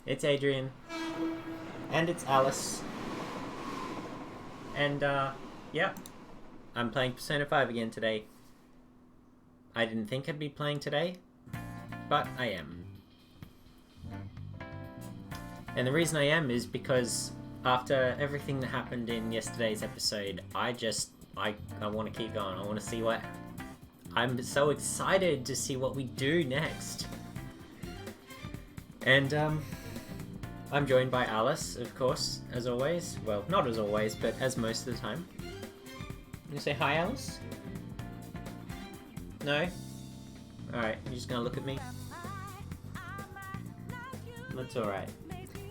It's Adrian. And it's Alice. And, yeah. I'm playing Persona 5 again today. I didn't think I'd be playing today, but I am. And the reason I am is because after everything that happened in yesterday's episode, I want to keep going. I want to see what... I'm so excited to see what we do next. And, I'm joined by Alice, of course, as always. Well, not as always, but as most of the time. You say hi, Alice? No? Alright, you're just gonna look at me? That's alright.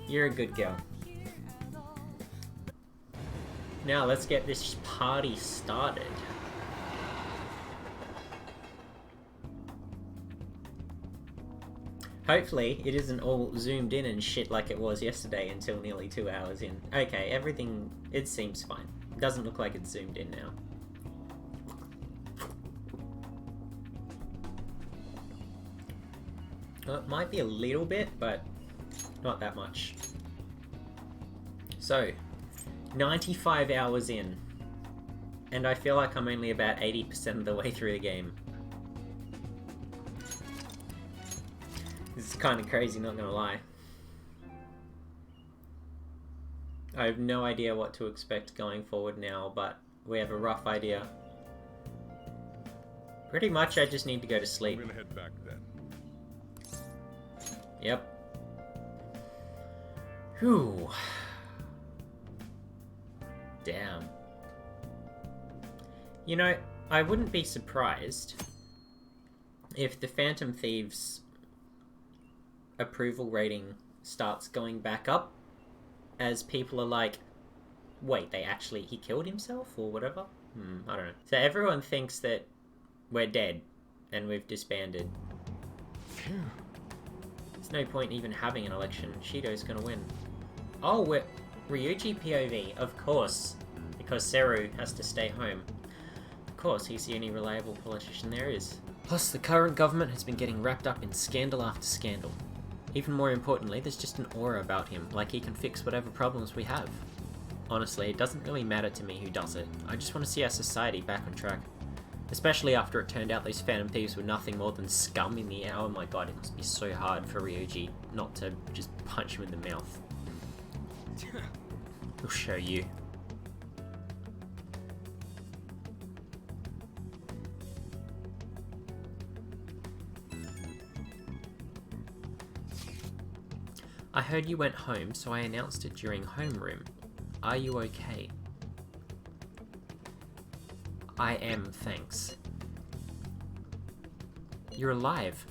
You're a good girl. Now, let's get this party started. Hopefully, it isn't all zoomed in and shit like it was yesterday until nearly 2 hours in. Okay, everything, it seems fine. Doesn't look like it's zoomed in now. Well, it might be a little bit, but not that much. So, 95 hours in. And I feel like I'm only about 80% of the way through the game. This is kind of crazy, not gonna lie. I have no idea what to expect going forward now, but we have a rough idea. Pretty much I just need to go to sleep. I'm gonna head back then. Yep. Whew. Damn. You know, I wouldn't be surprised if the Phantom Thieves approval rating starts going back up as people are like, wait, he killed himself or whatever? I don't know. So everyone thinks that we're dead and we've disbanded. Phew. There's no point even having an election. Shido's gonna win. Oh, we're Ryuji POV, of course, because Seru has to stay home. Of course, he's the only reliable politician there is. Plus, the current government has been getting wrapped up in scandal after scandal. Even more importantly, there's just an aura about him, like he can fix whatever problems we have. Honestly, it doesn't really matter to me who does it. I just want to see our society back on track. Especially after it turned out those Phantom Thieves were nothing more than scum in the air. Oh my god, it must be so hard for Ryuji not to just punch him in the mouth. He'll show you. I heard you went home, so I announced it during homeroom. Are you okay? I am, thanks. You're alive.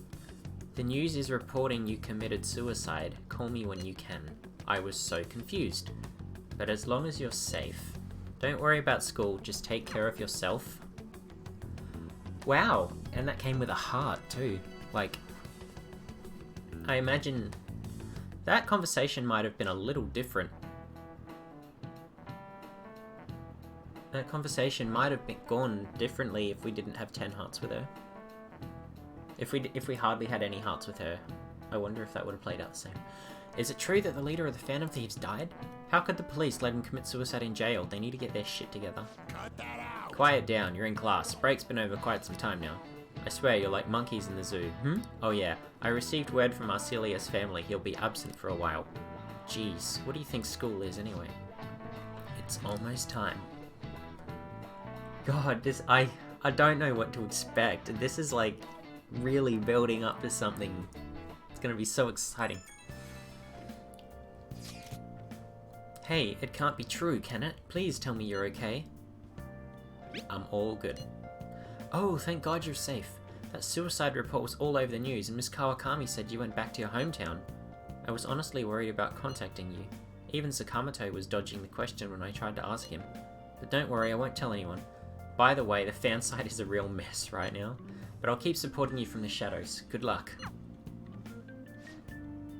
The news is reporting you committed suicide. Call me when you can. I was so confused. But as long as you're safe. Don't worry about school, just take care of yourself. Wow, and that came with a heart too. Like, I imagine that conversation might have been a little different. That conversation might have gone differently if we didn't have 10 hearts with her. If we hardly had any hearts with her, I wonder if that would have played out the same. Is it true that the leader of the Phantom Thieves died? How could the police let him commit suicide in jail? They need to get their shit together. Cut that out! Quiet down, you're in class. Break's been over quite some time now. I swear you're like monkeys in the zoo. Oh yeah, I received word from Arcelius' family he'll be absent for a while. Jeez, what do you think school is anyway? It's almost time. God, I don't know what to expect. This is like really building up to something. It's gonna be so exciting. Hey, it can't be true, can it? Please tell me you're okay. I'm all good. Oh, thank God you're safe. That suicide report was all over the news and Miss Kawakami said you went back to your hometown. I was honestly worried about contacting you. Even Sakamoto was dodging the question when I tried to ask him. But don't worry, I won't tell anyone. By the way, the fan site is a real mess right now. But I'll keep supporting you from the shadows. Good luck.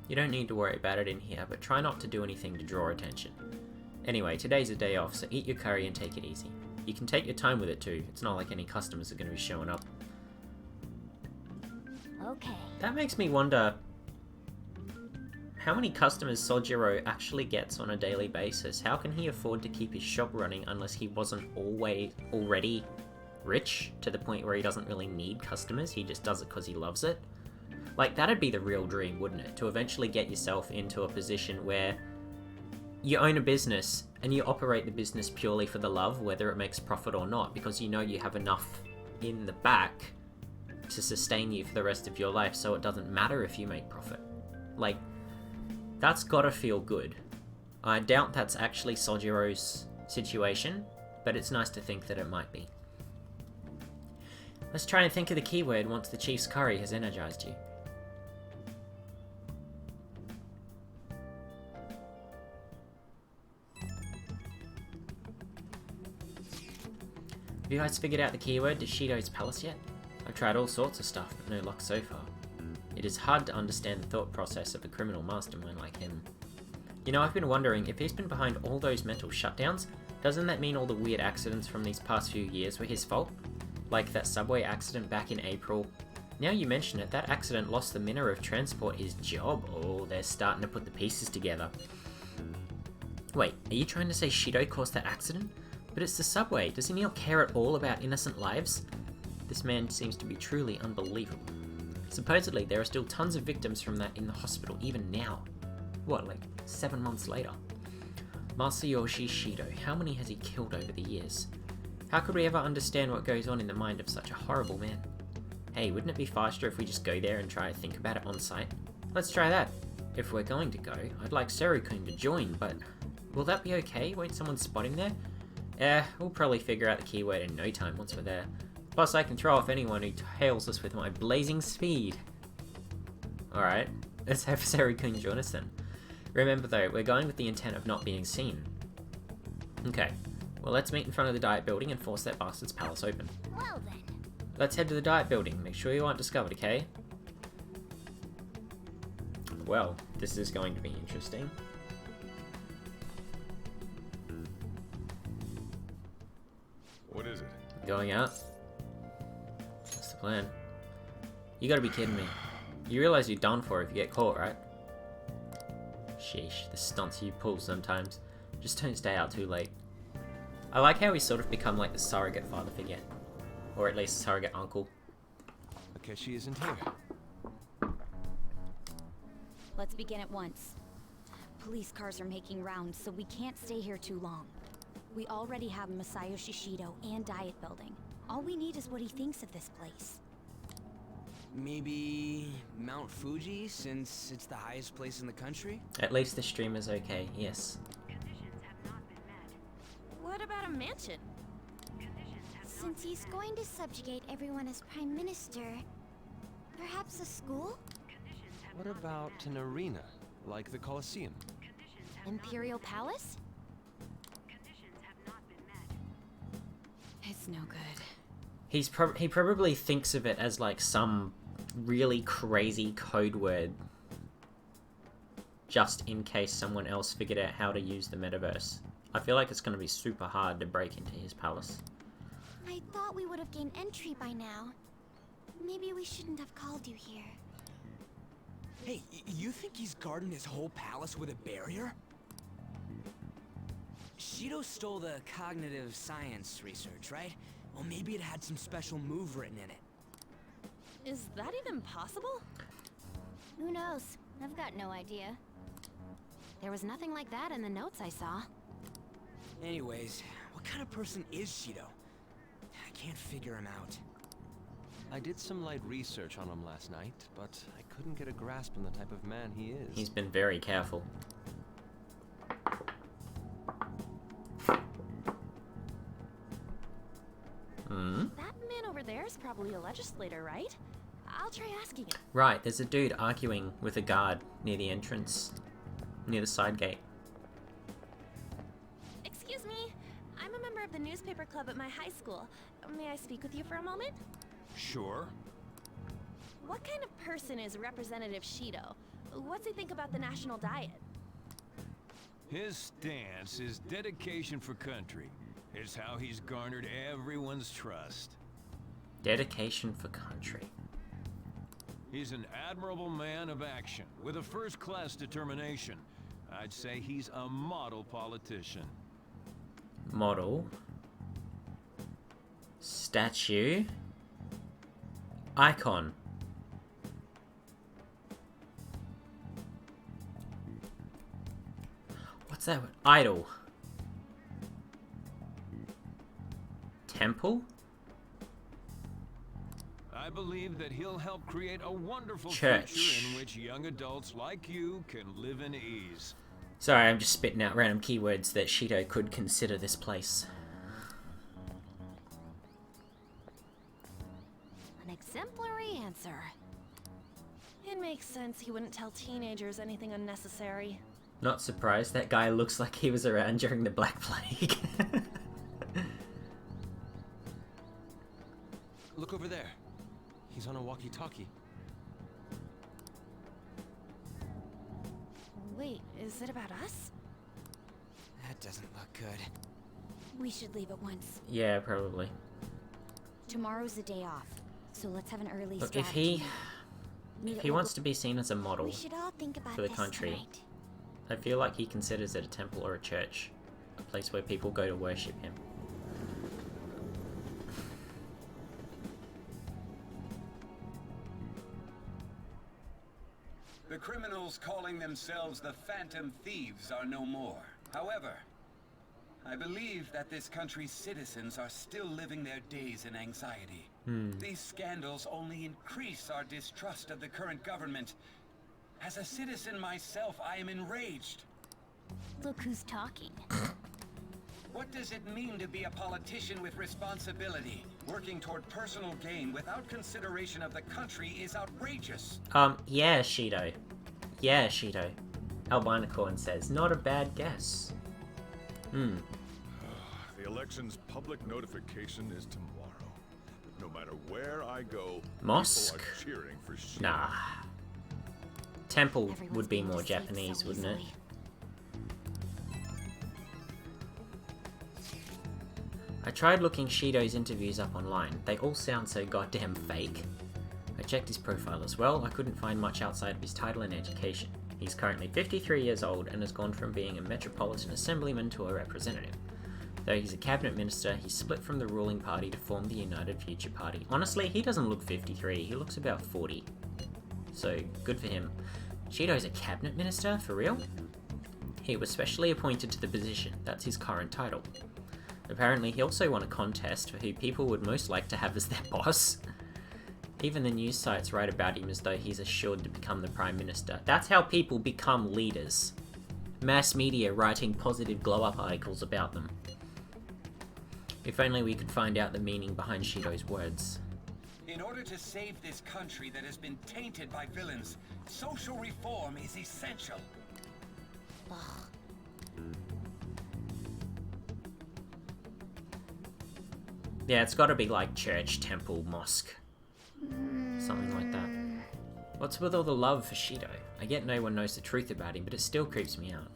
You don't need to worry about it in here, but try not to do anything to draw attention. Anyway, today's a day off, so eat your curry and take it easy. You can take your time with it too. It's not like any customers are going to be showing up. Okay. That makes me wonder how many customers Sojiro actually gets on a daily basis? How can he afford to keep his shop running unless he wasn't already rich to the point where he doesn't really need customers? He just does it because he loves it. Like, that'd be the real dream, wouldn't it? To eventually get yourself into a position where you own a business and you operate the business purely for the love, whether it makes profit or not, because you know you have enough in the back to sustain you for the rest of your life, so it doesn't matter if you make profit. Like, that's gotta feel good. I doubt that's actually Sojiro's situation, but it's nice to think that it might be. Let's try and think of the keyword once the Chief's curry has energized you. Have you guys figured out the keyword to Shido's palace yet? I've tried all sorts of stuff, but no luck so far. It is hard to understand the thought process of a criminal mastermind like him. You know, I've been wondering, if he's been behind all those mental shutdowns, doesn't that mean all the weird accidents from these past few years were his fault? Like that subway accident back in April. Now you mention it, that accident lost the Minister of Transport his job. Oh, they're starting to put the pieces together. Wait, are you trying to say Shido caused that accident? But it's the subway. Does he not care at all about innocent lives? This man seems to be truly unbelievable. Supposedly, there are still tons of victims from that in the hospital, even now. What, like 7 months later? Masayoshi Shido, how many has he killed over the years? How could we ever understand what goes on in the mind of such a horrible man? Hey, wouldn't it be faster if we just go there and try to think about it on site? Let's try that. If we're going to go, I'd like Seru-kun to join, but will that be okay? Won't someone spot him there? We'll probably figure out the keyword in no time once we're there. Plus, I can throw off anyone who hails us with my blazing speed. Alright, let's have Seru-kun join us then. Remember though, we're going with the intent of not being seen. Okay, well let's meet in front of the Diet Building and force that bastard's palace open. Well then. Let's head to the Diet Building. Make sure you aren't discovered, okay? Well, this is going to be interesting. What is it? Going out? That's the plan. You gotta be kidding me. You realize you're done for if you get caught, right? Sheesh, the stunts you pull sometimes. Just don't stay out too late. I like how he's sort of become like the surrogate father figure. Or at least surrogate uncle. Akechi isn't here. Let's begin at once. Police cars are making rounds, so we can't stay here too long. We already have Masayoshi Shido and Diet Building. All we need is what he thinks of this place. Maybe Mount Fuji, since it's the highest place in the country? At least the streamer's okay, yes. Conditions have not been met. What about a mansion? Conditions have Since he's going to subjugate everyone as Prime Minister, perhaps a school? conditions have What not about an arena, like the Colosseum? conditions have Imperial Palace? conditions have not been met. It's no good. He probably thinks of it as like some really crazy code word, just in case someone else figured out how to use the metaverse. I feel like it's going to be super hard to break into his palace. I thought we would have gained entry by now. Maybe we shouldn't have called you here. Hey, you think he's guarding his whole palace with a barrier? Shido stole the cognitive science research, right? Well, maybe it had some special move written in it. Is that even possible? Who knows? I've got no idea. There was nothing like that in the notes I saw. Anyways, what kind of person is Shido? I can't figure him out. I did some light research on him last night, but I couldn't get a grasp on the type of man he is. He's been very careful. That man over there is probably a legislator, right? I'll try asking him. Right, there's a dude arguing with a guard near the entrance, near the side gate. Excuse me. I'm a member of the newspaper club at my high school. May I speak with you for a moment? Sure. What kind of person is Representative Shido? What's he think about the national diet? His stance is dedication for country. It's how he's garnered everyone's trust. Dedication for country. He's an admirable man of action, with a first-class determination. I'd say he's a model politician. Model. Statue. Icon. What's that? Idol. Temple? I believe that he'll help create a wonderful Church. future in which young adults like you can live in ease. Sorry, I'm just spitting out random keywords that Shido could consider this place. An exemplary answer. It makes sense he wouldn't tell teenagers anything unnecessary. Not surprised, that guy looks like he was around during the Black Plague. Look over there. He's on a walkie-talkie. Wait, is it about us? That doesn't look good. We should leave at once. Yeah, probably. Tomorrow's the day off, so let's have an early Look, if strategy he meet at wants to be seen as a model We should all think about for the this country, tonight. I feel like he considers it a temple or a church. A place where people go to worship him. The criminals calling themselves the Phantom Thieves are no more. However, I believe that this country's citizens are still living their days in anxiety. These scandals only increase our distrust of the current government. As a citizen myself, I am enraged. Look who's talking. What does it mean to be a politician with responsibility? Working toward personal gain without consideration of the country is outrageous. Yeah, Shido. Yeah, Shido. Albinacorn says, not a bad guess. The election's public notification is tomorrow. No matter where I go, Mosque? people are cheering for Shido. Nah. Temple Everyone's would be going to more sleep Japanese, so wouldn't it? easily. I tried looking Shido's interviews up online. They all sound so goddamn fake. I checked his profile as well. I couldn't find much outside of his title and education. He's currently 53 years old and has gone from being a metropolitan assemblyman to a representative. Though he's a cabinet minister, he split from the ruling party to form the United Future Party. Honestly, he doesn't look 53, he looks about 40. So, good for him. Shido's a cabinet minister? For real? He was specially appointed to the position. That's his current title. Apparently, he also won a contest for who people would most like to have as their boss. Even the news sites write about him as though he's assured to become the Prime Minister. That's how people become leaders. Mass media writing positive glow-up articles about them. If only we could find out the meaning behind Shido's words. In order to save this country that has been tainted by villains, social reform is essential. Yeah, it's gotta be like church, temple, mosque. Something like that. What's with all the love for Shido? I get no one knows the truth about him, but it still creeps me out.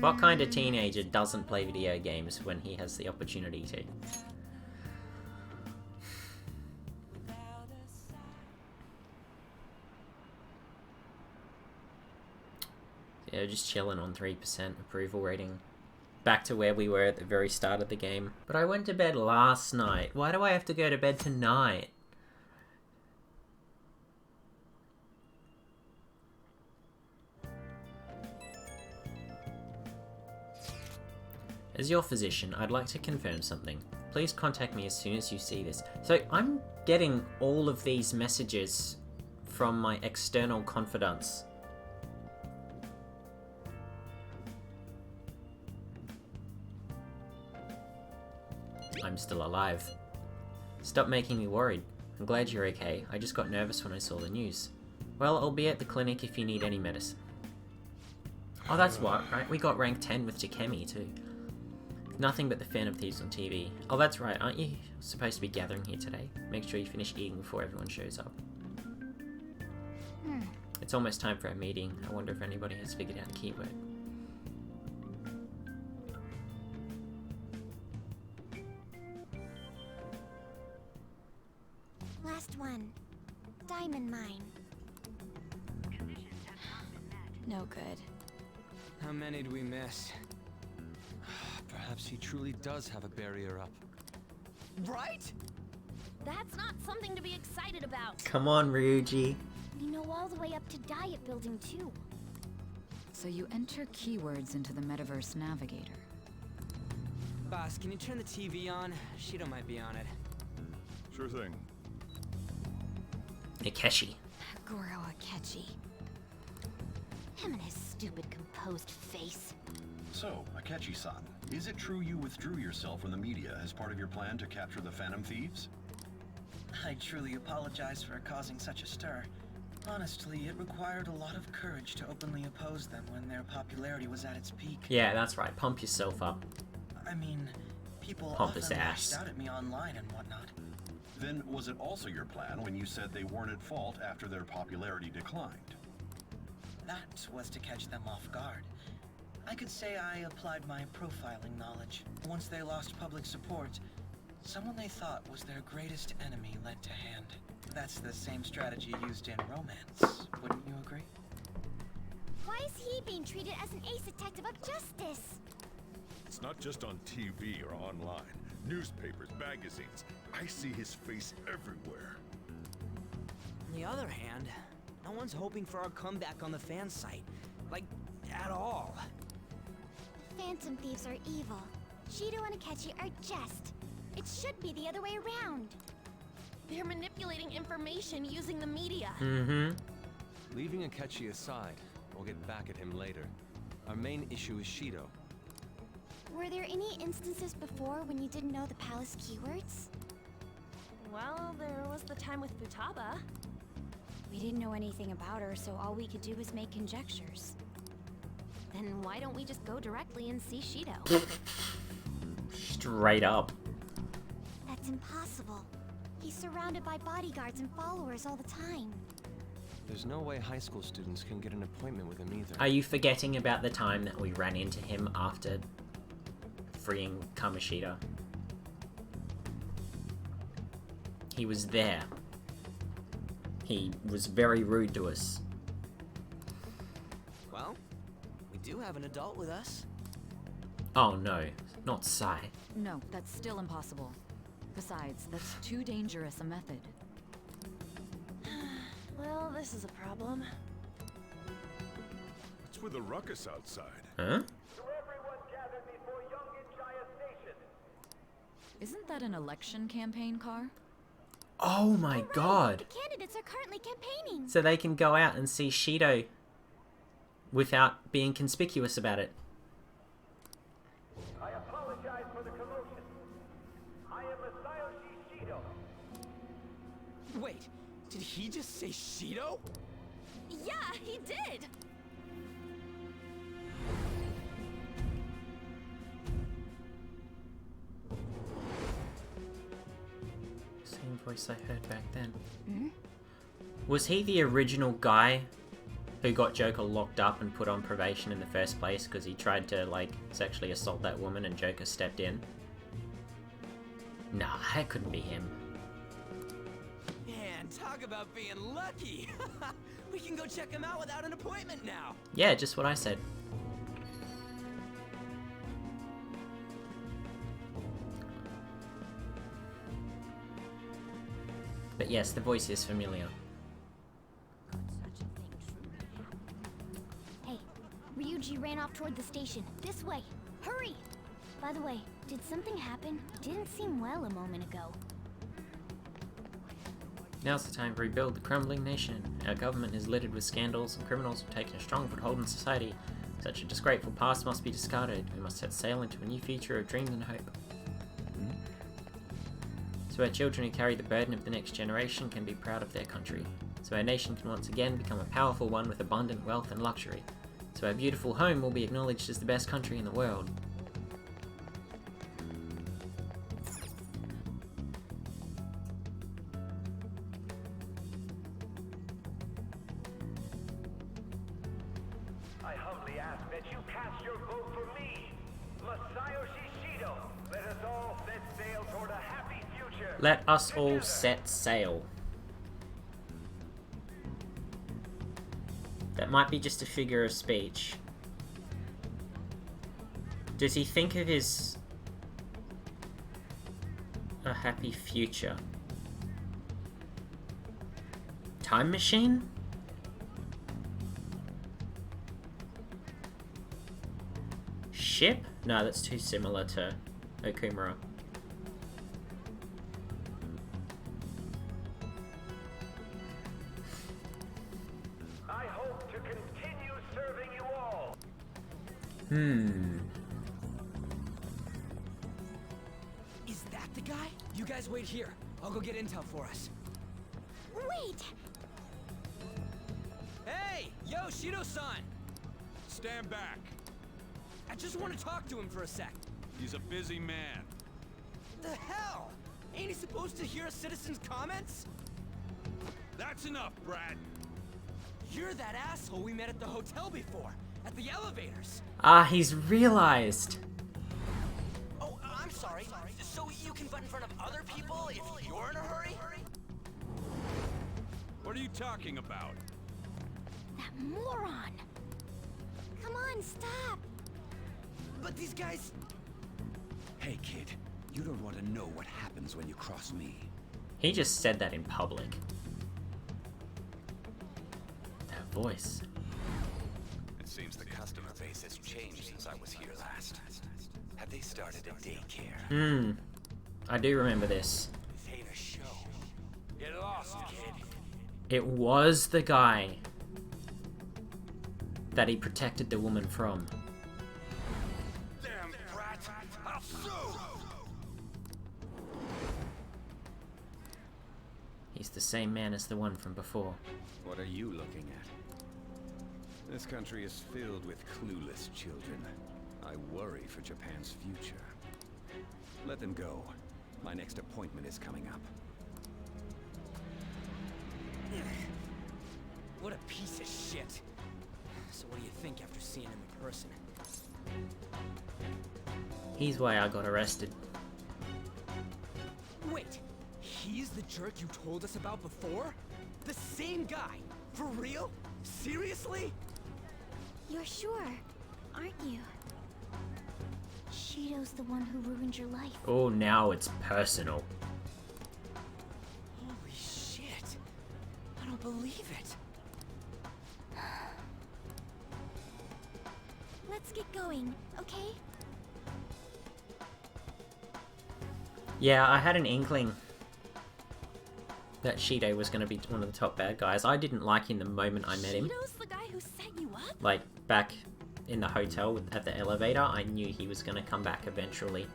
What kind of teenager doesn't play video games when he has the opportunity to? Yeah, just chilling on 3% approval rating. Back to where we were at the very start of the game. But I went to bed last night. Why do I have to go to bed tonight? As your physician, I'd like to confirm something. Please contact me as soon as you see this. So I'm getting all of these messages from my external confidants. I'm still alive. Stop making me worried. I'm glad you're okay. I just got nervous when I saw the news. Well, I'll be at the clinic if you need any medicine. Oh, that's what, right? We got rank 10 with Jakemi too. Nothing but the Phantom Thieves on TV. Oh, that's right, aren't you supposed to be gathering here today? Make sure you finish eating before everyone shows up. It's almost time for our meeting. I wonder if anybody has figured out the keyword. Last one. diamond mine. Conditions have not been met. No good. How many do we miss? Perhaps he truly does have a barrier up. Right? That's not something to be excited about. Come on, Ryuji. We know all the way up to Diet Building, too. So you enter keywords into the Metaverse Navigator. Boss, can you turn the TV on? Shido might be on it. Sure thing. Akechi. Goro Akechi. Him and his stupid composed face. So, Akechi-san, is it true you withdrew yourself from the media as part of your plan to capture the Phantom Thieves? I truly apologize for causing such a stir. Honestly, it required a lot of courage to openly oppose them when their popularity was at its peak. Yeah, that's right. Pump yourself up. I mean, people Pump his often ass. lashed out at me online and whatnot. Then was it also your plan when you said they weren't at fault after their popularity declined? That was to catch them off guard. I could say I applied my profiling knowledge. Once they lost public support, someone they thought was their greatest enemy lent a hand. That's the same strategy used in romance, wouldn't you agree? Why is he being treated as an ace detective of justice? It's not just on TV or online. Newspapers, magazines. I see his face everywhere. On the other hand, no one's hoping for our comeback on the fan site. Like, at all. Phantom Thieves are evil. Shido and Akechi are just. It should be the other way around. They're manipulating information using the media. Mm-hmm. Leaving Akechi aside, we'll get back at him later. Our main issue is Shido. Were there any instances before when you didn't know the palace keywords? Well, there was the time with Futaba. We didn't know anything about her, so all we could do was make conjectures. Then why don't we just go directly and see Shido? Straight up. That's impossible. He's surrounded by bodyguards and followers all the time. There's no way high school students can get an appointment with him either. Are you forgetting about the time that we ran into him after freeing Kamoshida? He was there. He was very rude to us. Well, we do have an adult with us. Oh no, not Sai. No, that's still impossible. Besides, that's too dangerous a method. Well, this is a problem. What's with the ruckus outside? Huh? Isn't that an election campaign car? Oh my god. The candidates are currently campaigning. So they can go out and see Shido without being conspicuous about it. I apologize for the commotion. I am Masayoshi Shido. Wait, did he just say Shido? Yeah, he did! Same voice I heard back then. Hmm? Was he the original guy who got Joker locked up and put on probation in the first place because he tried to, like, sexually assault that woman and Joker stepped in? Nah, that couldn't be him. Man, talk about being lucky! We can go check him out without an appointment now! Yeah, just what I said. But yes, the voice is familiar. Hey, Ryuji ran off toward the station. This way. Hurry! By the way, did something happen? Didn't seem well a moment ago. Now's the time to rebuild the crumbling nation. Our government is littered with scandals, and criminals have taken a strong foothold in society. Such a disgraceful past must be discarded. We must set sail into a new future of dreams and hope. So our children who carry the burden of the next generation can be proud of their country. So our nation can once again become a powerful one with abundant wealth and luxury. So our beautiful home will be acknowledged as the best country in the world. I humbly ask that you cast your vote for me, Masayoshi Shido. Let us all set sail toward a happy future. Let us all set sail. That might be just a figure of speech. Does he think of his... a happy future? Time machine? Ship? No, that's too similar to Okumura. I hope to continue serving you all. Is that the guy? You guys wait here. I'll go get intel for us. Wait! Hey! Yo, Shido-san! Stand back. I just want to talk to him for a sec. He's a busy man. The hell? Ain't he supposed to hear a citizen's comments? That's enough, Brad. You're that asshole we met at the hotel before, at the elevators. Ah, he's realized. Oh, I'm sorry. So you can butt in front of other people if you're in a hurry? What are you talking about? That moron! Come on, stop! But these guys... Hey, kid. You don't want to know what happens when you cross me. He just said that in public. That voice. It seems the customer base has changed since I was here last. Have they started a daycare? I do remember this. This ain't a show. Get lost, kid. It was the guy that he protected the woman from. Damn brat! I'll sue! He's the same man as the one from before. What are you looking at? This country is filled with clueless children. I worry for Japan's future. Let them go. My next appointment is coming up. What a piece of shit. So what do you think after seeing him in person? He's why I got arrested. Wait, he's the jerk you told us about before? The same guy? For real? Seriously? You're sure, aren't you? Shido's the one who ruined your life. Oh, now it's personal. Holy shit. I don't believe it. Let's get going, okay? Yeah, I had an inkling that Shido was going to be one of the top bad guys. I didn't like him the moment I met him. Shido's the guy who set you up? Like, back in the hotel at the elevator, I knew he was going to come back eventually.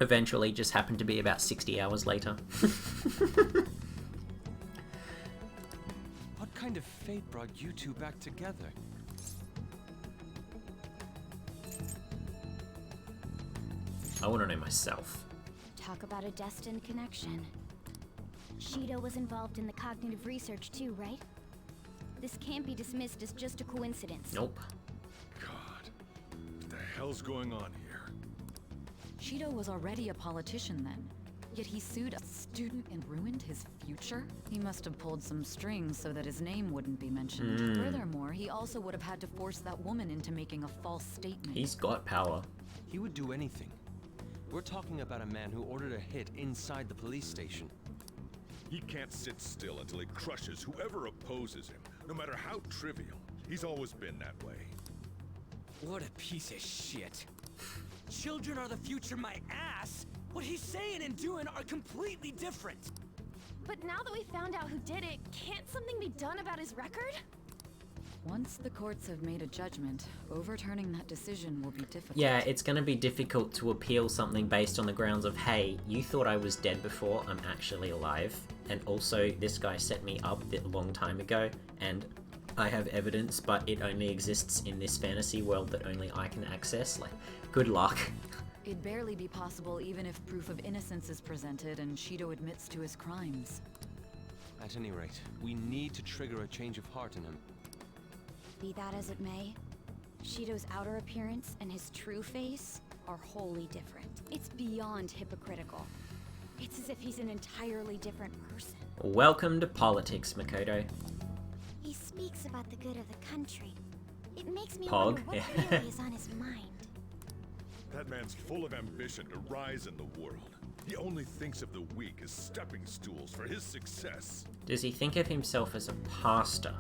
Eventually just happened to be about 60 hours later. What kind of fate brought you two back together? I want to know myself. Talk about a destined connection. Shido was involved in the cognitive research too, right? This can't be dismissed as just a coincidence. Nope. God, what the hell's going on here? Shido was already a politician then. Yet he sued a student and ruined his future? He must have pulled some strings so that his name wouldn't be mentioned. Furthermore, he also would have had to force that woman into making a false statement. He's got power. He would do anything. We're talking about a man who ordered a hit inside the police station. He can't sit still until he crushes whoever opposes him, no matter how trivial. He's always been that way. What a piece of shit. Children are the future, my ass! What he's saying and doing are completely different. But now that we found out who did it, can't something be done about his record? Once the courts have made a judgment, overturning that decision will be difficult. Yeah, it's going to be difficult to appeal something based on the grounds of, hey, you thought I was dead before, I'm actually alive. And also, this guy set me up a long time ago, and I have evidence, but it only exists in this fantasy world that only I can access. Like, good luck. It'd barely be possible even if proof of innocence is presented and Shido admits to his crimes. At any rate, we need to trigger a change of heart in him. Be that as it may, Shido's outer appearance and his true face are wholly different. It's beyond hypocritical. It's as if he's an entirely different person. Welcome to politics, Makoto. He speaks about the good of the country. It makes me Pog. wonder what really is on his mind. That man's full of ambition to rise in the world. He only thinks of the weak as stepping stools for his success. Does he think of himself as a pastor?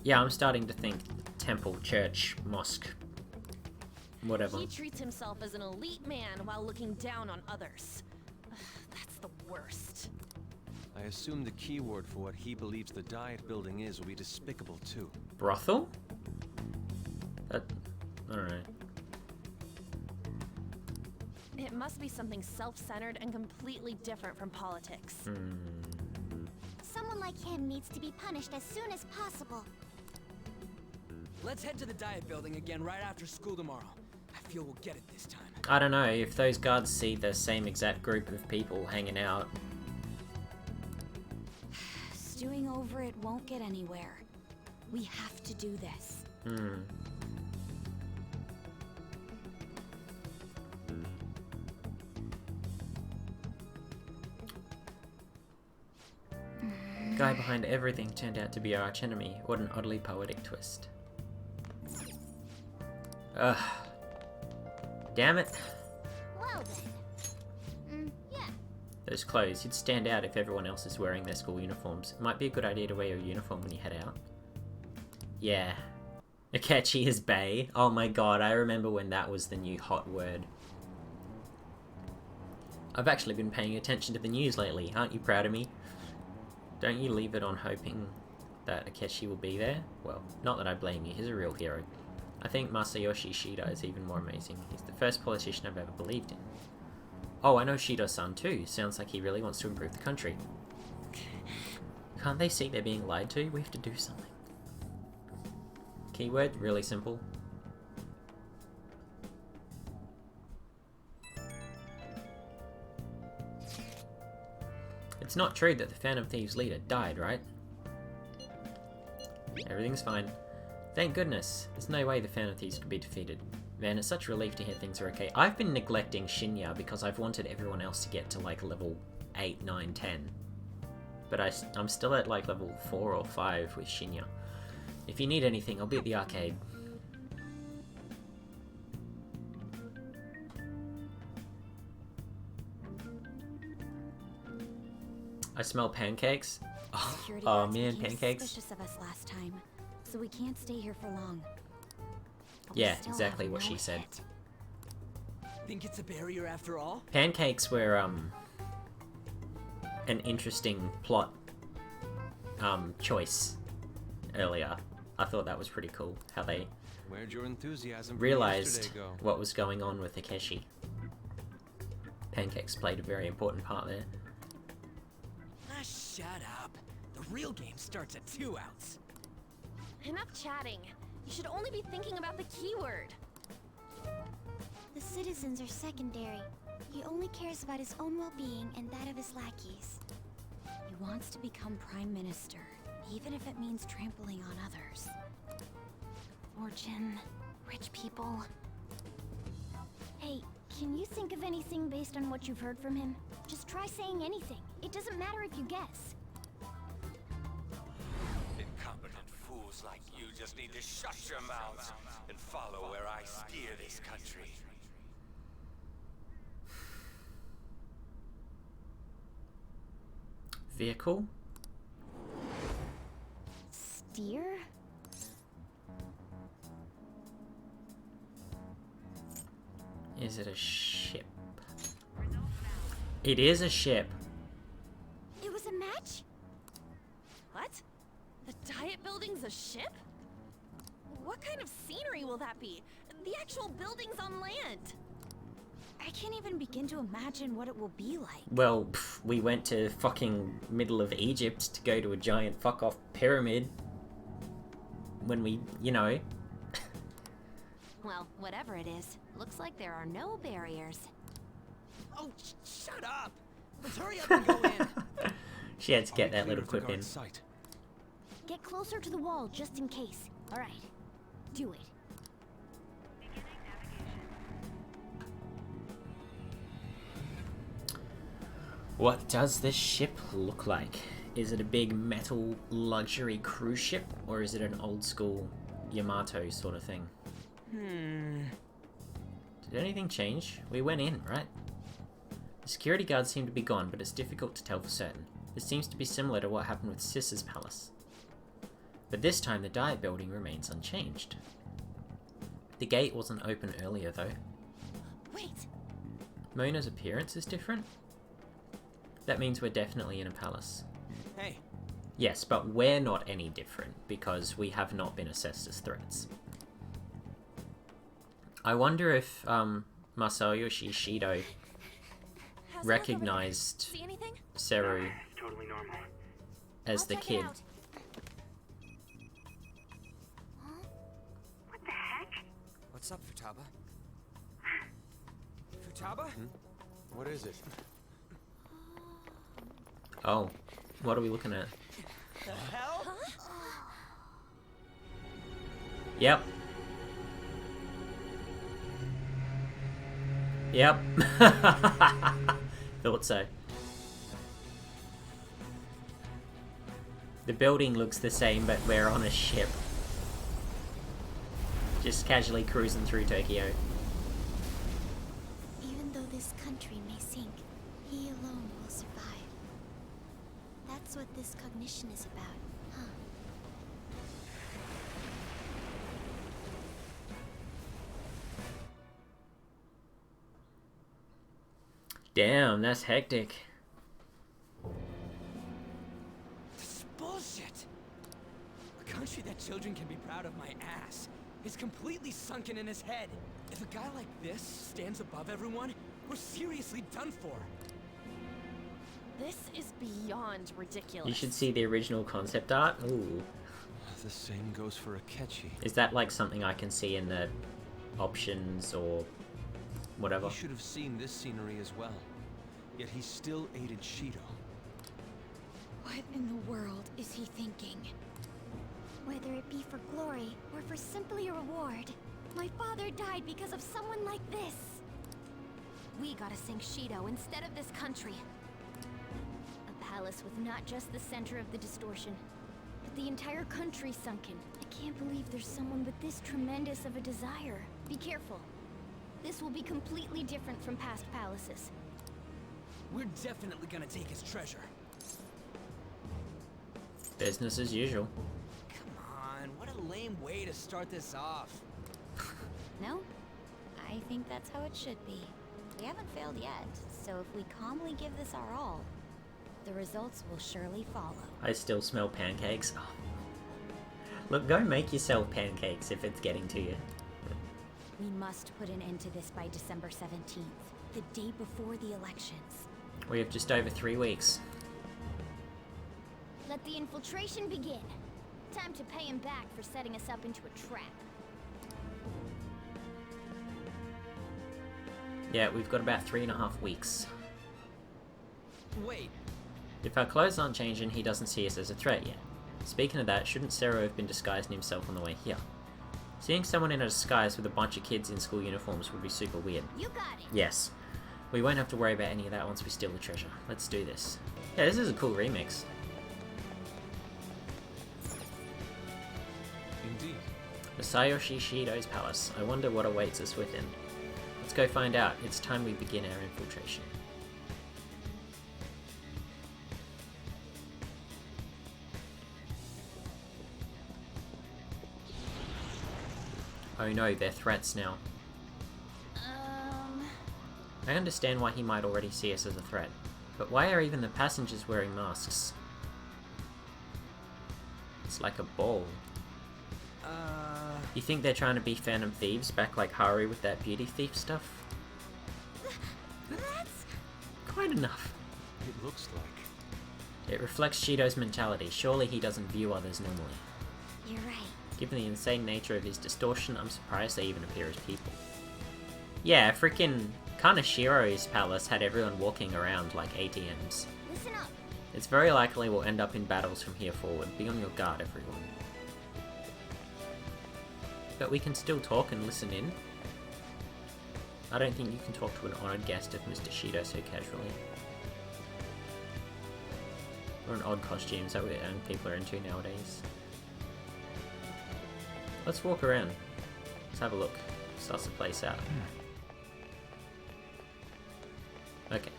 Yeah, I'm starting to think temple, church, mosque, whatever. He treats himself as an elite man while looking down on others. That's the worst. I assume the keyword for what he believes the Diet Building is will be despicable too. Brothel? Alright. It must be something self-centered and completely different from politics. Someone like him needs to be punished as soon as possible. Let's head to the Diet Building again right after school tomorrow. I feel we'll get it this time. I don't know, if those guards see the same exact group of people hanging out. Stewing over it won't get anywhere. We have to do this. Guy behind everything turned out to be our archenemy. What an oddly poetic twist. Ugh. Damn it. Well then. Yeah. Those clothes, you'd stand out if everyone else is wearing their school uniforms. It might be a good idea to wear your uniform when you head out. Yeah. Akechi is bae. Oh my god, I remember when that was the new hot word. I've actually been paying attention to the news lately. Aren't you proud of me? Don't you leave it on hoping that Akechi will be there? Well, not that I blame you, he's a real hero. I think Masayoshi Shida is even more amazing. He's the first politician I've ever believed in. Oh, I know Shido-san too. Sounds like he really wants to improve the country. Can't they see they're being lied to? We have to do something. Keyword, really simple. It's not true that the Phantom Thieves leader died, right? Everything's fine. Thank goodness. There's no way the Phantom Thieves could be defeated. Man, it's such a relief to hear things are okay. I've been neglecting Shinya because I've wanted everyone else to get to like level 8, 9, 10. But I'm still at like level 4 or 5 with Shinya. If you need anything, I'll be at the arcade. I smell pancakes. Security Oh guards man, became pancakes. suspicious of us last time, so we can't stay here for long. But we Yeah, still exactly have what no she said. hit. Think it's a barrier after all? Pancakes were an interesting plot choice earlier. I thought that was pretty cool how they Where'd your enthusiasm for realized yesterday go? what was going on with Takeshi. Pancakes played a very important part there. Ah, shut up. The real game starts at 2 outs. Enough chatting. You should only be thinking about the keyword. The citizens are secondary. He only cares about his own well-being and that of his lackeys. He wants to become Prime Minister, even if it means trampling on others. Fortune, rich people. Hey, can you think of anything based on what you've heard from him? Just try saying anything. It doesn't matter if you guess. Incompetent fools like you just need to shut your mouths and follow where I steer this country. Vehicle? Steer? Is it a ship? It is a ship. It was a match? What? The Diet Building's a ship? What kind of scenery will that be? The actual building's on land. I can't even begin to imagine what it will be like. Well, we went to fucking middle of Egypt to go to a giant fuck-off pyramid. When we, you know... Well, whatever it is, looks like there are no barriers. Oh, shut up! Let's hurry up and go in. She had to get that little quip in. Get closer to the wall just in case. Alright. Do it. What does this ship look like? Is it a big metal luxury cruise ship, or is it an old school Yamato sort of thing? Did anything change? We went in, right? The security guards seem to be gone, but it's difficult to tell for certain. This seems to be similar to what happened with Sis's palace. But this time the Diet Building remains unchanged. The gate wasn't open earlier though. Wait! Mona's appearance is different? That means we're definitely in a palace. Hey. Yes, but we're not any different because we have not been assessed as threats. I wonder if Masayoshi Shido recognized Seru Totally normal. as the kid. What the heck? What's up, Futaba? Futaba? What is it? Oh, what are we looking at? The hell? Yep. Yep. Thought so. The building looks the same, but we're on a ship. Just casually cruising through Tokyo. Even though this country may sink, he alone will survive. That's what this cognition is about, huh? Damn, that's hectic. This is bullshit! A country that children can be proud of my ass is completely sunken in his head. If a guy like this stands above everyone, we're seriously done for. This is beyond ridiculous. You should see the original concept art. Ooh. The same goes for Akechi. Is that like something I can see in the options or whatever? He should have seen this scenery as well. Yet he still aided Shido. What in the world is he thinking? Whether it be for glory or for simply a reward, my father died because of someone like this. We gotta sink Shido instead of this country. A palace with not just the center of the distortion, but the entire country sunken. I can't believe there's someone with this tremendous of a desire. Be careful. This will be completely different from past palaces. We're definitely gonna take his treasure. Business as usual. Come on, what a lame way to start this off. No? I think that's how it should be. We haven't failed yet, so if we calmly give this our all, the results will surely follow. I still smell pancakes. Oh. Look, go make yourself pancakes if it's getting to you. We must put an end to this by December 17th, the day before the elections. We have just over 3 weeks. Let the infiltration begin. Time to pay him back for setting us up into a trap. Yeah, we've got about 3.5 weeks. Wait. If our clothes aren't changing, he doesn't see us as a threat yet. Speaking of that, shouldn't Seru have been disguising himself on the way here? Seeing someone in a disguise with a bunch of kids in school uniforms would be super weird. You got it. Yes. We won't have to worry about any of that once we steal the treasure. Let's do this. Yeah, this is a cool remix. Indeed. Masayoshi Shido's palace. I wonder what awaits us within. Let's go find out. It's time we begin our infiltration. Oh no, they're threats now. I understand why he might already see us as a threat, but why are even the passengers wearing masks? It's like a ball. You think they're trying to be Phantom Thieves back like Haru with that beauty thief stuff? That's quite enough. It looks like. It reflects Shido's mentality. Surely he doesn't view others normally. You're right. Given the insane nature of his distortion, I'm surprised they even appear as people. Yeah, freaking Kanashiro's palace had everyone walking around like ATMs. Listen up. It's very likely we'll end up in battles from here forward. Be on your guard, everyone. But we can still talk and listen in. I don't think you can talk to an honoured guest of Mr. Shido so casually. Or an odd costume, is that what people are into nowadays? Let's walk around. Let's have a look. Suss the place out. Okay.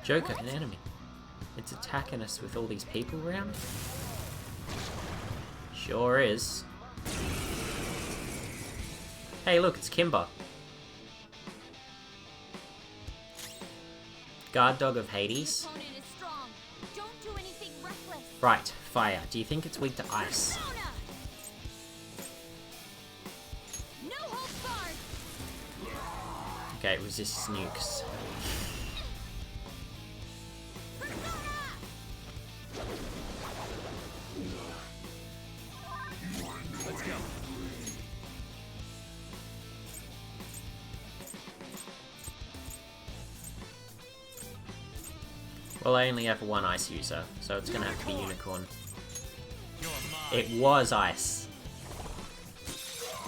Joker, an enemy. It's attacking us with all these people around? Sure is. Hey, look, it's Kimber. Guard dog of Hades. Right, fire. Do you think it's weak to ice? Okay, it resists nukes. Let's go. Well, I only have one ice user, so it's gonna have to be Unicorn. It was ice.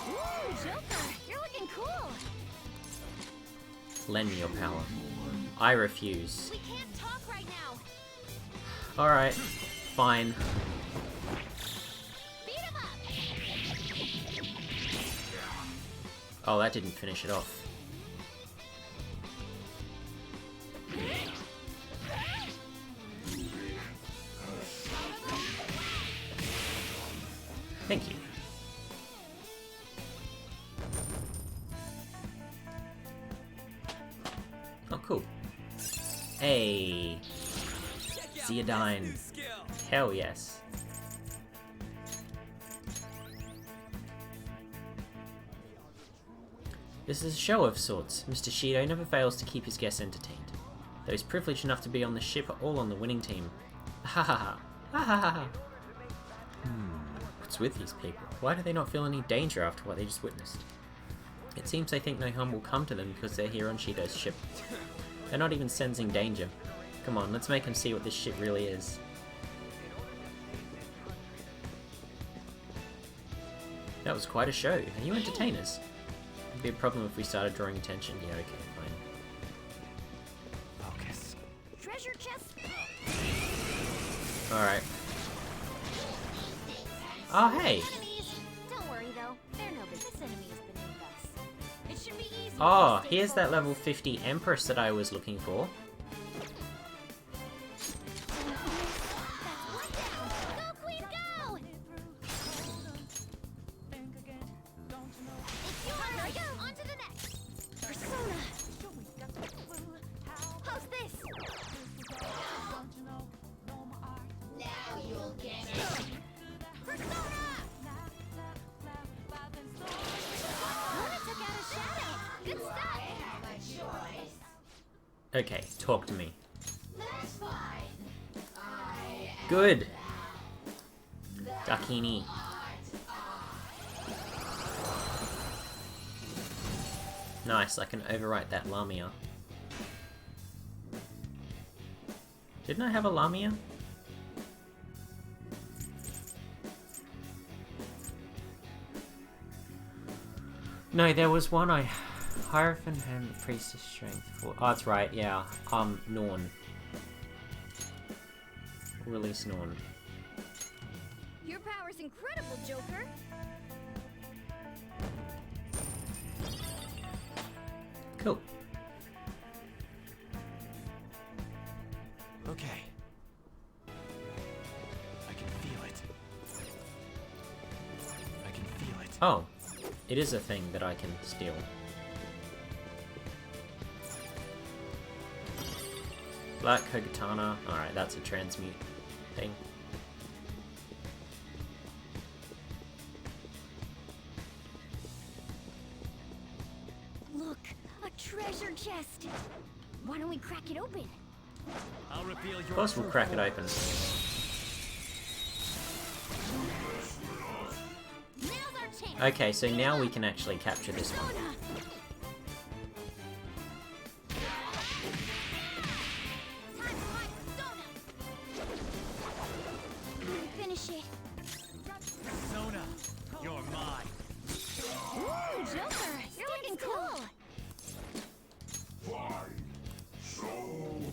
Ooh, Joker, you're looking cool. Lend me your power. I refuse. We can't talk right now. Alright, fine. Beat him up. Oh, that didn't finish it off. Thank you. Oh, cool. Hey. Zeodine. Hell yes. This is a show of sorts. Mr. Shido never fails to keep his guests entertained. Those privileged enough to be on the ship are all on the winning team. Ha ha ha. Ha ha ha ha. What's with these people? Why do they not feel any danger after what they just witnessed? It seems they think no harm will come to them because they're here on Shido's ship. They're not even sensing danger. Come on, let's make them see what this shit really is. That was quite a show. Are you entertainers? It'd be a problem if we started drawing attention. Yeah, okay, fine. Focus. Treasure chest. Alright. Oh, hey! Enemies. Don't worry though, they're no good. This enemy is beneath us. It should be easy. Oh, here's that level 50 Empress that I was looking for. Go, Queen, go! It's yours. Go. On to the next. Persona. How's this? Now you'll get it. Persona! Luna took out a shadow. Good stuff. I have a choice. Okay, talk to me. That's fine. Good! Dakini. Nice, I can overwrite that Lamia. Didn't I have a Lamia? No, there was one I... Hierophant and Priestess Strength. Oh, that's right, yeah. Norn. Release Norn. Your power's incredible, Joker. Cool. Okay. I can feel it. I can feel it. Oh, it is a thing that I can steal. Black Kogatana. Alright, that's a transmute thing. Look, a treasure chest. Why don't we crack it open? I'll reveal your Of course we'll crack it open. Now's our chance. Okay, so now we can actually capture this one. Persona. Time for my persona. Finish it. Persona, you're mine. Ooh, Joker, you're looking cool.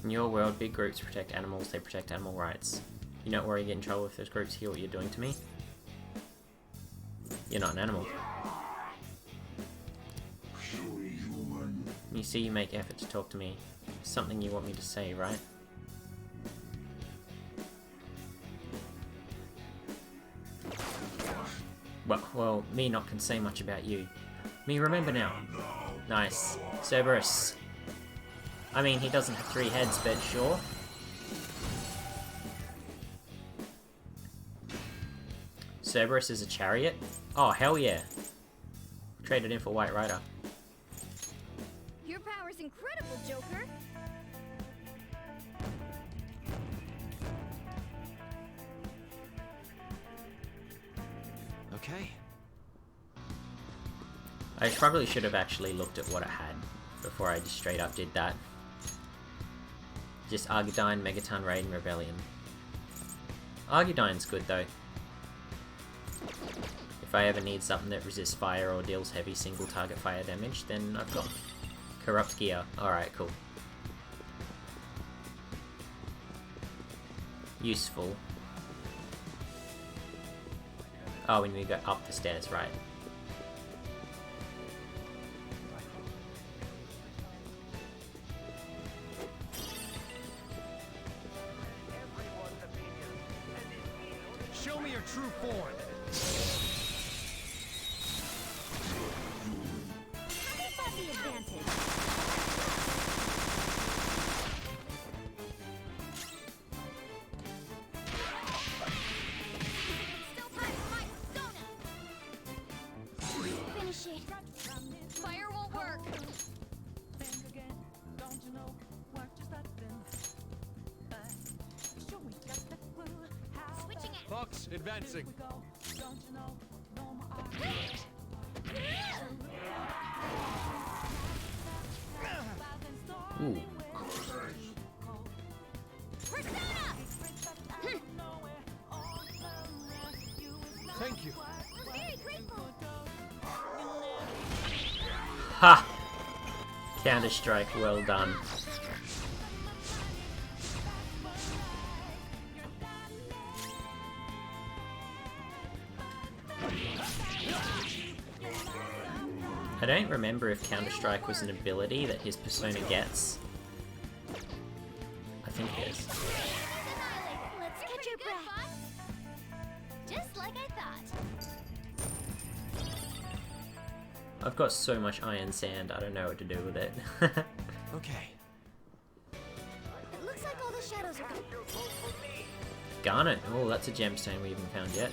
In your world, big groups protect animals, they protect animal rights. You don't worry, you get in trouble if those groups hear what you're doing to me. You're not an animal. You see, you make effort to talk to me. Something you want me to say, right? Well, me not can say much about you. Me remember now. Nice. Cerberus. I mean, he doesn't have 3 heads, but sure. Cerberus is a chariot? Oh, hell yeah. Traded in for White Rider. Your power's incredible, Joker. Okay. I probably should have actually looked at what it had before I just straight up did that. Just Argidyne, Megaton, Raid, and Rebellion. Argidyne's good though. If I ever need something that resists fire or deals heavy single target fire damage, then I've got Corrupt Gear. Alright, cool. Useful. Oh, we need to go up the stairs, right. Show me your true form. Happy Fuzzy advantage. Still time for my persona. Finish it. Fire won't work. Switching it. Fox, advancing. Ooh. Thank you. We're very grateful. Ha! Counter-Strike, well done. I don't remember if Counter-Strike was an ability that his persona gets. I think it is. Let's catch your breath. Just like I thought. I've got so much iron sand, I don't know what to do with it. Okay. It looks like all the shadows are gone. Garnet. Oh, that's a gemstone we haven't found yet.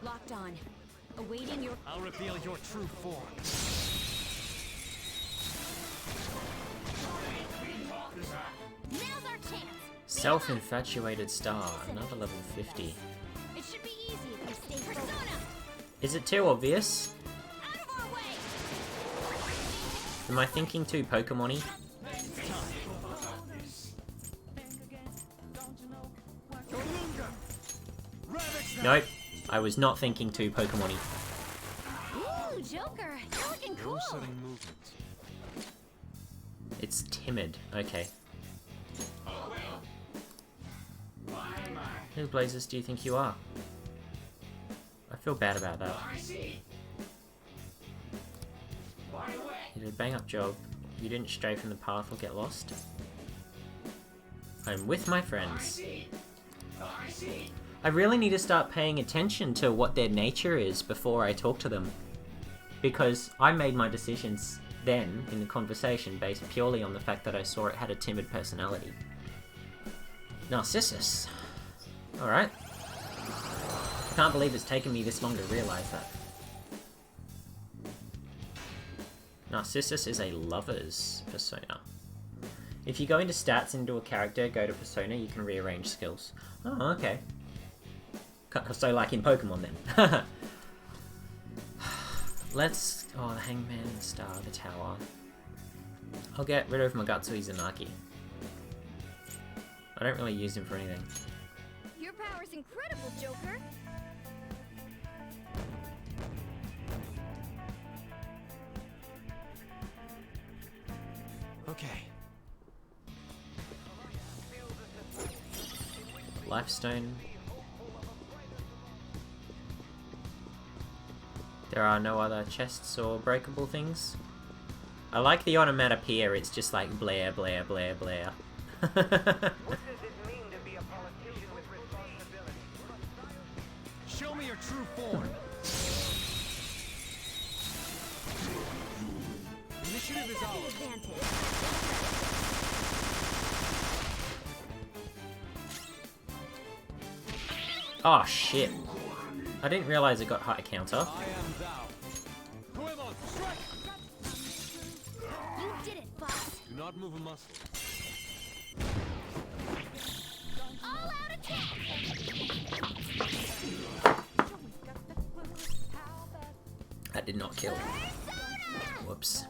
Locked on. Awaiting your... I'll reveal your true form. Now's our chance. Self-infatuated star, another level 50. It should be easy if you stay persona. Is it too obvious? Out of our way. Am I thinking too Pokemon-y? Nope, I was not thinking too Pokemon-y. Ooh, Joker, you're looking cool. Setting movements. It's timid, okay. Who blazes do you think you are? I feel bad about that. You did a bang up job. You didn't stray from the path or get lost. I'm with my friends. I really need to start paying attention to what their nature is before I talk to them. Because I made my decisions then in the conversation based purely on the fact that I saw it had a timid personality. Narcissus. Alright. Can't believe it's taken me this long to realise that. Narcissus is a lover's persona. If you go into stats into a character, go to persona, you can rearrange skills. Oh, okay. So like in Pokemon then. let's... Oh, the Hangman Star, the tower. I'll get rid of Magatsu Izanagi. I don't really use him for anything. Your power's incredible, Joker. Okay. Lifestone. There are no other chests or breakable things. I like the onomatopoeia, it's just like Blair, Blair, Blair, Blair. Show me your true form. Initiative is ours. Oh shit. I didn't realize it got high counter. I am thou. Goemon, strike! You did it, boss. Do not move a muscle. All out attack. That did not kill. Whoops.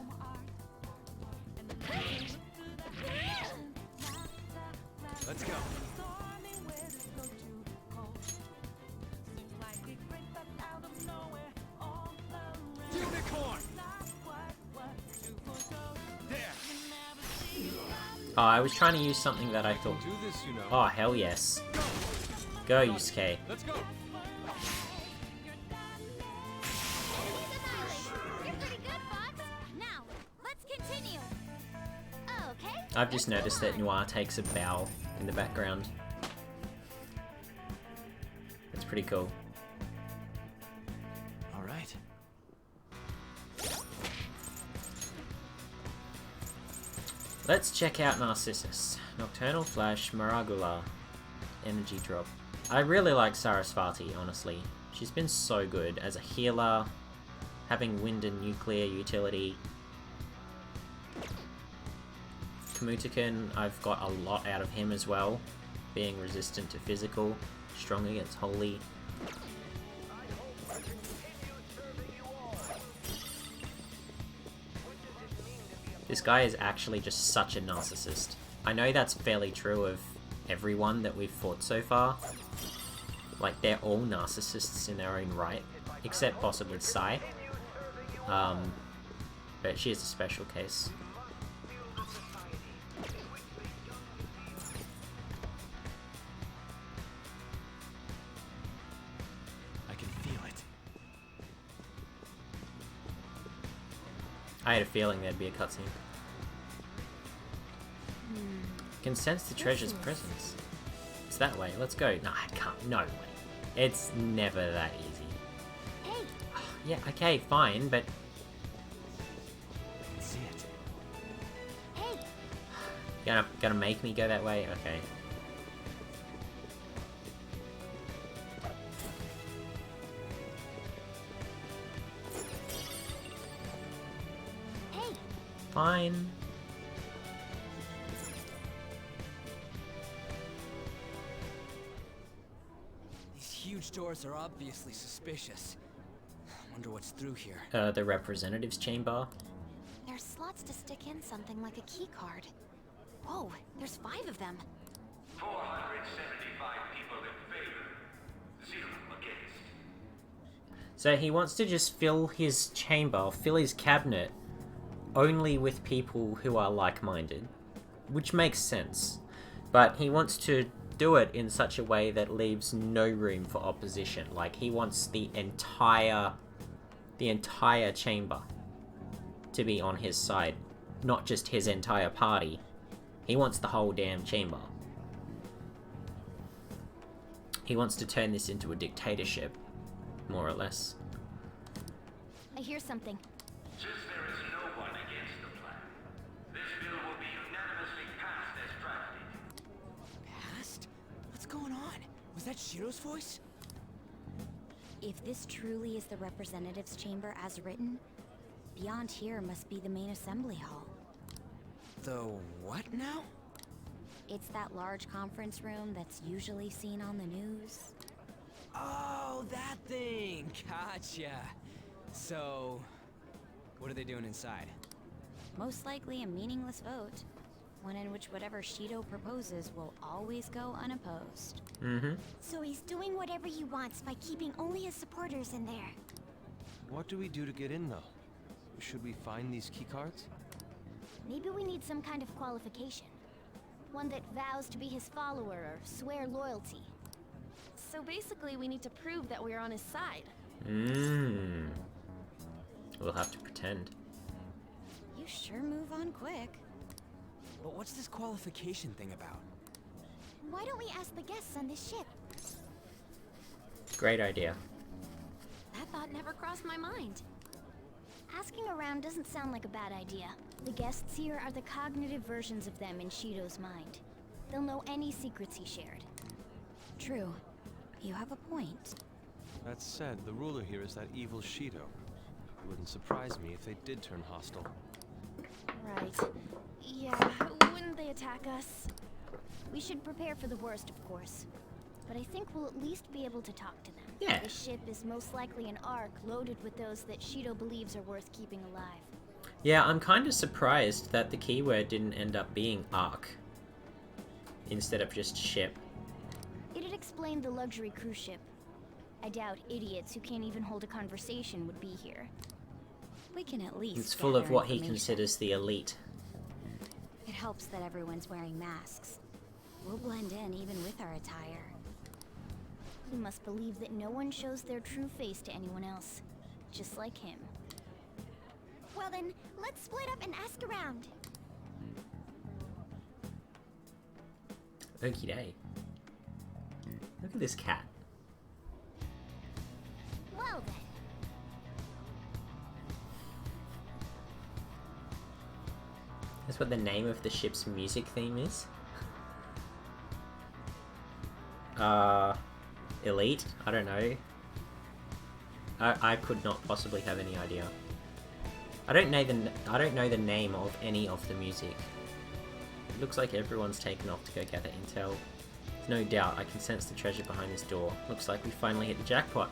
Let's go. Unicorn! There! Oh, I was trying to use something that I thought... Do this, you know. Oh, hell yes. Go, Yusuke. Let's go. You're pretty good, Fox. Now, let's continue. Okay. I've just noticed that Noir takes a bow in the background. That's pretty cool. All right. Let's check out Narcissus. Nocturnal Flash, Maragula, Energy Drop. I really like Sarasvati, honestly. She's been so good as a healer, having wind and nuclear utility. Kamutakan, I've got a lot out of him as well, being resistant to physical, strong against holy. This guy is actually just such a narcissist. I know that's fairly true of everyone that we've fought so far. Like, they're all narcissists in their own right, except possibly Sai. But she is a special case. I can feel it. I had a feeling there'd be a cutscene. Can sense the treasure's presence. It's that way. Let's go. No, I can't. No way. It's never that easy. Hey. Yeah, okay, fine, but... I can see it. Hey. Gonna make me go that way? Okay. Hey. Fine. These huge doors are obviously suspicious. Wonder what's through here. The representative's chamber. There's slots to stick in something like a key card. Whoa, there's 5 of them. 475 people in favor, 0 against. So he wants to just fill his chamber, fill his cabinet, only with people who are like-minded. Which makes sense. But he wants to do it in such a way that leaves no room for opposition. Like, he wants the entire chamber to be on his side. Not just his entire party. He wants the whole damn chamber. He wants to turn this into a dictatorship, more or less. I hear something. Since there is no one against the plan, this bill will be unanimously passed as drafted. Past? What's going on? Was that Shiro's voice? If this truly is the representatives' chamber as written, beyond here must be the main assembly hall. The what now? It's that large conference room that's usually seen on the news. Oh, that thing! Gotcha. So, what are they doing inside? Most likely a meaningless vote. One in which whatever Shido proposes will always go unopposed. Mm-hmm. So he's doing whatever he wants by keeping only his supporters in there. What do we do to get in, though? Should we find these keycards? Maybe we need some kind of qualification. One that vows to be his follower or swear loyalty. So basically, we need to prove that we're on his side. We'll have to pretend. You sure move on quick. But what's this qualification thing about? Why don't we ask the guests on this ship? Great idea. That thought never crossed my mind. Asking around doesn't sound like a bad idea. The guests here are the cognitive versions of them in Shido's mind. They'll know any secrets he shared. True. You have a point. That said, the ruler here is that evil Shido. It wouldn't surprise me if they did turn hostile. Right. Yeah, wouldn't they attack us? We should prepare for the worst, of course. But I think we'll at least be able to talk to them. Yeah. The ship is most likely an Ark loaded with those that Shido believes are worth keeping alive. Yeah, I'm kind of surprised that the keyword didn't end up being Ark instead of just ship. It'd explain the luxury cruise ship. I doubt idiots who can't even hold a conversation would be here. We can at least It's full of gather what he information. considers the elite. It helps that everyone's wearing masks. We'll blend in even with our attire. He must believe that no one shows their true face to anyone else. Just like him. Well then, let's split up and ask around. Okie day. Look at this cat. Well then. That's what the name of the ship's music theme is. Elite? I don't know. I could not possibly have any idea. I don't know the name of any of the music. It looks like everyone's taken off to go gather intel. There's no doubt I can sense the treasure behind this door. Looks like we finally hit the jackpot.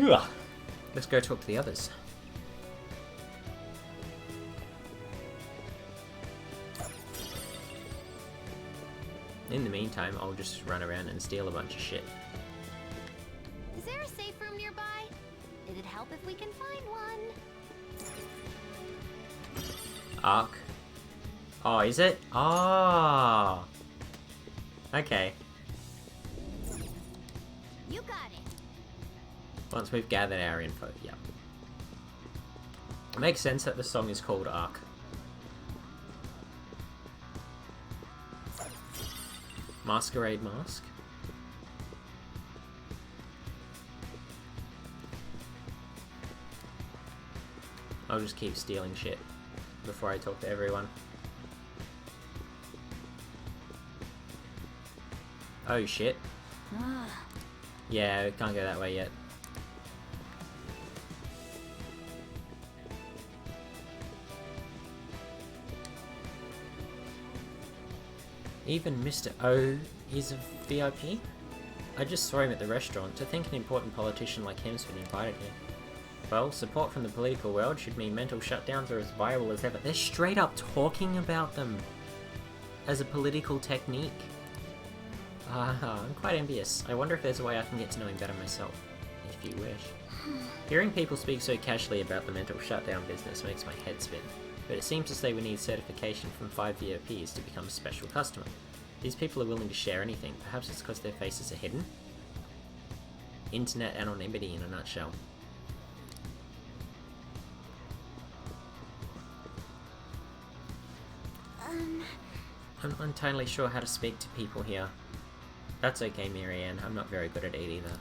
Ugh. Let's go talk to the others. In the meantime, I'll just run around and steal a bunch of shit. Is there a safe room nearby? It'd help if we can find one. Ark. Oh, is it? Oh. Okay. You got it. Once we've gathered our info, yep. It makes sense that the song is called Ark. Masquerade mask. I'll just keep stealing shit before I talk to everyone. Oh shit. Yeah, we can't go that way yet. Even Mr. O is a VIP? I just saw him at the restaurant. To think an important politician like him's been invited here. Well, support from the political world should mean mental shutdowns are as viable as ever. They're straight up talking about them as a political technique. I'm quite envious. I wonder if there's a way I can get to know him better myself. If you wish. Hearing people speak so casually about the mental shutdown business makes my head spin. But it seems as though we need certification from 5 VIPs to become a special customer. These people are willing to share anything. Perhaps it's because their faces are hidden? Internet anonymity in a nutshell. I'm not entirely sure how to speak to people here. That's okay, Marianne. I'm not very good at it either.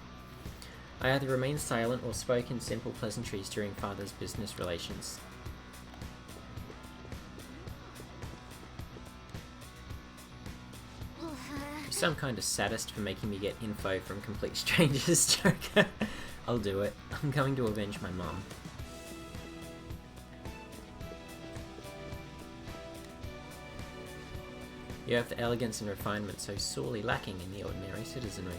I either remained silent or spoke in simple pleasantries during Father's business relations. Some kind of sadist for making me get info from complete strangers, Joker. I'll do it. I'm going to avenge my mum. You have the elegance and refinement so sorely lacking in the ordinary citizenry.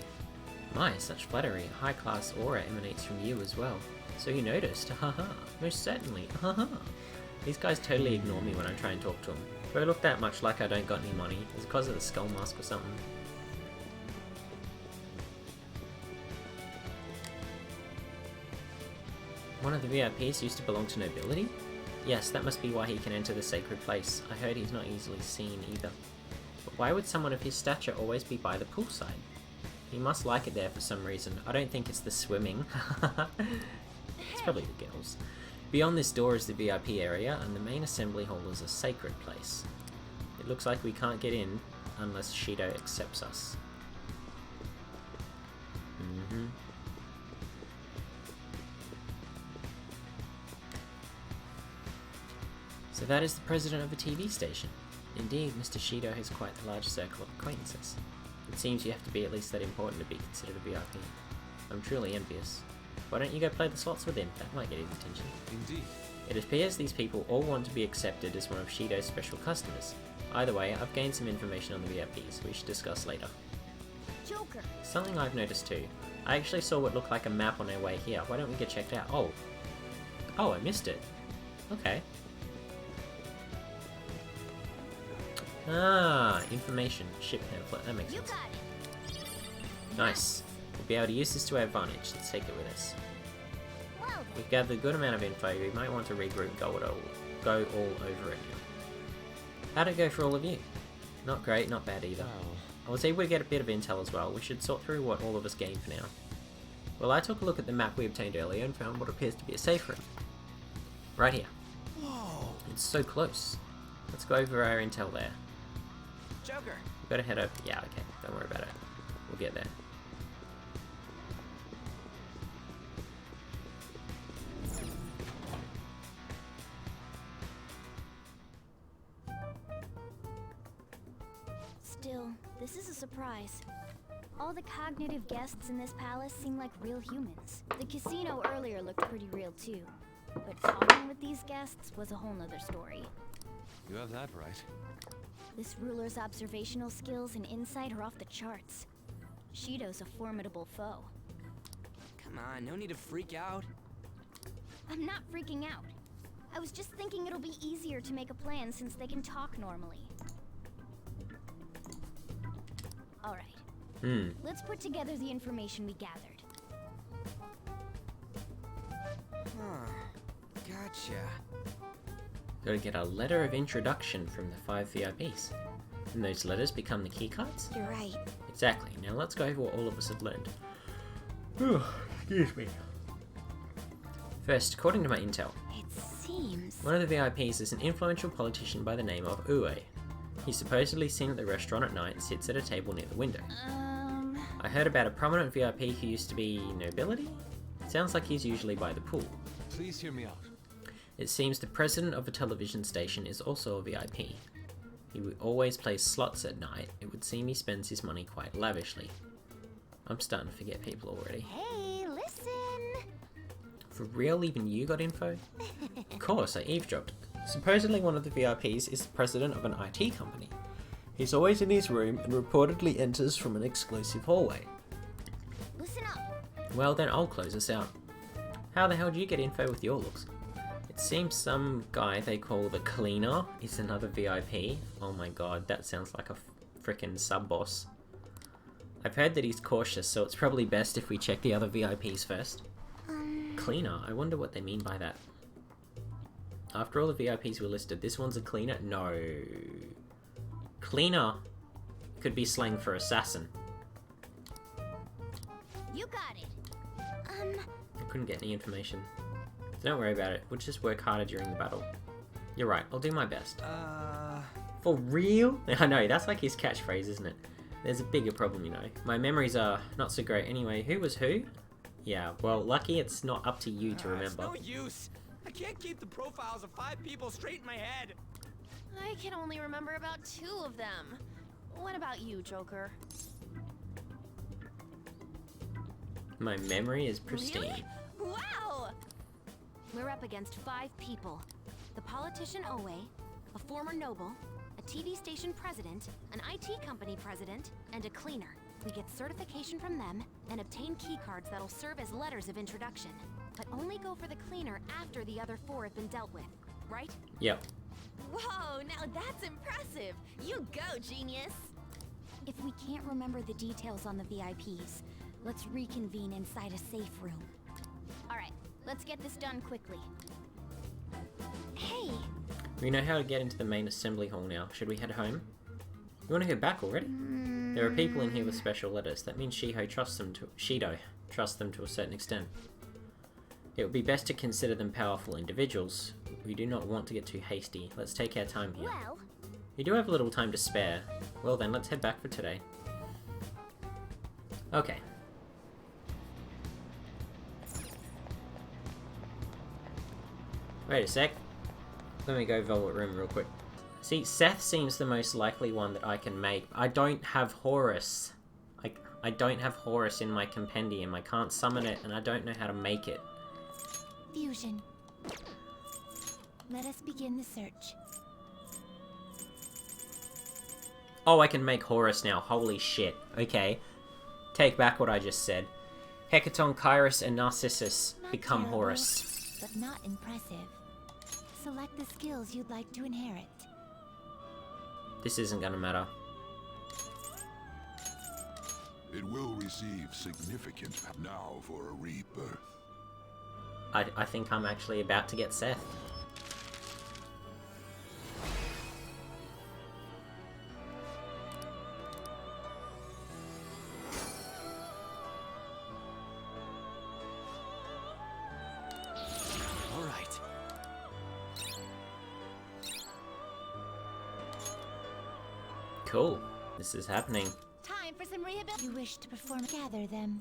My, such flattery, a high-class aura emanates from you as well. So you noticed, haha, most certainly, haha. These guys totally ignore me when I try and talk to them. Do I look that much like I don't got any money? Is it because of the skull mask or something? One of the VIPs used to belong to nobility? Yes, that must be why he can enter the sacred place. I heard he's not easily seen either. But why would someone of his stature always be by the poolside? He must like it there for some reason. I don't think it's the swimming. It's probably the girls. Beyond this door is the VIP area, and the main assembly hall is a sacred place. It looks like we can't get in unless Shido accepts us. So that is the president of a TV station. Indeed, Mr. Shido has quite a large circle of acquaintances. It seems you have to be at least that important to be considered a VIP. I'm truly envious. Why don't you go play the slots with him? That might get his attention. Indeed. It appears these people all want to be accepted as one of Shido's special customers. Either way, I've gained some information on the VIPs we should discuss later. Joker. Something I've noticed too. I actually saw what looked like a map on our way here. Why don't we get checked out? Oh, I missed it. Okay. Ah, information. Ship pamphlet. That makes sense. You got it. Nice. We'll be able to use this to our advantage. Let's take it with us. Well, We've gathered a good amount of info. We might want to regroup and go all over it now. How'd it go for all of you? Not great, not bad either. I was able to get a bit of intel as well. We should sort through what all of us gained for now. Well, I took a look at the map we obtained earlier and found what appears to be a safe room. Right here. Whoa! It's so close. Let's go over our intel there. Joker! We've got to head over. Yeah, okay. Don't worry about it. We'll get there. still, this is a surprise. All the cognitive guests in this palace seem like real humans. The casino earlier looked pretty real too. But talking with these guests was a whole nother story. You have that right. This ruler's observational skills and insight are off the charts. Shido's a formidable foe. Come on, no need to freak out. I'm not freaking out. I was just thinking it'll be easier to make a plan since they can talk normally. Alright. Let's put together the information we gathered. Gotcha. Gotta get a letter of introduction from the 5 VIPs. And those letters become the keycards? You're right. Exactly. Now let's go over what all of us have learned. Excuse me. First, according to my intel, It seems... one of the VIPs is an influential politician by the name of Ue. He's supposedly seen at the restaurant at night and sits at a table near the window. I heard about a prominent VIP who used to be nobility? Sounds like he's usually by the pool. Please hear me out. It seems the president of a television station is also a VIP. He always plays slots at night. It would seem he spends his money quite lavishly. I'm starting to forget people already. Hey, listen! For real, even you got info? Of course, I eavesdropped. Supposedly one of the VIPs is the president of an IT company. He's always in his room and reportedly enters from an exclusive hallway. Listen up! Well then, I'll close this out. How the hell did you get info with your looks? It seems some guy they call the Cleaner is another VIP. Oh my god, that sounds like a frickin' sub-boss. I've heard that he's cautious, so it's probably best if we check the other VIPs first. Cleaner? I wonder what they mean by that. After all the VIPs were listed, this one's a cleaner? No. Cleaner could be slang for assassin. You got it! I couldn't get any information. Don't worry about it, we'll just work harder during the battle. You're right, I'll do my best. For real? I know, that's like his catchphrase, isn't it? There's a bigger problem, you know. My memories are not so great. Anyway, who was who? Yeah, well, lucky it's not up to you to remember. It's no use. I can't keep the profiles of 5 people straight in my head. I can only remember about 2 of them. What about you, Joker? My memory is pristine. Really? Wow! We're up against 5 people. The politician Owe, a former noble, a TV station president, an IT company president, and a cleaner. We get certification from them and obtain keycards that'll serve as letters of introduction. but only go for the cleaner after the other 4 have been dealt with, right? Yep. Whoa, now that's impressive. You go, genius. If we can't remember the details on the VIPs, let's reconvene inside a safe room. All right, let's get this done quickly. Hey, We know how to get into the main assembly hall now. Should we head home? You want to go back already? There are people in here with special letters. That means Shido trusts them to a certain extent. It would be best to consider them powerful individuals. We do not want to get too hasty. Let's take our time here. Well, We do have a little time to spare. Well then, let's head back for today. Okay. Wait a sec. Let me go Velvet Room real quick. See, Seth seems the most likely one that I can make. I don't have Horus. I don't have Horus in my compendium. I can't summon it, and I don't know how to make it. Fusion. Let us begin the search. Oh, I can make Horus now. Holy shit. Okay. Take back what I just said. Hecaton, Kyrus, and Narcissus become terrible, Horus. But not impressive. Select the skills you'd like to inherit. This isn't gonna matter. It will receive significant now for a rebirth. I think I'm actually about to get Seth. All right. Cool. This is happening. Time for some rehabilitation. You wish to perform. Gather them.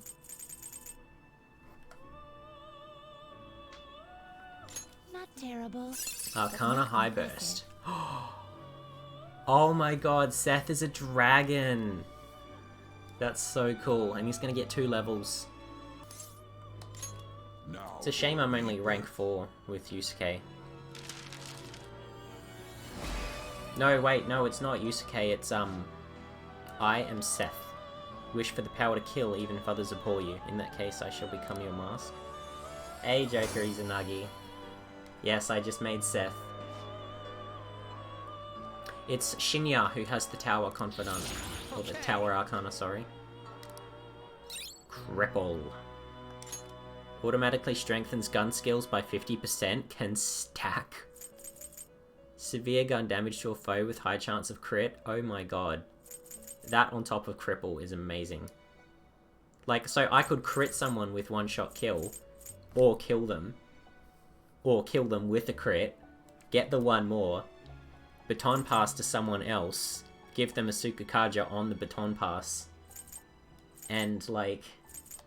Not terrible. Arcana High Burst. Oh my god, Seth is a dragon! That's so cool, and he's gonna get 2 levels. Now It's a shame I'm only rank 4 with Yusuke. No, wait, no, it's not Yusuke, it's, I am Seth. Wish for the power to kill even if others abhor you. In that case, I shall become your mask. Hey, Joker Izanagi. Yes, I just made Seth. It's Shinya who has the Tower Confidant. Or the Tower Arcana, sorry. Cripple. Automatically strengthens gun skills by 50%. Can stack. Severe gun damage to a foe with high chance of crit. Oh my god. That on top of cripple is amazing. Like, so I could crit someone with 1-shot kill. Or kill them. Or kill them with a crit. Get the 1 more. Baton pass to someone else. Give them a Sukukaja on the baton pass. And, like,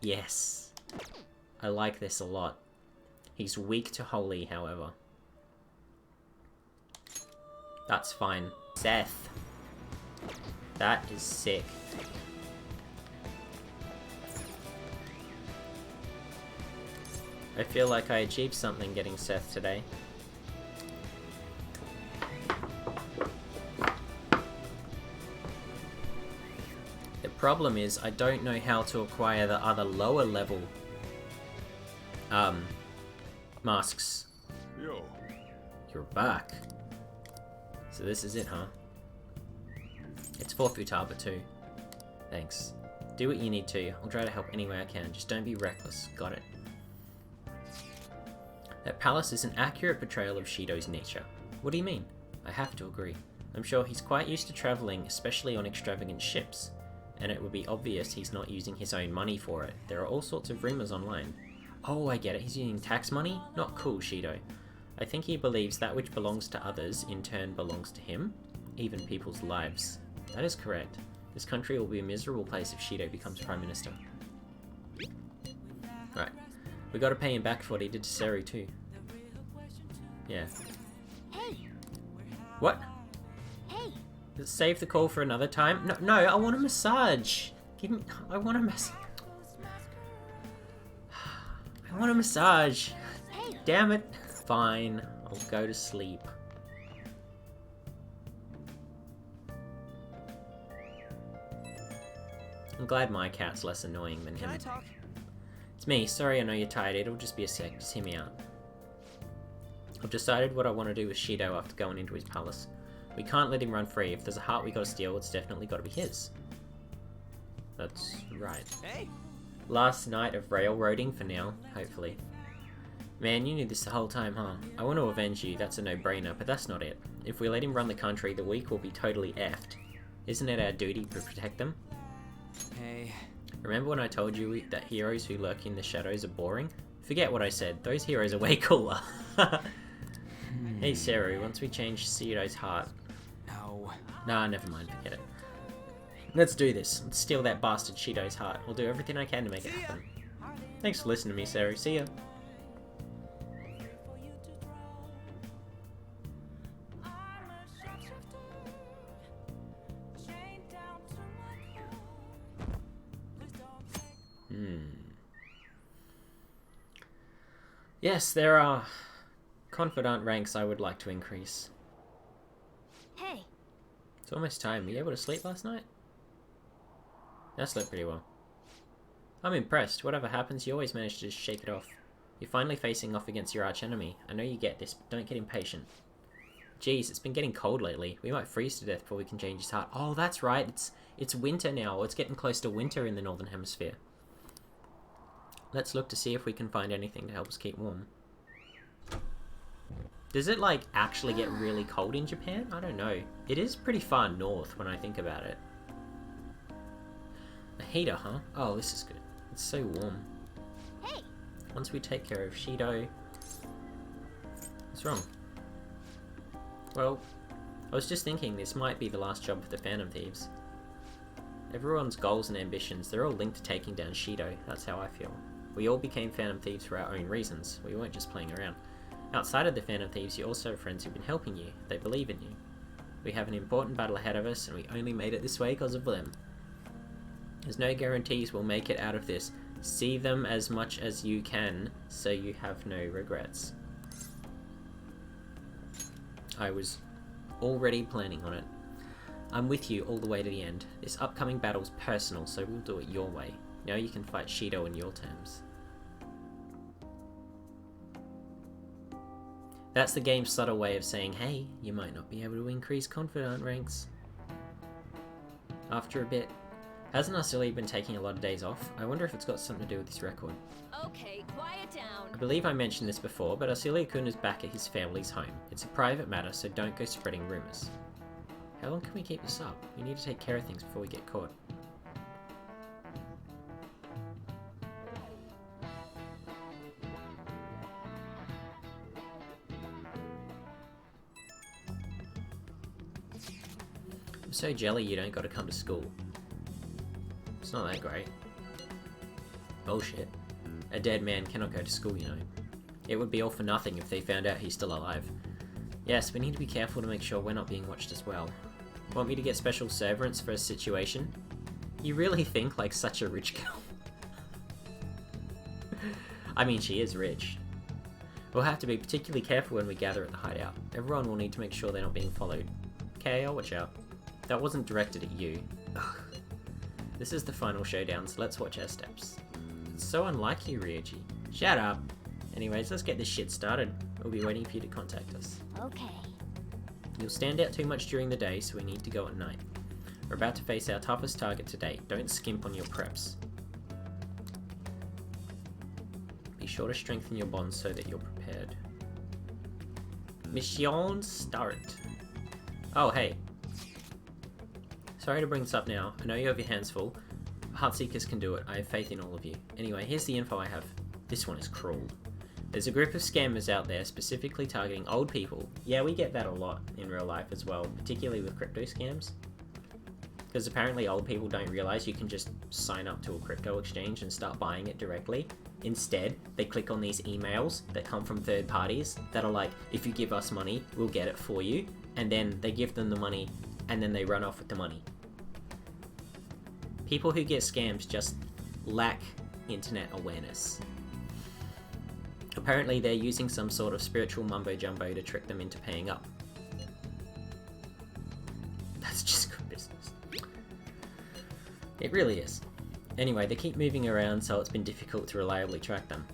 yes. I like this a lot. He's weak to holy, however. That's fine. Seth. That is sick. I feel like I achieved something getting Seth today. The problem is, I don't know how to acquire the other lower level masks. Yo. You're back. So this is it, huh? It's for Futaba too. Thanks. Do what you need to. I'll try to help any way I can. Just don't be reckless. Got it. That palace is an accurate portrayal of Shido's nature. What do you mean? I have to agree. I'm sure he's quite used to travelling, especially on extravagant ships. And it would be obvious he's not using his own money for it. There are all sorts of rumours online. Oh, I get it. He's using tax money? Not cool, Shido. I think he believes that which belongs to others, in turn belongs to him. Even people's lives. That is correct. This country will be a miserable place if Shido becomes Prime Minister. Right. We gotta pay him back for what he did to Seru too. Yeah. Hey! What? Hey! Save the call for another time? No, no, I want a massage! Give me... I want a massage. I want a massage! Hey! Damn it! Fine, I'll go to sleep. I'm glad my cat's less annoying than him. Can I talk? It's me. Sorry, I know you're tired. It'll just be a sec. Just hear me out. I've decided what I want to do with Shido after going into his palace. We can't let him run free. If there's a heart we gotta steal, it's definitely gotta be his. That's right. Hey! Last night of railroading for now, hopefully. Man, you knew this the whole time, huh? I want to avenge you, that's a no-brainer, but that's not it. If we let him run the country, the weak will be totally effed. Isn't it our duty to protect them? Hey. Remember when I told you that heroes who lurk in the shadows are boring? Forget what I said, those heroes are way cooler. Hey Seru, once we change Shido's heart... No. Nah, never mind, forget it. Let's do this. Let's steal that bastard Shido's heart. I'll do everything I can to make it happen. Thanks for listening to me, Seru. See ya. Yes, there are confidant ranks I would like to increase. Hey. It's almost time. Were you able to sleep last night? I slept pretty well. I'm impressed. Whatever happens, you always manage to just shake it off. You're finally facing off against your archenemy. I know you get this, but don't get impatient. Jeez, it's been getting cold lately. We might freeze to death before we can change his heart. Oh, that's right. It's winter now. It's getting close to winter in the Northern Hemisphere. Let's look to see if we can find anything to help us keep warm. Does it, like, actually get really cold in Japan? I don't know. It is pretty far north when I think about it. A heater, huh? Oh, this is good. It's so warm. Hey. Once we take care of Shido... What's wrong? Well, I was just thinking this might be the last job of the Phantom Thieves. Everyone's goals and ambitions, they're all linked to taking down Shido. That's how I feel. We all became Phantom Thieves for our own reasons. We weren't just playing around. Outside of the Phantom Thieves, you also have friends who've been helping you. They believe in you. We have an important battle ahead of us, and we only made it this way because of them. There's no guarantees we'll make it out of this. See them as much as you can, so you have no regrets. I was already planning on it. I'm with you all the way to the end. This upcoming battle's personal, so we'll do it your way. Now you can fight Shido on your terms. That's the game's subtle way of saying, hey, you might not be able to increase confidant ranks. After a bit, hasn't Arcelia been taking a lot of days off? I wonder if it's got something to do with this record. Okay, quiet down. I believe I mentioned this before, but Arcelia-kun is back at his family's home. It's a private matter, so don't go spreading rumors. How long can we keep this up? We need to take care of things before we get caught. I'm so jelly you don't gotta come to school. It's not that great. Bullshit. A dead man cannot go to school, you know. It would be all for nothing if they found out he's still alive. Yes, we need to be careful to make sure we're not being watched as well. Want me to get special severance for a situation? You really think like such a rich girl? I mean, she is rich. We'll have to be particularly careful when we gather at the hideout. Everyone will need to make sure they're not being followed. Okay, I'll watch out. That wasn't directed at you. Ugh. This is the final showdown, so let's watch our steps. It's so unlike you, Ryuji. Shut up! Anyways, let's get this shit started. We'll be waiting for you to contact us. Okay. You'll stand out too much during the day, so we need to go at night. We're about to face our toughest target to date. Don't skimp on your preps. Be sure to strengthen your bonds so that you're prepared. Mission start. Oh, hey. Sorry to bring this up now. I know you have your hands full. Heartseekers can do it. I have faith in all of you. Anyway, here's the info I have. This one is cruel. There's a group of scammers out there specifically targeting old people. Yeah, we get that a lot in real life as well, particularly with crypto scams. Because apparently old people don't realize you can just sign up to a crypto exchange and start buying it directly. Instead, they click on these emails that come from third parties that are like, if you give us money, we'll get it for you. And then they give them the money and then they run off with the money. People who get scammed just lack internet awareness. Apparently they're using some sort of spiritual mumbo-jumbo to trick them into paying up. That's just good business. It really is. Anyway, they keep moving around, so it's been difficult to reliably track them.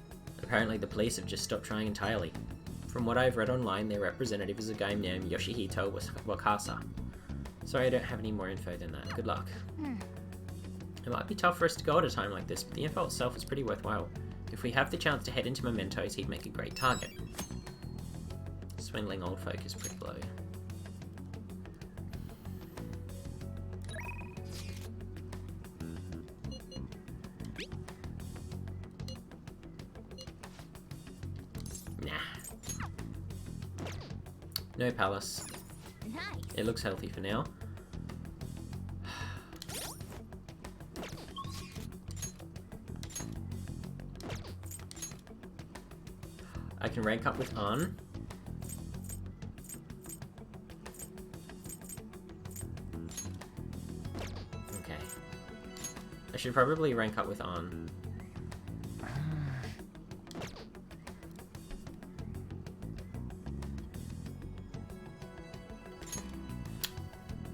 Apparently the police have just stopped trying entirely. From what I've read online, their representative is a guy named Yoshihito Wakasa. Sorry I don't have any more info than that. Good luck. It might be tough for us to go at a time like this, but the info itself is pretty worthwhile. If we have the chance to head into Mementos, he'd make a great target. Swindling old folk is pretty low. Nah. No palace. Nice. It looks healthy for now. I can rank up with An. Okay. I should probably rank up with An.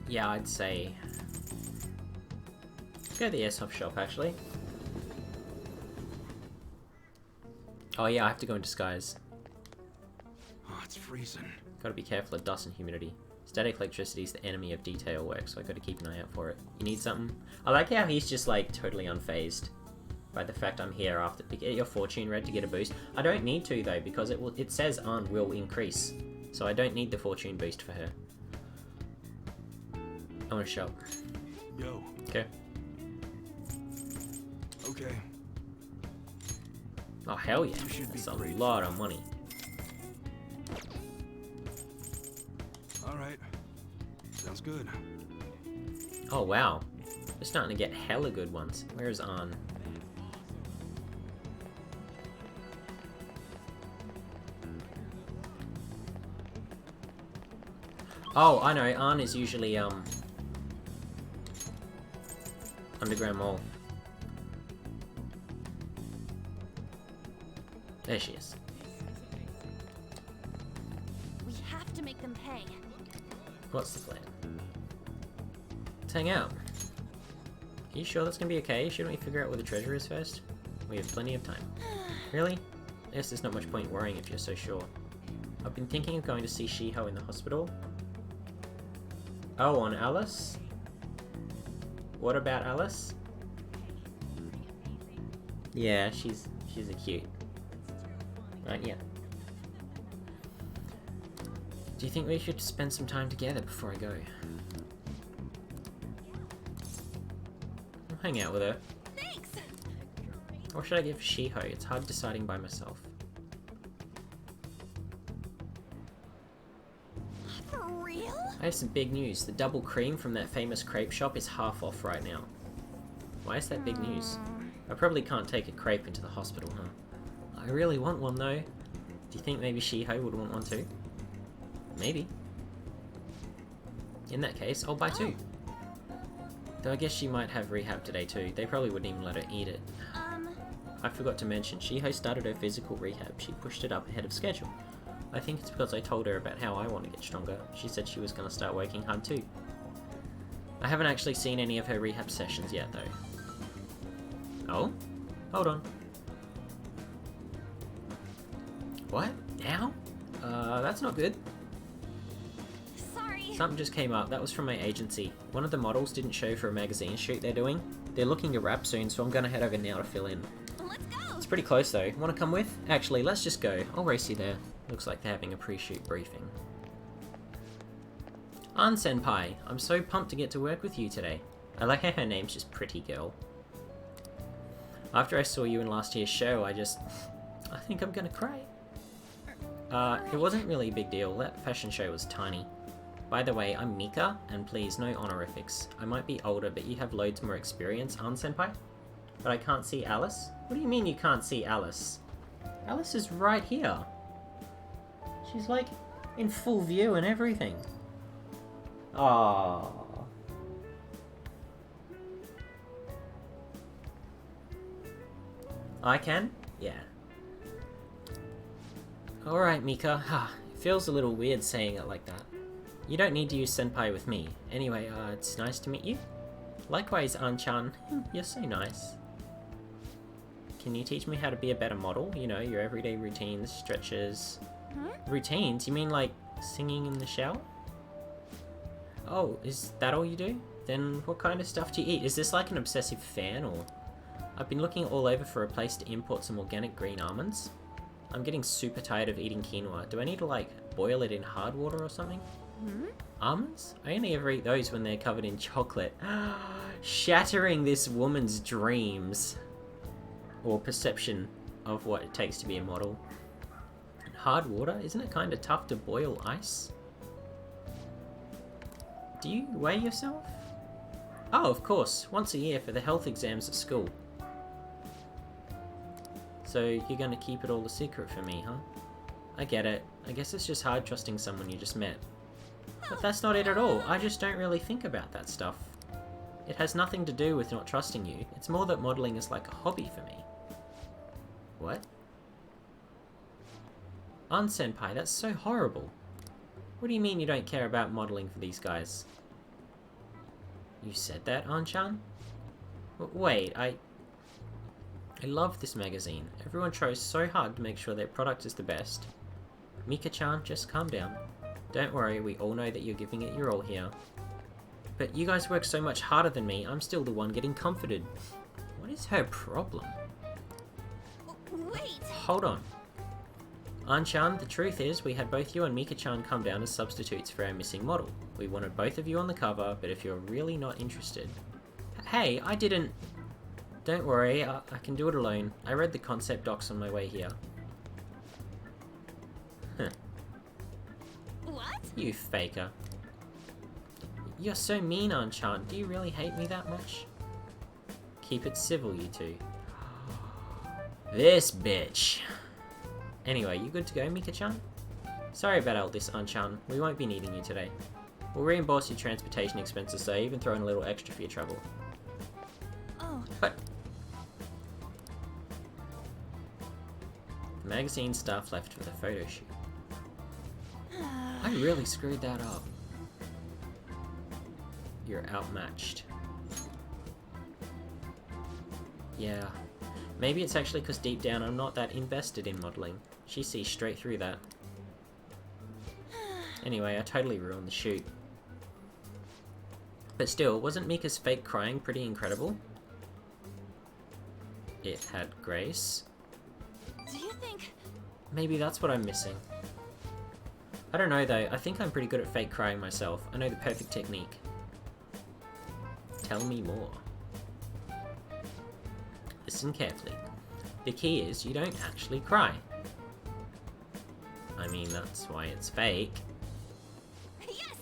Yeah, I'd say... go to the airsoft shop, actually. Oh yeah, I have to go in disguise. Oh, it's freezing. Gotta be careful of dust and humidity. Static electricity is the enemy of detail work, so I gotta keep an eye out for it. You need something? I like how he's just like totally unfazed by the fact I'm here after. Get your fortune red to get a boost. I don't need to though, because it says An will increase. So I don't need the fortune boost for her. I want to shop. Yo. Okay. Okay. Oh hell yeah, that's a lot of money. Alright. Sounds good. Oh wow. We're starting to get hella good ones. Where's An? Oh, I know, An is usually Underground Mall. There she is. We have to make them pay. What's the plan? Let's hang out. Are you sure that's gonna be okay? Shouldn't we figure out where the treasure is first? We have plenty of time. Really? I guess there's not much point worrying if you're so sure. I've been thinking of going to see Shiho in the hospital. Oh, on Alice? What about Alice? Yeah, she's a cute. Right, yeah. Do you think we should spend some time together before I go? I'll hang out with her. Thanks. Or should I give Shiho? It's hard deciding by myself. For real? I have some big news. The double cream from that famous crepe shop is half off right now. Why is that big news? I probably can't take a crepe into the hospital, huh? I really want one though. Do you think maybe Shiho would want one too? Maybe. In that case, I'll buy two. Though I guess she might have rehab today too. They probably wouldn't even let her eat it. I forgot to mention, Shiho started her physical rehab. She pushed it up ahead of schedule. I think it's because I told her about how I want to get stronger. She said she was going to start working hard too. I haven't actually seen any of her rehab sessions yet though. Oh? Hold on. What? Now? That's not good. Sorry. Something just came up. That was from my agency. One of the models didn't show for a magazine shoot they're doing. They're looking to wrap soon, so I'm gonna head over now to fill in. Let's go. It's pretty close though. Wanna come with? Actually, let's just go. I'll race you there. Looks like they're having a pre-shoot briefing. An Senpai, I'm so pumped to get to work with you today. I like how her name's just Pretty Girl. After I saw you in last year's show, I think I'm gonna cry. It wasn't really a big deal. That fashion show was tiny. By the way, I'm Mika, and please, no honorifics. I might be older, but you have loads more experience, An Senpai? But I can't see Alice? What do you mean you can't see Alice? Alice is right here. She's like in full view and everything. Aww. I can? Yeah. Alright, Mika. It feels a little weird saying it like that. You don't need to use senpai with me. Anyway, it's nice to meet you. Likewise, An-chan. You're so nice. Can you teach me how to be a better model? You know, your everyday routines, stretches... Routines? You mean like singing in the shower? Oh, is that all you do? Then what kind of stuff do you eat? Is this like an obsessive fan, or... I've been looking all over for a place to import some organic green almonds. I'm getting super tired of eating quinoa. Do I need to like boil it in hard water or something? Almonds? I only ever eat those when they're covered in chocolate. Shattering this woman's dreams. Or perception of what it takes to be a model. Hard water? Isn't it kind of tough to boil ice? Do you weigh yourself? Oh, of course. Once a year for the health exams at school. So you're gonna keep it all a secret for me, huh? I get it. I guess it's just hard trusting someone you just met. But that's not it at all. I just don't really think about that stuff. It has nothing to do with not trusting you. It's more that modeling is like a hobby for me. What? An-senpai, that's so horrible. What do you mean you don't care about modeling for these guys? You said that, An-chan? Wait, I love this magazine. Everyone tries so hard to make sure their product is the best. Mika-chan, just calm down. Don't worry, we all know that you're giving it your all here. But you guys work so much harder than me, I'm still the one getting comforted. What is her problem? Wait! Hold on. An-chan, the truth is, we had both you and Mika-chan come down as substitutes for our missing model. We wanted both of you on the cover, but if you're really not interested... Hey, I didn't... Don't worry, I can do it alone. I read the concept docs on my way here. Huh. What? You faker. You're so mean, An-chan. Do you really hate me that much? Keep it civil, you two. This bitch. Anyway, you good to go, Mika-chan? Sorry about all this, An-chan. We won't be needing you today. We'll reimburse your transportation expenses, so even throw in a little extra for your trouble. Oh. What? The magazine staff left for the photo shoot. I really screwed that up. You're outmatched. Yeah. Maybe it's actually because deep down I'm not that invested in modeling. She sees straight through that. Anyway, I totally ruined the shoot. But still, wasn't Mika's fake crying pretty incredible? It had grace. Do you think... Maybe that's what I'm missing. I don't know though, I think I'm pretty good at fake crying myself. I know the perfect technique. Tell me more. Listen carefully. The key is you don't actually cry. I mean, that's why it's fake. Yes!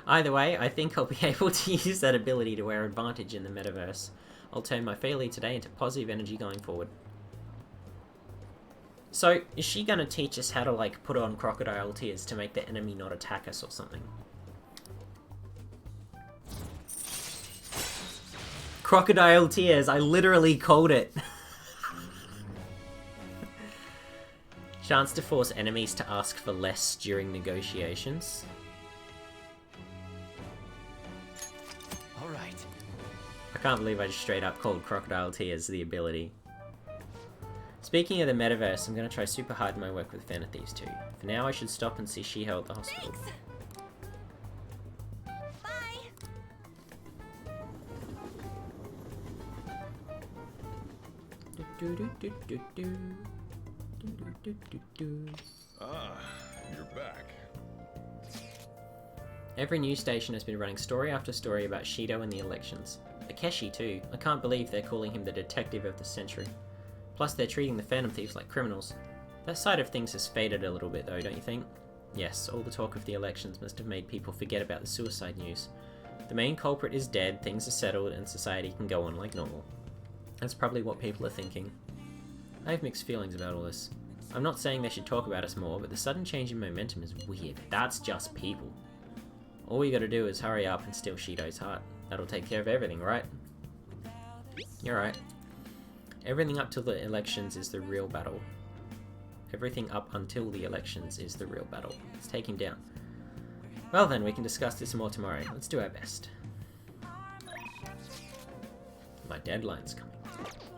Either way, I think I'll be able to use that ability to our advantage in the metaverse. I'll turn my failure today into positive energy going forward. So, is she gonna teach us how to, like, put on crocodile tears to make the enemy not attack us or something? Crocodile tears, I literally called it. Chance to force enemies to ask for less during negotiations. Alright. I can't believe I just straight up called crocodile tears the ability. Speaking of the metaverse, I'm gonna try super hard in my work with Fan of Thieves 2. For now, I should stop and see Shiho at the hospital. Thanks. Ah, you're back. Every news station has been running story after story about Shido and the elections. Akeshi too. I can't believe they're calling him the detective of the century. Plus they're treating the Phantom Thieves like criminals. That side of things has faded a little bit though, don't you think? Yes, all the talk of the elections must have made people forget about the suicide news. The main culprit is dead, things are settled, and society can go on like normal. That's probably what people are thinking. I have mixed feelings about all this. I'm not saying they should talk about us more, but the sudden change in momentum is weird. That's just people. All we gotta do is hurry up and steal Shido's heart. That'll take care of everything, right? You're right. Everything up till the elections is the real battle. Everything up until the elections is the real battle. Let's take him down. Well then, we can discuss this more tomorrow. Let's do our best. My deadline's coming.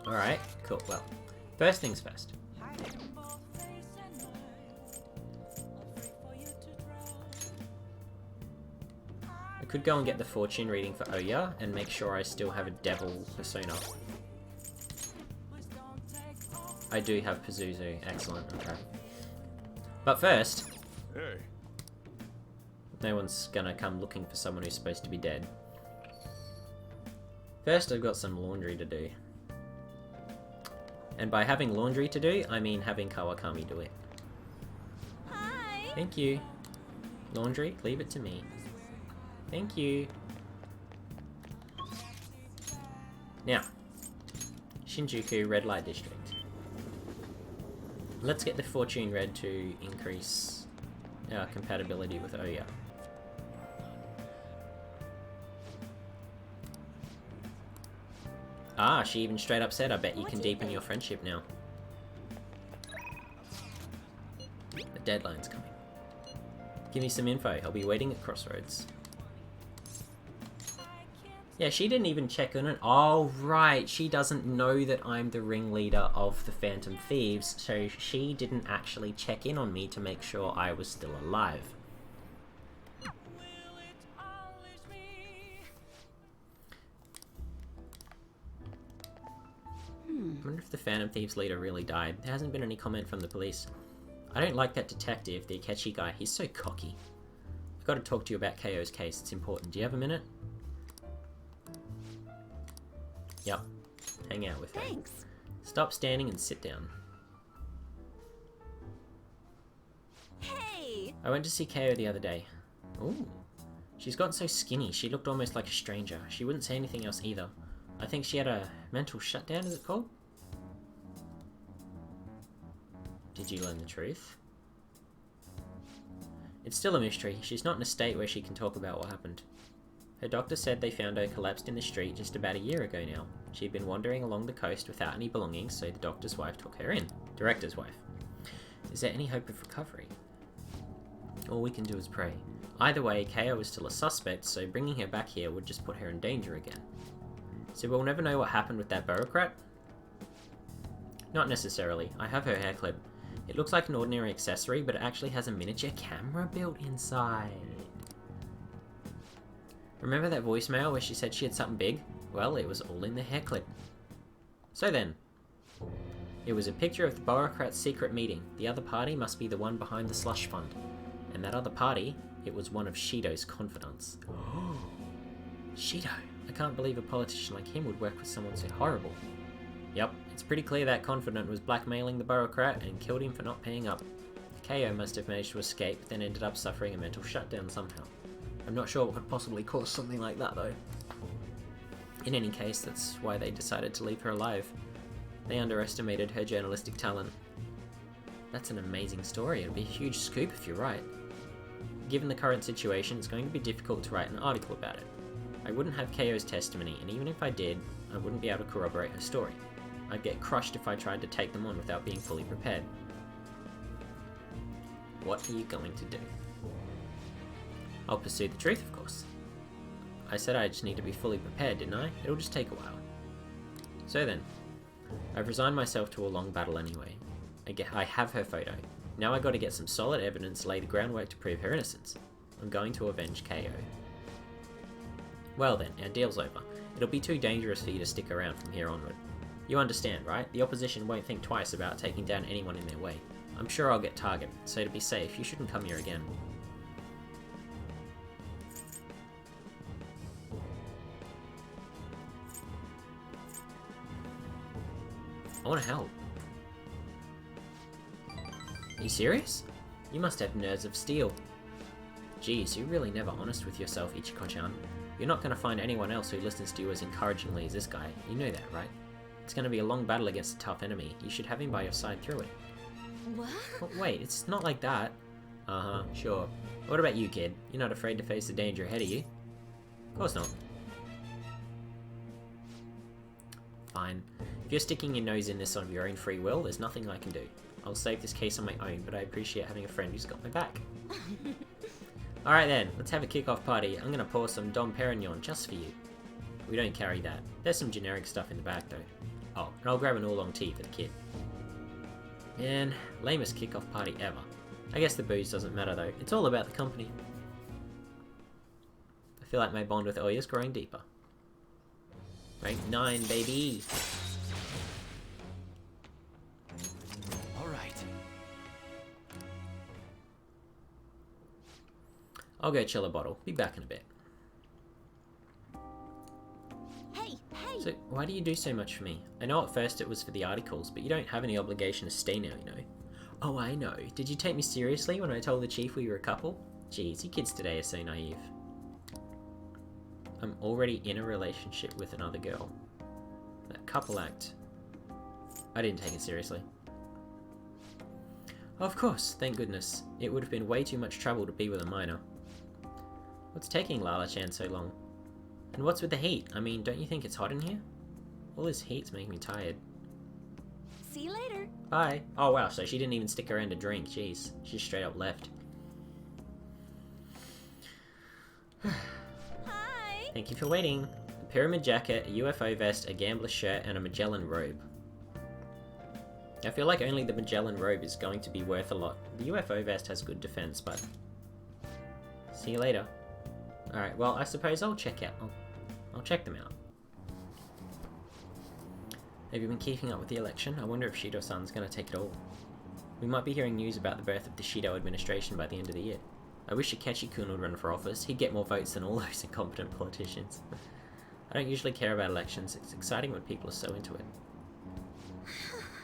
Alright, cool. Well, first things first. I could go and get the fortune reading for Oya and make sure I still have a devil persona. I do have Pazuzu. Excellent. Okay. But first... Hey. No one's gonna come looking for someone who's supposed to be dead. First, I've got some laundry to do. And by having laundry to do, I mean having Kawakami do it. Hi. Thank you. Laundry, leave it to me. Thank you. Now, Shinjuku Red Light District. Let's get the Fortune Red to increase our compatibility with Oya. Ah, she even straight up said, I bet you can deepen your friendship now. The deadline's coming. Give me some info, I'll be waiting at Crossroads. Yeah, she didn't even check on it. Oh, right, she doesn't know that I'm the ringleader of the Phantom Thieves, so she didn't actually check in on me to make sure I was still alive. I wonder if the Phantom Thieves leader really died. There hasn't been any comment from the police. I don't like that detective, the Akechi guy. He's so cocky. I've got to talk to you about KO's case. It's important. Do you have a minute? Yep. Hang out with me. Thanks. Stop standing and sit down. Hey! I went to see KO the other day. Ooh. She's gotten so skinny. She looked almost like a stranger. She wouldn't say anything else either. I think she had a mental shutdown, is it called? Did you learn the truth? It's still a mystery. She's not in a state where she can talk about what happened. Her doctor said they found her collapsed in the street just about a year ago now. She'd been wandering along the coast without any belongings, so the doctor's wife took her in. Director's wife. Is there any hope of recovery? All we can do is pray. Either way, KO is still a suspect, so bringing her back here would just put her in danger again. So we'll never know what happened with that bureaucrat? Not necessarily. I have her hair clip. It looks like an ordinary accessory, but it actually has a miniature camera built inside. Remember that voicemail where she said she had something big? Well, it was all in the hair clip. So then, it was a picture of the bureaucrat's secret meeting. The other party must be the one behind the slush fund. And that other party, it was one of Shido's confidants. Shido. I can't believe a politician like him would work with someone so horrible. Yep, it's pretty clear that confidant was blackmailing the bureaucrat and killed him for not paying up. KO must have managed to escape, then ended up suffering a mental shutdown somehow. I'm not sure what could possibly cause something like that though. In any case, that's why they decided to leave her alive. They underestimated her journalistic talent. That's an amazing story. It'd be a huge scoop if you're right. Given the current situation, it's going to be difficult to write an article about it. I wouldn't have KO's testimony, and even if I did, I wouldn't be able to corroborate her story. I'd get crushed if I tried to take them on without being fully prepared. What are you going to do? I'll pursue the truth, of course. I said I just need to be fully prepared, didn't I? It'll just take a while. So then, I've resigned myself to a long battle anyway. I have her photo. Now I gotta get some solid evidence, lay the groundwork to prove her innocence. I'm going to avenge KO. Well then, our deal's over. It'll be too dangerous for you to stick around from here onward. You understand, right? The opposition won't think twice about taking down anyone in their way. I'm sure I'll get targeted, so to be safe, you shouldn't come here again. I want to help. Are you serious? You must have nerves of steel. Geez, you're really never honest with yourself, Ichiko-chan. You're not going to find anyone else who listens to you as encouragingly as this guy. You know that, right? It's going to be a long battle against a tough enemy. You should have him by your side through it. What? But wait, it's not like that. Uh-huh, sure. What about you, kid? You're not afraid to face the danger ahead of you? Of course not. Fine. If you're sticking your nose in this of your own free will, there's nothing I can do. I'll save this case on my own, but I appreciate having a friend who's got my back. Alright then, let's have a kick-off party. I'm gonna pour some Dom Perignon just for you. we don't carry that. There's some generic stuff in the back though. Oh, and I'll grab an oolong tea for the kid. Man, lamest kickoff party ever. I guess the booze doesn't matter though. It's all about the company. I feel like my bond with Oya's growing deeper. Rank 9, baby! Alright. I'll go chill a bottle. Be back in a bit. Hey, hey! So, why do you do so much for me? I know at first it was for the articles, but you don't have any obligation to stay now, you know. Oh, I know. Did you take me seriously when I told the chief we were a couple? Jeez, you kids today are so naive. I'm already in a relationship with another girl. That couple act. I didn't take it seriously. Of course, thank goodness. It would have been way too much trouble to be with a minor. What's taking Lala-chan so long? And what's with the heat? I mean, don't you think it's hot in here? All this heat's making me tired. See you later. Bye. Oh wow, so she didn't even stick around to drink. Jeez, she straight up left. Hi. Thank you for waiting. A pyramid jacket, a UFO vest, a gambler shirt, and a Magellan robe. I feel like only the Magellan robe is going to be worth a lot. The UFO vest has good defense, but... See you later. Alright, well, I suppose I'll check out. I'll check them out. Have you been keeping up with the election? I wonder if Shido-san's gonna take it all. We might be hearing news about the birth of the Shido administration by the end of the year. I wish Akechi-kun would run for office. He'd get more votes than all those incompetent politicians. I don't usually care about elections. It's exciting when people are so into it.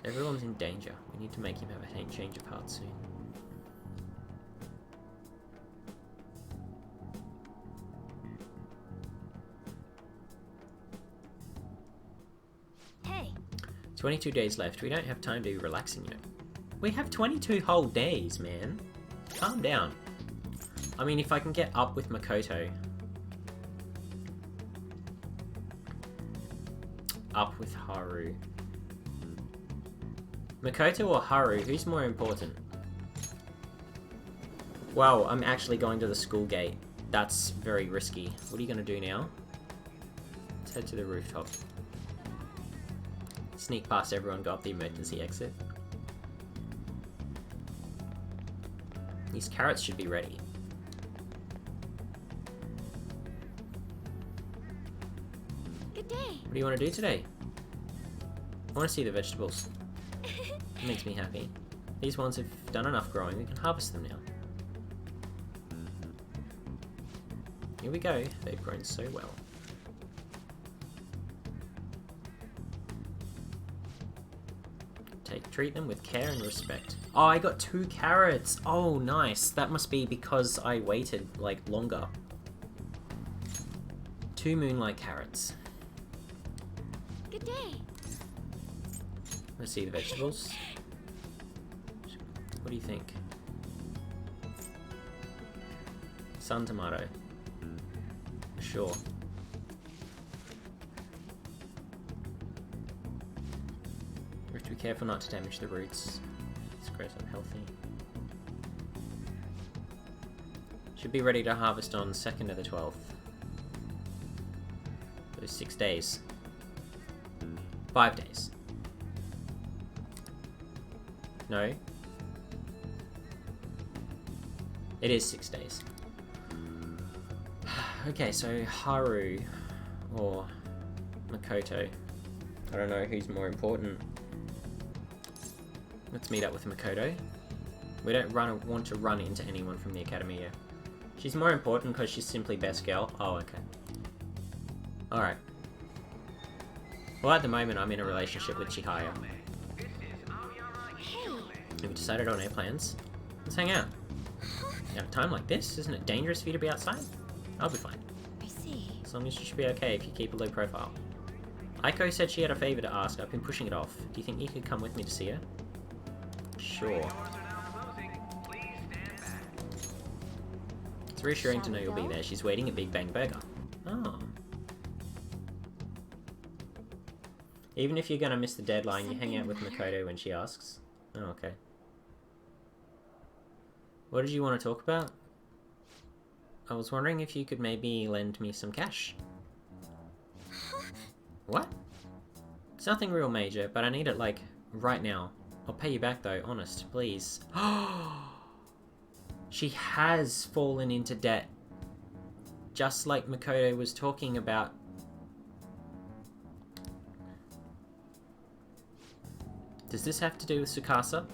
Everyone's in danger. We need to make him have a change of heart soon. Hey. 22 days left. We don't have time to be relaxing, you know. We have 22 whole days, man. Calm down. I mean, if I can get up with Makoto. Up with Haru. Makoto or Haru, who's more important? Well, I'm actually going to the school gate. That's very risky. What are you going to do now? Let's head to the rooftop. Sneak past everyone, go up the emergency exit. These carrots should be ready. Good day. What do you want to do today? I want to see the vegetables. It makes me happy. These ones have done enough growing, we can harvest them now. Here we go, they've grown so well. Treat them with care and respect. Oh, I got 2 carrots! Oh, nice. That must be because I waited, like, longer. 2 moonlight carrots. Good day. Let's see the vegetables. What do you think? Sun tomato. Sure. We have to be careful not to damage the roots. This grows unhealthy. Should be ready to harvest on 2nd of the 12th. Those 6 days. 5 days. No. It is 6 days. Okay, so Haru or Makoto. I don't know who's more important. Let's meet up with Makoto. We don't want to run into anyone from the academy yet. She's more important because she's simply best girl. Oh, okay. Alright. Well, at the moment, I'm in a relationship with Chihaya. Hey. Have you decided on our plans? Let's hang out. At a time like this, isn't it dangerous for you to be outside? I'll be fine. I see. As long as you should be okay if you keep a low profile. Aiko said she had a favor to ask. I've been pushing it off. Do you think you could come with me to see her? Sure. It's reassuring to know you'll be there. She's waiting at Big Bang Burger. Oh. Even if you're gonna miss the deadline, you hang out with Makoto when she asks. Oh, okay. What did you want to talk about? I was wondering if you could maybe lend me some cash. What? It's nothing real major, but I need it, like, right now. I'll pay you back, though. Honest, please. She has fallen into debt. Just like Makoto was talking about. Does this have to do with Tsukasa?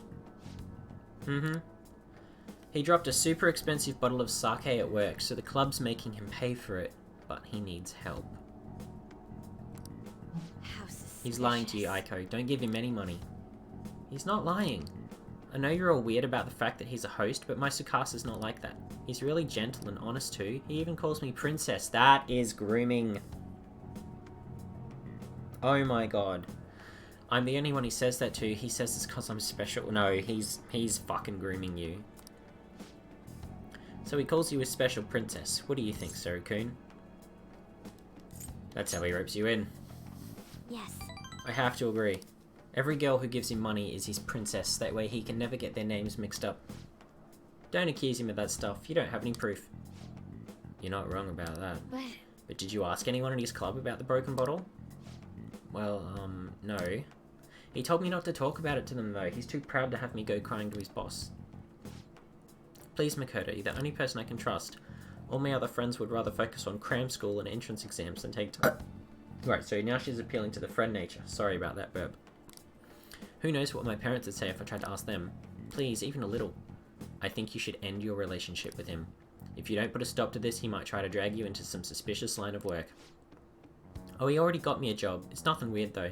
Mm-hmm. He dropped a super expensive bottle of sake at work, so the club's making him pay for it, but he needs help. He's lying to you, Aiko. Don't give him any money. He's not lying. I know you're all weird about the fact that he's a host, but my Tsukasa's not like that. He's really gentle and honest too. He even calls me princess. That is grooming. Oh my god. I'm the only one he says that to. He says it's because I'm special. No, he's fucking grooming you. So he calls you a special princess. What do you think, Seru-kun? That's how he ropes you in. Yes. I have to agree. Every girl who gives him money is his princess, that way he can never get their names mixed up. Don't accuse him of that stuff, you don't have any proof. You're not wrong about that. But did you ask anyone at his club about the broken bottle? Well, no. He told me not to talk about it to them though, he's too proud to have me go crying to his boss. Please Makoto, you're the only person I can trust. All my other friends would rather focus on cram school and entrance exams than take time. Right, so now she's appealing to the friend nature. Sorry about that burp. Who knows what my parents would say if I tried to ask them? Please, even a little. I think you should end your relationship with him. If you don't put a stop to this, he might try to drag you into some suspicious line of work. Oh, he already got me a job. It's nothing weird though.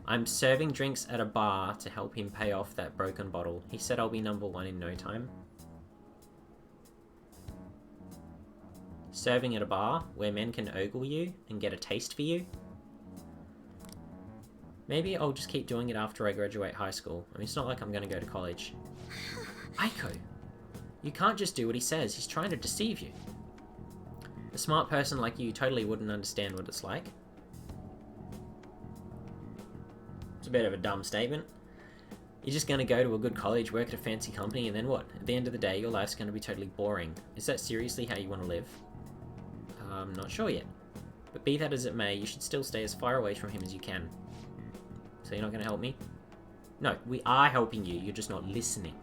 I'm serving drinks at a bar to help him pay off that broken bottle. He said I'll be #1 in no time. Serving at a bar where men can ogle you and get a taste for you? Maybe I'll just keep doing it after I graduate high school. I mean, it's not like I'm going to go to college. Aiko, you can't just do what he says. He's trying to deceive you. A smart person like you totally wouldn't understand what it's like. It's a bit of a dumb statement. You're just going to go to a good college, work at a fancy company, and then what? At the end of the day, your life's going to be totally boring. Is that seriously how you want to live? I'm not sure yet. But be that as it may, you should still stay as far away from him as you can. So you're not going to help me? No, we are helping you, you're just not listening.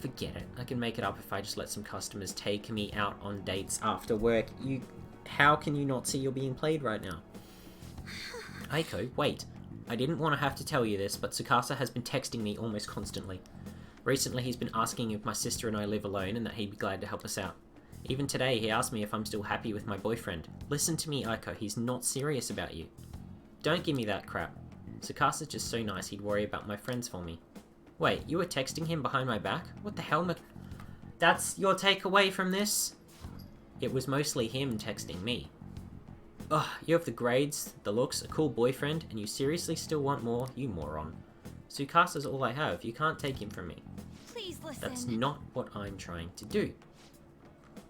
Forget it. I can make it up if I just let some customers take me out on dates after work. How can you not see you're being played right now? Aiko, wait. I didn't want to have to tell you this, but Tsukasa has been texting me almost constantly. Recently he's been asking if my sister and I live alone and that he'd be glad to help us out. Even today he asked me if I'm still happy with my boyfriend. Listen to me, Aiko, he's not serious about you. Don't give me that crap. Tsukasa's just so nice he'd worry about my friends for me. Wait, you were texting him behind my back? What the hell, That's your takeaway from this? It was mostly him texting me. Ugh, you have the grades, the looks, a cool boyfriend, and you seriously still want more? You moron. Tsukasa's all I have, you can't take him from me. Please listen. That's not what I'm trying to do.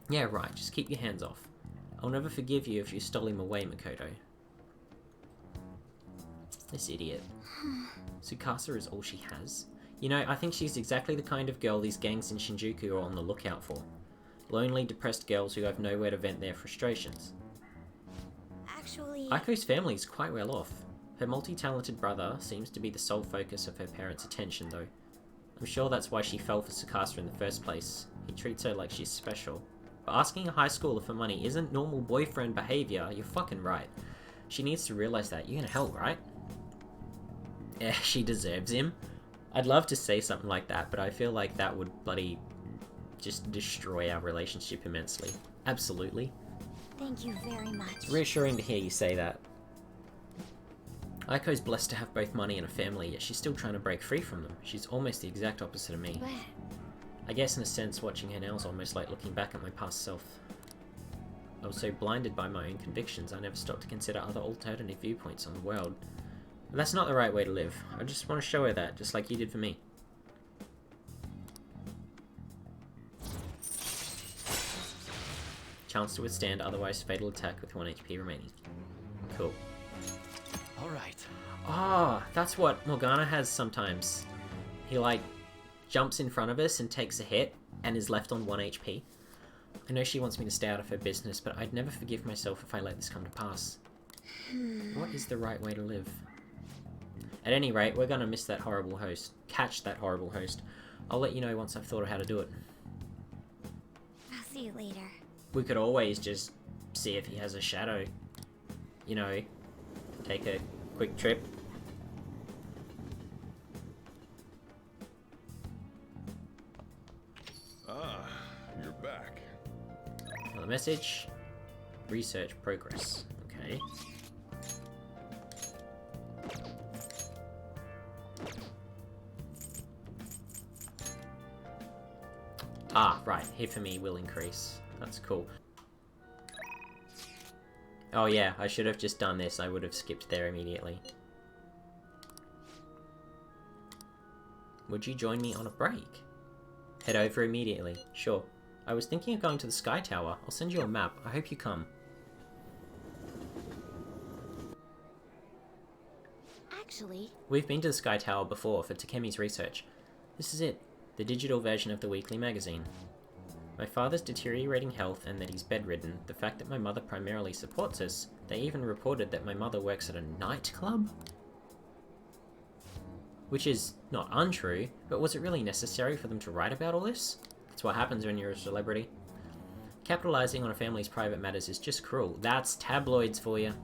Yeah, right, just keep your hands off. I'll never forgive you if you stole him away, Makoto. This idiot. Tsukasa is all she has. You know, I think she's exactly the kind of girl these gangs in Shinjuku are on the lookout for. Lonely, depressed girls who have nowhere to vent their frustrations. Actually... Aiko's family is quite well off. Her multi-talented brother seems to be the sole focus of her parents' attention, though. I'm sure that's why she fell for Tsukasa in the first place. He treats her like she's special. But asking a high schooler for money isn't normal boyfriend behavior, you're fucking right. She needs to realize that. You're gonna help, right? Yeah, she deserves him. I'd love to say something like that, but I feel like that would bloody just destroy our relationship immensely. Absolutely. Thank you very much. It's reassuring to hear you say that. Aiko's blessed to have both money and a family, yet she's still trying to break free from them. She's almost the exact opposite of me. But... I guess in a sense, watching her now is almost like looking back at my past self. I was so blinded by my own convictions, I never stopped to consider other alternative viewpoints on the world. But that's not the right way to live. I just want to show her that, just like you did for me. Chance to withstand otherwise fatal attack with 1 HP remaining. Cool. Alright. Ah, that's what Morgana has sometimes. He like jumps in front of us and takes a hit and is left on 1 HP. I know she wants me to stay out of her business, but I'd never forgive myself if I let this come to pass. What is the right way to live? At any rate, we're gonna miss that horrible host. Catch that horrible host. I'll let you know once I've thought of how to do it. I'll see you later. We could always just see if he has a shadow. You know, take a quick trip. Ah, you're back. Another message. Research progress. Okay. Ah, right. Hifemi will increase. That's cool. Oh yeah, I should have just done this. I would have skipped there immediately. Would you join me on a break? Head over immediately. Sure. I was thinking of going to the Sky Tower. I'll send you a map. I hope you come. Actually, We've been to the Sky Tower before for Takemi's research. This is it. The digital version of the weekly magazine. My father's deteriorating health and that he's bedridden, the fact that my mother primarily supports us, they even reported that my mother works at a nightclub? Which is not untrue, but was it really necessary for them to write about all this? That's what happens when you're a celebrity. Capitalizing on a family's private matters is just cruel. That's tabloids for you.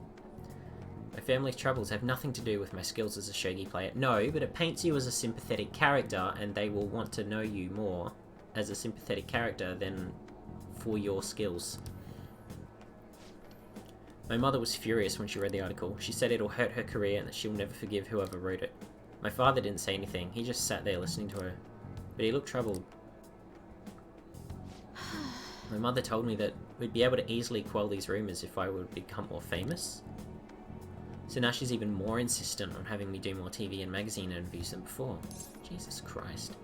My family's troubles have nothing to do with my skills as a shogi player. No, but it paints you as a sympathetic character, and they will want to know you more as a sympathetic character than for your skills. My mother was furious when she read the article. She said it'll hurt her career and that she'll never forgive whoever wrote it. My father didn't say anything. He just sat there listening to her. But he looked troubled. My mother told me that we'd be able to easily quell these rumors if I would become more famous. So now she's even more insistent on having me do more TV and magazine interviews than before. Jesus Christ.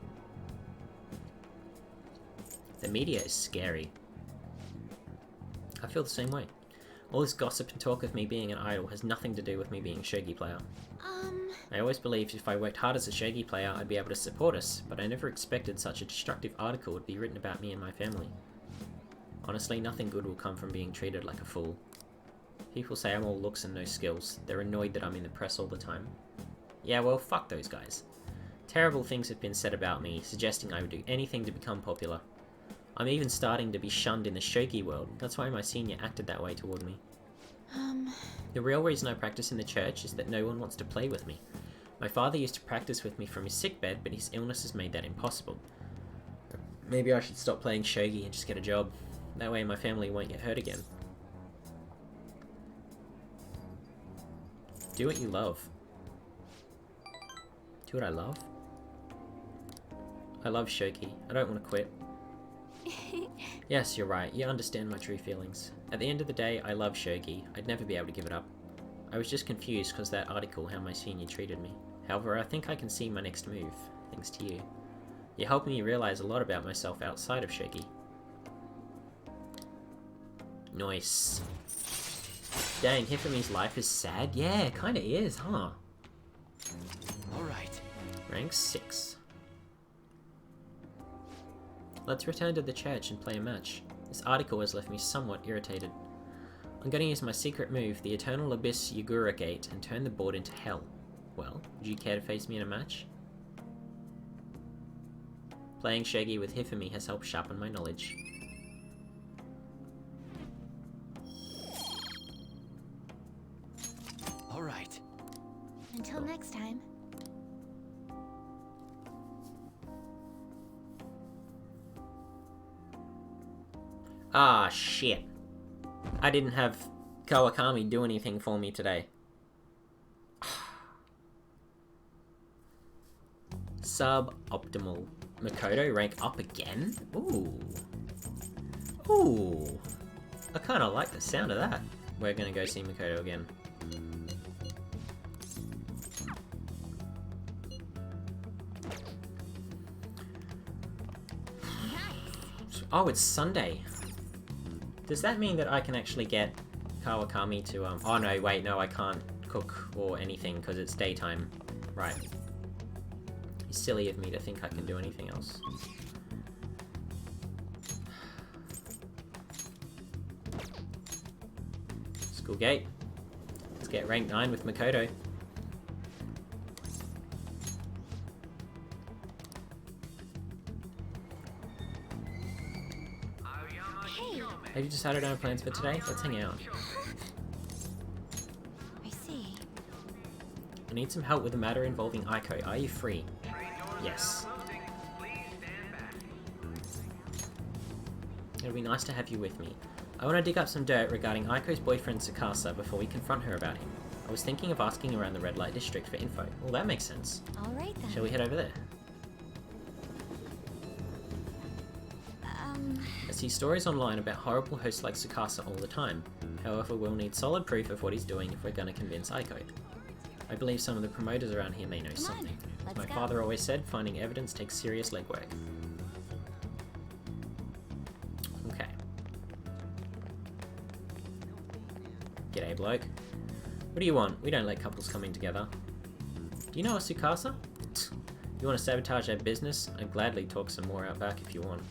The media is scary. I feel the same way. All this gossip and talk of me being an idol has nothing to do with me being a shogi player. I always believed if I worked hard as a shogi player, I'd be able to support us, but I never expected such a destructive article would be written about me and my family. Honestly, nothing good will come from being treated like a fool. People say I'm all looks and no skills. They're annoyed that I'm in the press all the time. Yeah, well, fuck those guys. Terrible things have been said about me, suggesting I would do anything to become popular. I'm even starting to be shunned in the shogi world. That's why my senior acted that way toward me. The real reason I practice in the church is that no one wants to play with me. My father used to practice with me from his sickbed, but his illness has made that impossible. Maybe I should stop playing shogi and just get a job. That way my family won't get hurt again. Do what you love. Do what I love? I love shogi. I don't want to quit. Yes, you're right. You understand my true feelings. At the end of the day, I love shogi. I'd never be able to give it up. I was just confused because that article, how my senior treated me. However, I think I can see my next move, thanks to you. You helped me realize a lot about myself outside of shogi. Nice. Dang, Hifemi's life is sad? Yeah, kinda is, huh? Alright. Rank 6. Let's return to the church and play a match. This article has left me somewhat irritated. I'm going to use my secret move, the Eternal Abyss Yagura Gate, and turn the board into hell. Well, would you care to face me in a match? Playing shogi with Hifemi has helped sharpen my knowledge. Alright. Until next time. Ah, shit. I didn't have Kawakami do anything for me today. Suboptimal. Makoto rank up again? Ooh. Ooh. I kinda like the sound of that. We're gonna go see Makoto again. Oh, it's Sunday. Does that mean that I can actually get Kawakami to, oh no, wait, no, I can't cook or anything because it's daytime. Right. It's silly of me to think I can do anything else. School gate. Get rank 9 with Makoto. Hey, Have you decided on plans for today? Let's hang out. I see. I need some help with a matter involving Aiko. Are you free? Yes. It'll be nice to have you with me. I want to dig up some dirt regarding Aiko's boyfriend Tsukasa before we confront her about him. I was thinking of asking around the red light district for info. Well, that makes sense. Alright then. Shall we head over there? I see stories online about horrible hosts like Tsukasa all the time. However, we'll need solid proof of what he's doing if we're going to convince Aiko. I believe some of the promoters around here may know something. As my father always said, finding evidence takes serious legwork. Okay. G'day, bloke. What do you want? We don't let couples coming together. Do you know a Tsukasa? You want to sabotage our business? I'd gladly talk some more out back if you want.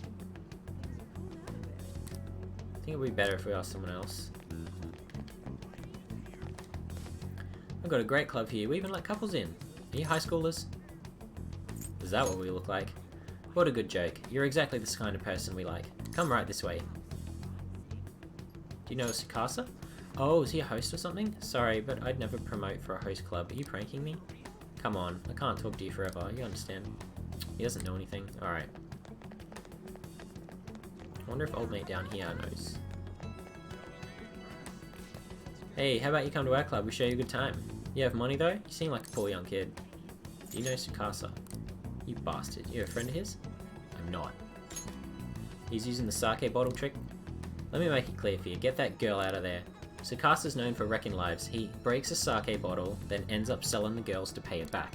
I think it would be better if we asked someone else. I've got a great club here. We even let couples in. Are you high schoolers? Is that what we look like? What a good joke. You're exactly the kind of person we like. Come right this way. Do you know a Tsukasa? Oh, is he a host or something? Sorry, but I'd never promote for a host club. Are you pranking me? Come on, I can't talk to you forever. You understand? He doesn't know anything. Alright. I wonder if old mate down here knows. Hey, how about you come to our club? We show you a good time. You have money though? You seem like a poor young kid. Do you know Tsukasa? You bastard. You a friend of his? I'm not. He's using the sake bottle trick? Let me make it clear for you. Get that girl out of there. Tsukasa's known for wrecking lives. He breaks a sake bottle, then ends up selling the girls to pay it back.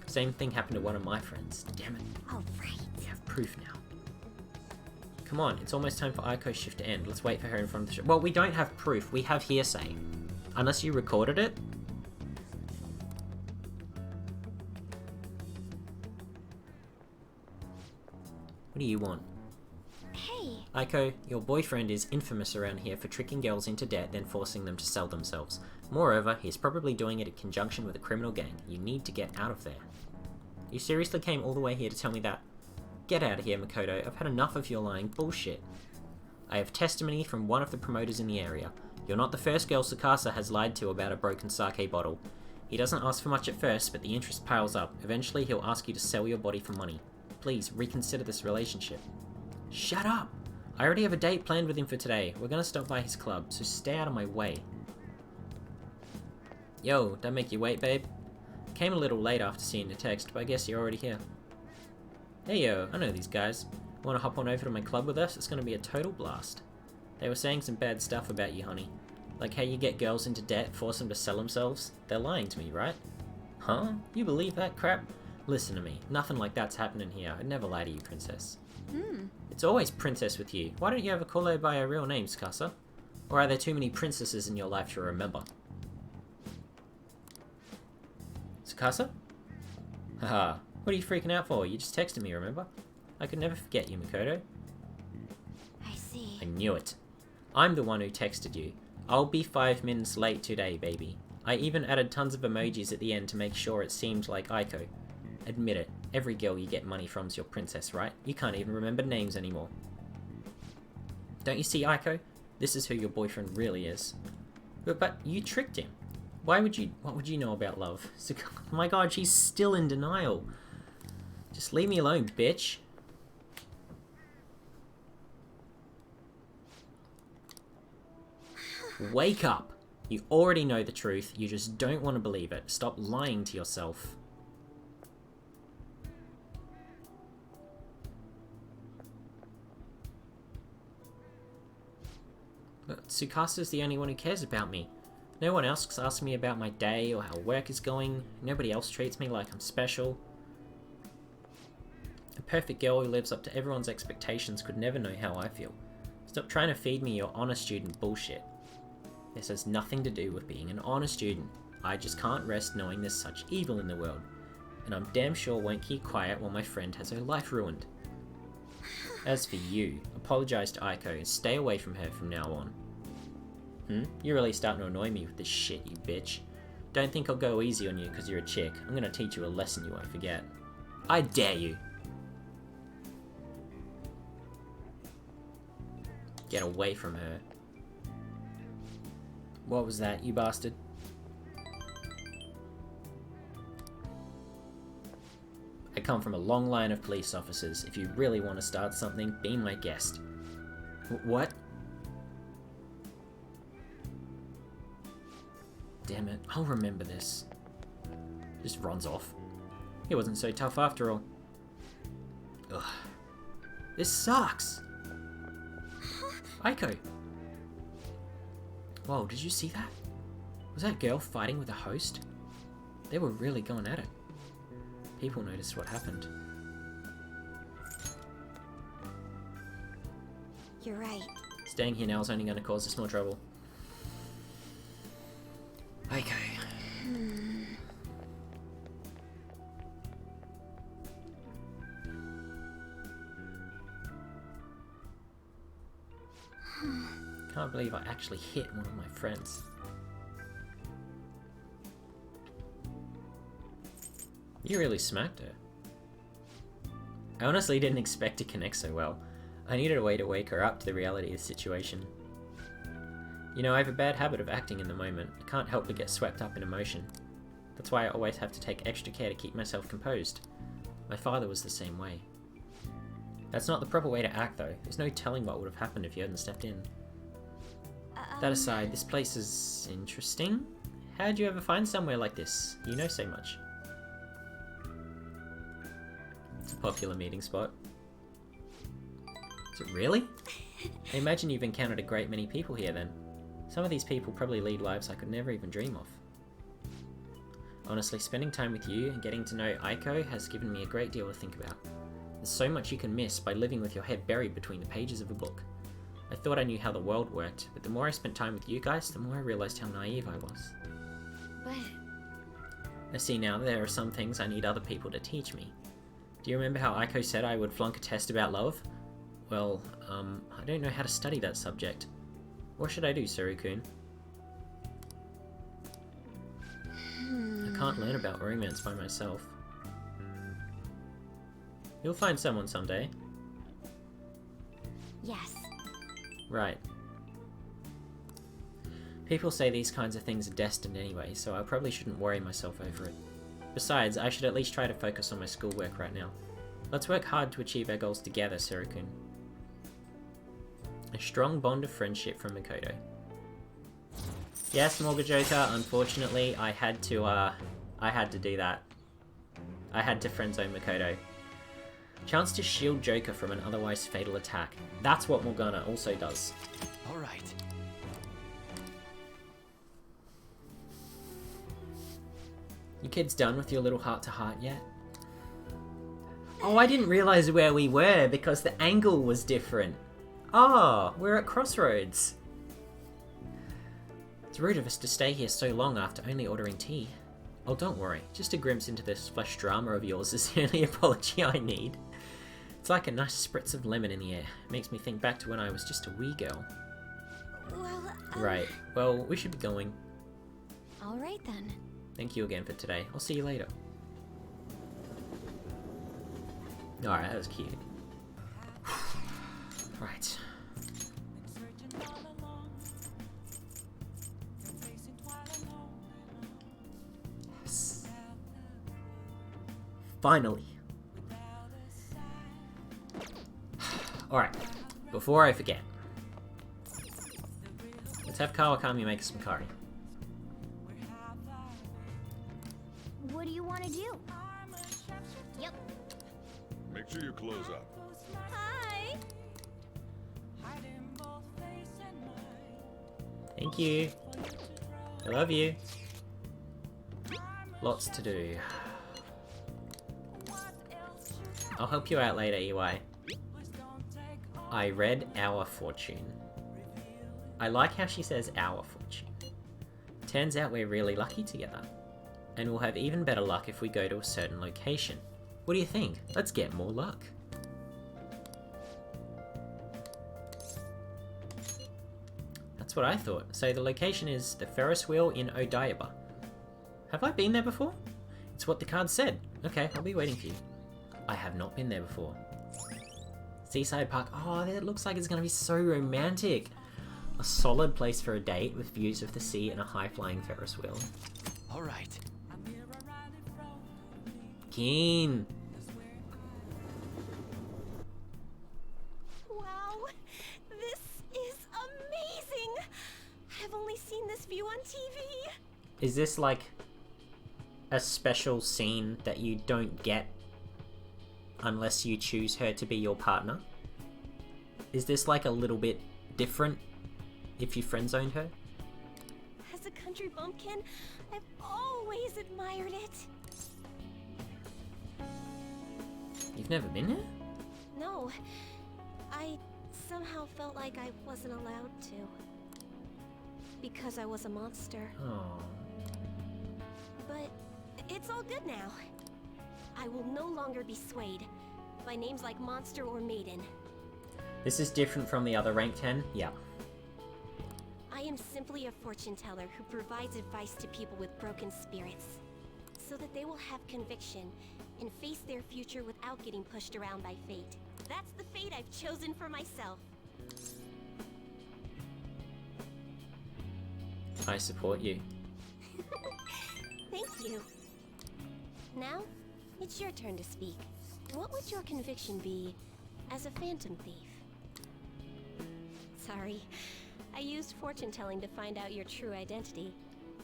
Same thing happened to one of my friends. Damn it. Alright. We have proof now. Come on, it's almost time for Aiko's shift to end. Let's wait for her in front of the shop. Well, we don't have proof. We have hearsay. Unless you recorded it. What do you want? Hey. Aiko, your boyfriend is infamous around here for tricking girls into debt, then forcing them to sell themselves. Moreover, he's probably doing it in conjunction with a criminal gang. You need to get out of there. You seriously came all the way here to tell me that? Get out of here, Makoto. I've had enough of your lying bullshit. I have testimony from one of the promoters in the area. You're not the first girl Tsukasa has lied to about a broken sake bottle. He doesn't ask for much at first, but the interest piles up. Eventually, he'll ask you to sell your body for money. Please, reconsider this relationship. Shut up! I already have a date planned with him for today. We're gonna stop by his club, so stay out of my way. Yo, don't make you wait, babe. Came a little late after seeing the text, but I guess you're already here. Hey yo, I know these guys. Wanna hop on over to my club with us? It's gonna be a total blast. They were saying some bad stuff about you, honey. Like how you get girls into debt, force them to sell themselves. They're lying to me, right? Huh? You believe that crap? Listen to me. Nothing like that's happening here. I'd never lie to you, princess. It's always princess with you. Why don't you ever call her by her real name, Tsukasa? Or are there too many princesses in your life to remember? Tsukasa? Haha. What are you freaking out for? You just texted me, remember? I could never forget you, Makoto. I see. I knew it. I'm the one who texted you. I'll be 5 minutes late today, baby. I even added tons of emojis at the end to make sure it seemed like Aiko. Admit it, every girl you get money from's your princess, right? You can't even remember names anymore. Don't you see, Aiko? This is who your boyfriend really is. But you tricked him. What would you know about love? Oh my god, she's still in denial. Just leave me alone, bitch. Wake up! You already know the truth, you just don't want to believe it. Stop lying to yourself. But Tsukasa's the only one who cares about me. No one else asks me about my day or how work is going. Nobody else treats me like I'm special. A perfect girl who lives up to everyone's expectations could never know how I feel. Stop trying to feed me your honor student bullshit. This has nothing to do with being an honor student. I just can't rest knowing there's such evil in the world. And I'm damn sure won't keep quiet while my friend has her life ruined. As for you, apologize to Aiko and stay away from her from now on. You're really starting to annoy me with this shit, you bitch. Don't think I'll go easy on you because you're a chick. I'm gonna teach you a lesson you won't forget. I dare you. Get away from her. What was that, you bastard? I come from a long line of police officers. If you really want to start something, be my guest. What? Damn it, I'll remember this. Just runs off. He wasn't so tough after all. Ugh. This sucks! Aiko! Whoa, did you see that? Was that girl fighting with a host? They were really going at it. People noticed what happened. You're right. Staying here now is only going to cause us more trouble. Okay. Can't believe I actually hit one of my friends. You really smacked her. I honestly didn't expect to connect so well. I needed a way to wake her up to the reality of the situation. You know, I have a bad habit of acting in the moment. I can't help but get swept up in emotion. That's why I always have to take extra care to keep myself composed. My father was the same way. That's not the proper way to act though. There's no telling what would have happened if you hadn't stepped in. That aside, this place is interesting. How'd you ever find somewhere like this? You know so much. It's a popular meeting spot. Is it really? I imagine you've encountered a great many people here then. Some of these people probably lead lives I could never even dream of. Honestly, spending time with you and getting to know Aiko has given me a great deal to think about. There's so much you can miss by living with your head buried between the pages of a book. I thought I knew how the world worked, but the more I spent time with you guys, the more I realized how naive I was. But... I see now there are some things I need other people to teach me. Do you remember how Aiko said I would flunk a test about love? Well, I don't know how to study that subject. What should I do, Saru-kun? I can't learn about romance by myself. You'll find someone someday. Yes. Right. People say these kinds of things are destined anyway, so I probably shouldn't worry myself over it. Besides, I should at least try to focus on my schoolwork right now. Let's work hard to achieve our goals together, Saru-kun. A strong bond of friendship from Makoto. Yes, Morgajoka, unfortunately, I had to do that. I had to friendzone Makoto. Chance to shield Joker from an otherwise fatal attack. That's what Morgana also does. Alright. You kids done with your little heart-to-heart yet? Oh, I didn't realize where we were because the angle was different. Ah, we're at Crossroads. It's rude of us to stay here so long after only ordering tea. Oh, don't worry. Just a glimpse into this flesh drama of yours is the only apology I need. It's like a nice spritz of lemon in the air. It makes me think back to when I was just a wee girl. Well, Right. Well, we should be going. Alright then. Thank you again for today. I'll see you later. Alright, that was cute. Right. Yes. Finally. Alright, before I forget. Let's have Kawakami make some curry. What do you want to do? Yep. Make sure you close up. Hi. Thank you. I love you. Lots to do. I'll help you out later, EY. I read Our Fortune. I like how she says our fortune. Turns out we're really lucky together. And we'll have even better luck if we go to a certain location. What do you think? Let's get more luck. That's That's what I thought. So the location is the Ferris wheel in Odaiba. Have I been there before? It's what the card said. Okay, I'll be waiting for you. I have not been there before. Seaside Park. Oh, it looks like it's going to be so romantic. A solid place for a date with views of the sea and a high-flying Ferris wheel. All right. Keen. Wow, this is amazing! I've only seen this view on TV. Is this like a special scene that you don't get unless you choose her to be your partner? Is this like a little bit different if you friend-zoned her? As a country bumpkin, I've always admired it. You've never been here? No, I somehow felt like I wasn't allowed to. Because I was a monster. Oh. But it's all good now. I will no longer be swayed by names like monster or maiden. This is different from the other rank 10? Yeah. I am simply a fortune teller who provides advice to people with broken spirits, so that they will have conviction and face their future without getting pushed around by fate. That's the fate I've chosen for myself. I support you. Thank you. Now, it's your turn to speak. What would your conviction be as a phantom thief? Sorry, I used fortune telling to find out your true identity.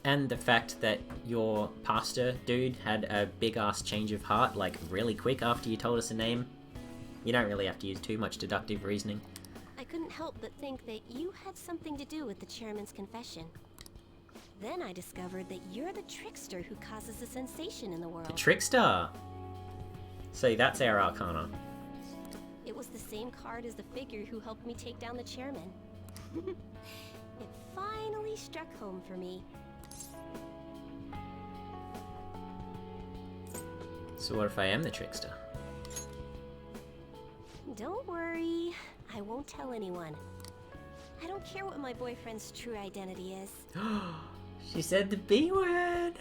And the fact that your pastor dude had a big-ass change of heart, like, really quick after you told us a name. You don't really have to use too much deductive reasoning. I couldn't help but think that you had something to do with the chairman's confession. Then I discovered that you're the trickster who causes a sensation in the world. The trickster! So that's our arcana. It was the same card as the figure who helped me take down the chairman. It finally struck home for me. So what if I am the trickster? Don't worry, I won't tell anyone. I don't care what my boyfriend's true identity is. She said the B word!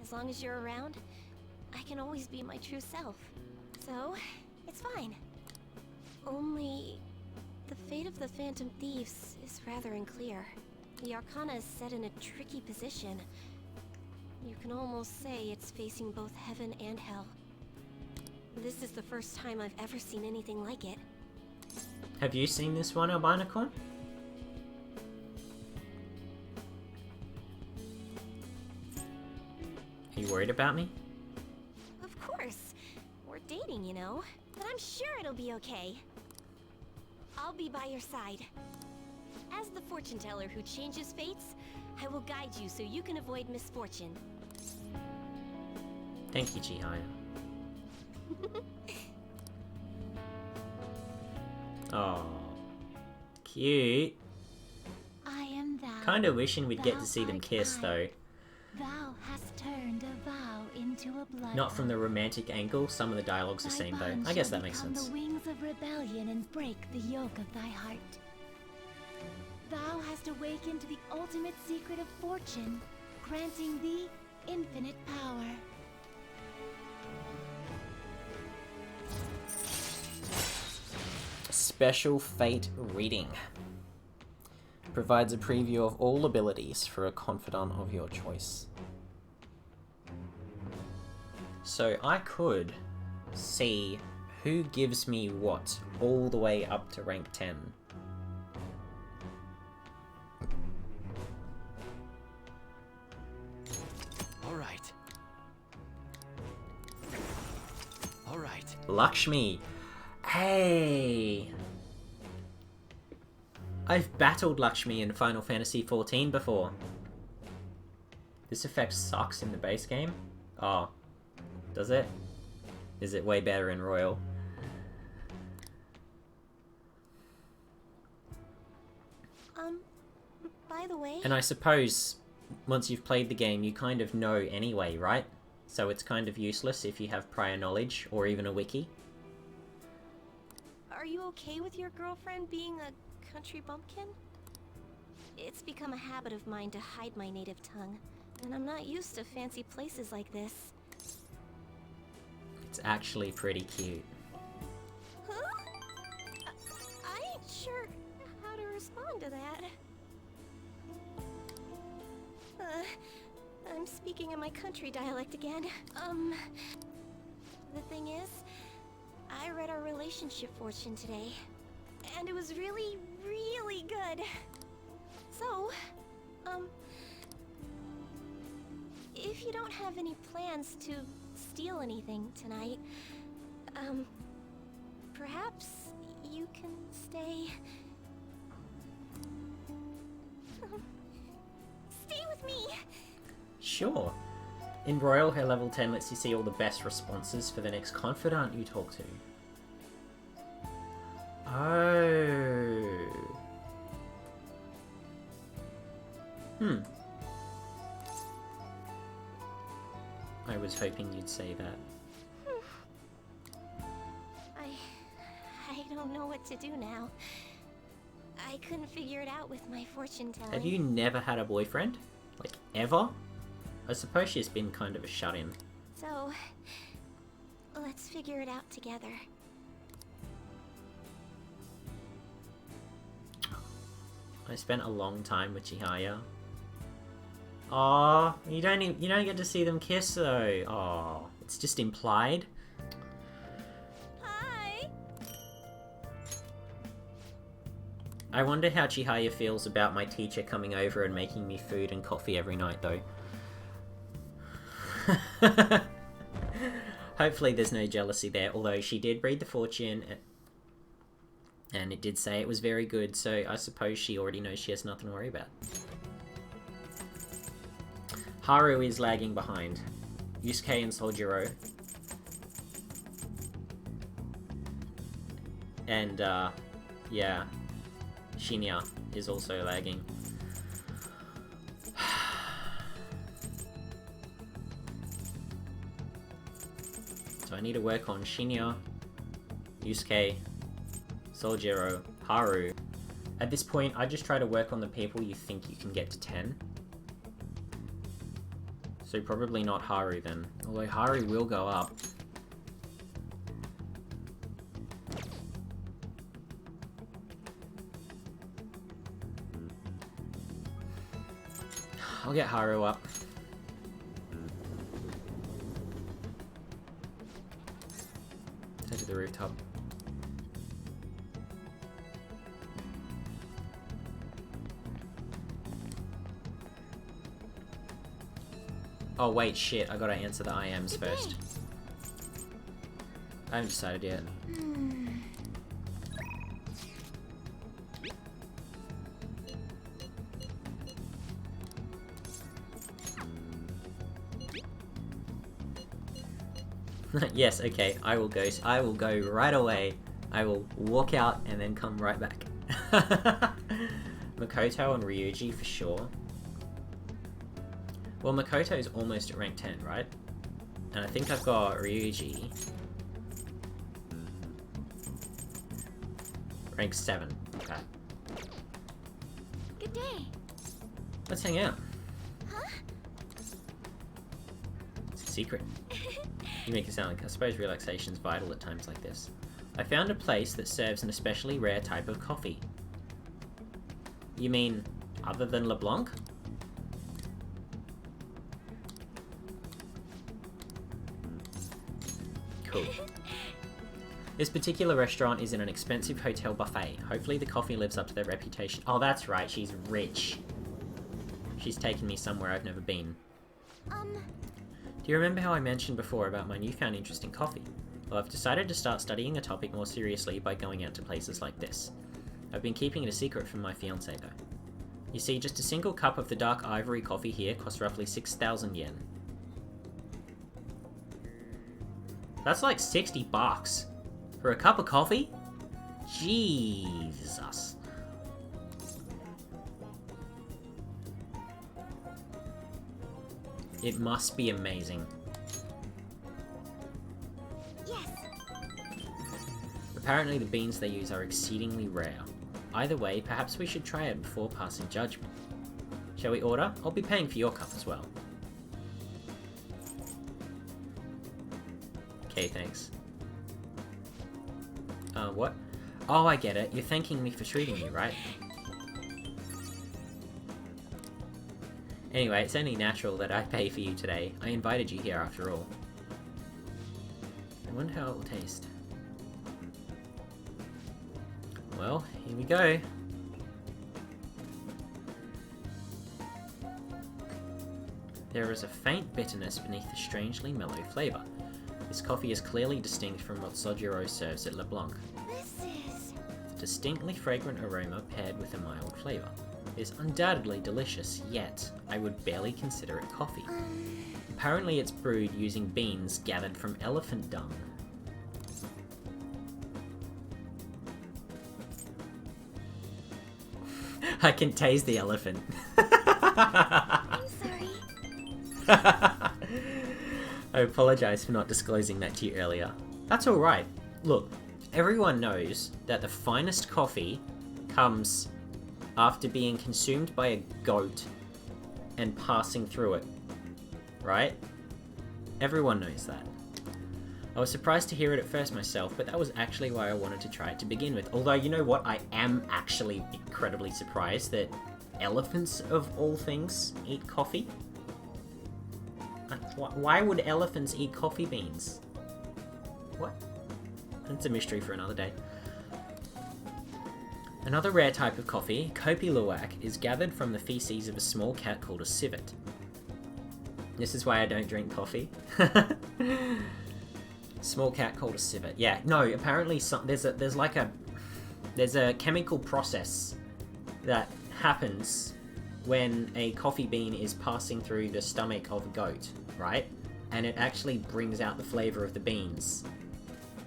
As long as you're around, I can always be my true self. So, it's fine. Only, the fate of the Phantom Thieves is rather unclear. The Arcana is set in a tricky position. You can almost say it's facing both heaven and hell. This is the first time I've ever seen anything like it. Have you seen this one, Albinacorn? Are you worried about me? Of course. We're dating, you know. But I'm sure it'll be okay. I'll be by your side. As the fortune teller who changes fates, I will guide you so you can avoid misfortune. Thank you, Chihaya. Oh, cute. I am thou. Kinda wishing we'd get to see them kiss, though. Thou hast turned a vow into a blood. Not from the romantic angle. Some of the dialogue's the same, though. I guess that makes sense. The wings of rebellion and break the yoke of thy heart. Thou hast awakened to the ultimate secret of fortune, granting thee infinite power. Special Fate Reading. Provides a preview of all abilities for a confidant of your choice. So I could see who gives me what all the way up to rank 10. Alright. Alright. Lakshmi. Hey! I've battled Lakshmi in Final Fantasy XIV before. This effect sucks in the base game? Oh. Does it? Is it way better in Royal? By the way... And I suppose, once you've played the game, you kind of know anyway, right? So it's kind of useless if you have prior knowledge, or even a wiki. Are you okay with your girlfriend being a country bumpkin? It's become a habit of mine to hide my native tongue, and I'm not used to fancy places like this. It's actually pretty cute. Huh? I ain't sure how to respond to that. I'm speaking in my country dialect again. The thing is, I read our relationship fortune today, and it was really, really good. So, if you don't have any plans to steal anything tonight, perhaps you can stay. Stay with me! Sure. In Royal, her level 10 lets you see all the best responses for the next confidant you talk to. Oh. I was hoping you'd say that. I don't know what to do now. I couldn't figure it out with my fortune telling. Have you never had a boyfriend? Like, ever? I suppose she's been kind of a shut-in. So, let's figure it out together. I spent a long time with Chihaya. Aww, you don't get to see them kiss though. Aww, it's just implied. Hi. I wonder how Chihaya feels about my teacher coming over and making me food and coffee every night though. Hopefully there's no jealousy there, although she did read the fortune and it did say it was very good, so I suppose she already knows she has nothing to worry about. Haru is lagging behind. Yusuke and Soljiro. And, yeah. Shinya is also lagging. So I need to work on Shinya, Yusuke, Soljiro, Haru. At this point, I just try to work on the people you think you can get to 10. So probably not Haru then. Although Haru will go up. I'll get Haru up. Head to the rooftop. Oh wait, shit, I gotta answer the IMs first. I haven't decided yet. Yes, okay, I will go right away. I will walk out and then come right back. Makoto and Ryuji for sure. Well, Makoto is almost at rank 10, right? And I think I've got Ryuji. Rank 7. Okay. Good day. Let's hang out. Huh? It's a secret. You make it sound like, I suppose relaxation's vital at times like this. I found a place that serves an especially rare type of coffee. You mean, other than LeBlanc? Cool. This particular restaurant is in an expensive hotel buffet. Hopefully the coffee lives up to their reputation. Oh, that's right, she's rich. She's taken me somewhere I've never been. Do you remember how I mentioned before about my newfound interest in coffee? Well, I've decided to start studying the topic more seriously by going out to places like this. I've been keeping it a secret from my fiancé though. You see, just a single cup of the dark ivory coffee here costs roughly 6,000 yen. That's like 60 bucks. For a cup of coffee? Jesus. It must be amazing. Yes. Apparently the beans they use are exceedingly rare. Either way, perhaps we should try it before passing judgment. Shall we order? I'll be paying for your cup as well. Okay, thanks. What? Oh, I get it. You're thanking me for treating me, right? Anyway, it's only natural that I pay for you today. I invited you here after all. I wonder how it will taste. Well, here we go. There is a faint bitterness beneath the strangely mellow flavour. This coffee is clearly distinct from what Sojiro serves at LeBlanc. This is... A distinctly fragrant aroma paired with a mild flavour. It is undoubtedly delicious, yet I would barely consider it coffee. Apparently it's brewed using beans gathered from elephant dung. I can taste the elephant. I'm sorry. I apologize for not disclosing that to you earlier. That's alright. Look, everyone knows that the finest coffee comes after being consumed by a goat and passing through it. Right? Everyone knows that. I was surprised to hear it at first myself, but that was actually why I wanted to try it to begin with. Although, you know what? I am actually incredibly surprised that elephants, of all things, eat coffee. Why would elephants eat coffee beans? What? That's a mystery for another day. Another rare type of coffee, Kopi Luwak, is gathered from the feces of a small cat called a civet. This is why I don't drink coffee. Small cat called a civet. Yeah, no, apparently there's a chemical process that happens when a coffee bean is passing through the stomach of a goat, right? And it actually brings out the flavor of the beans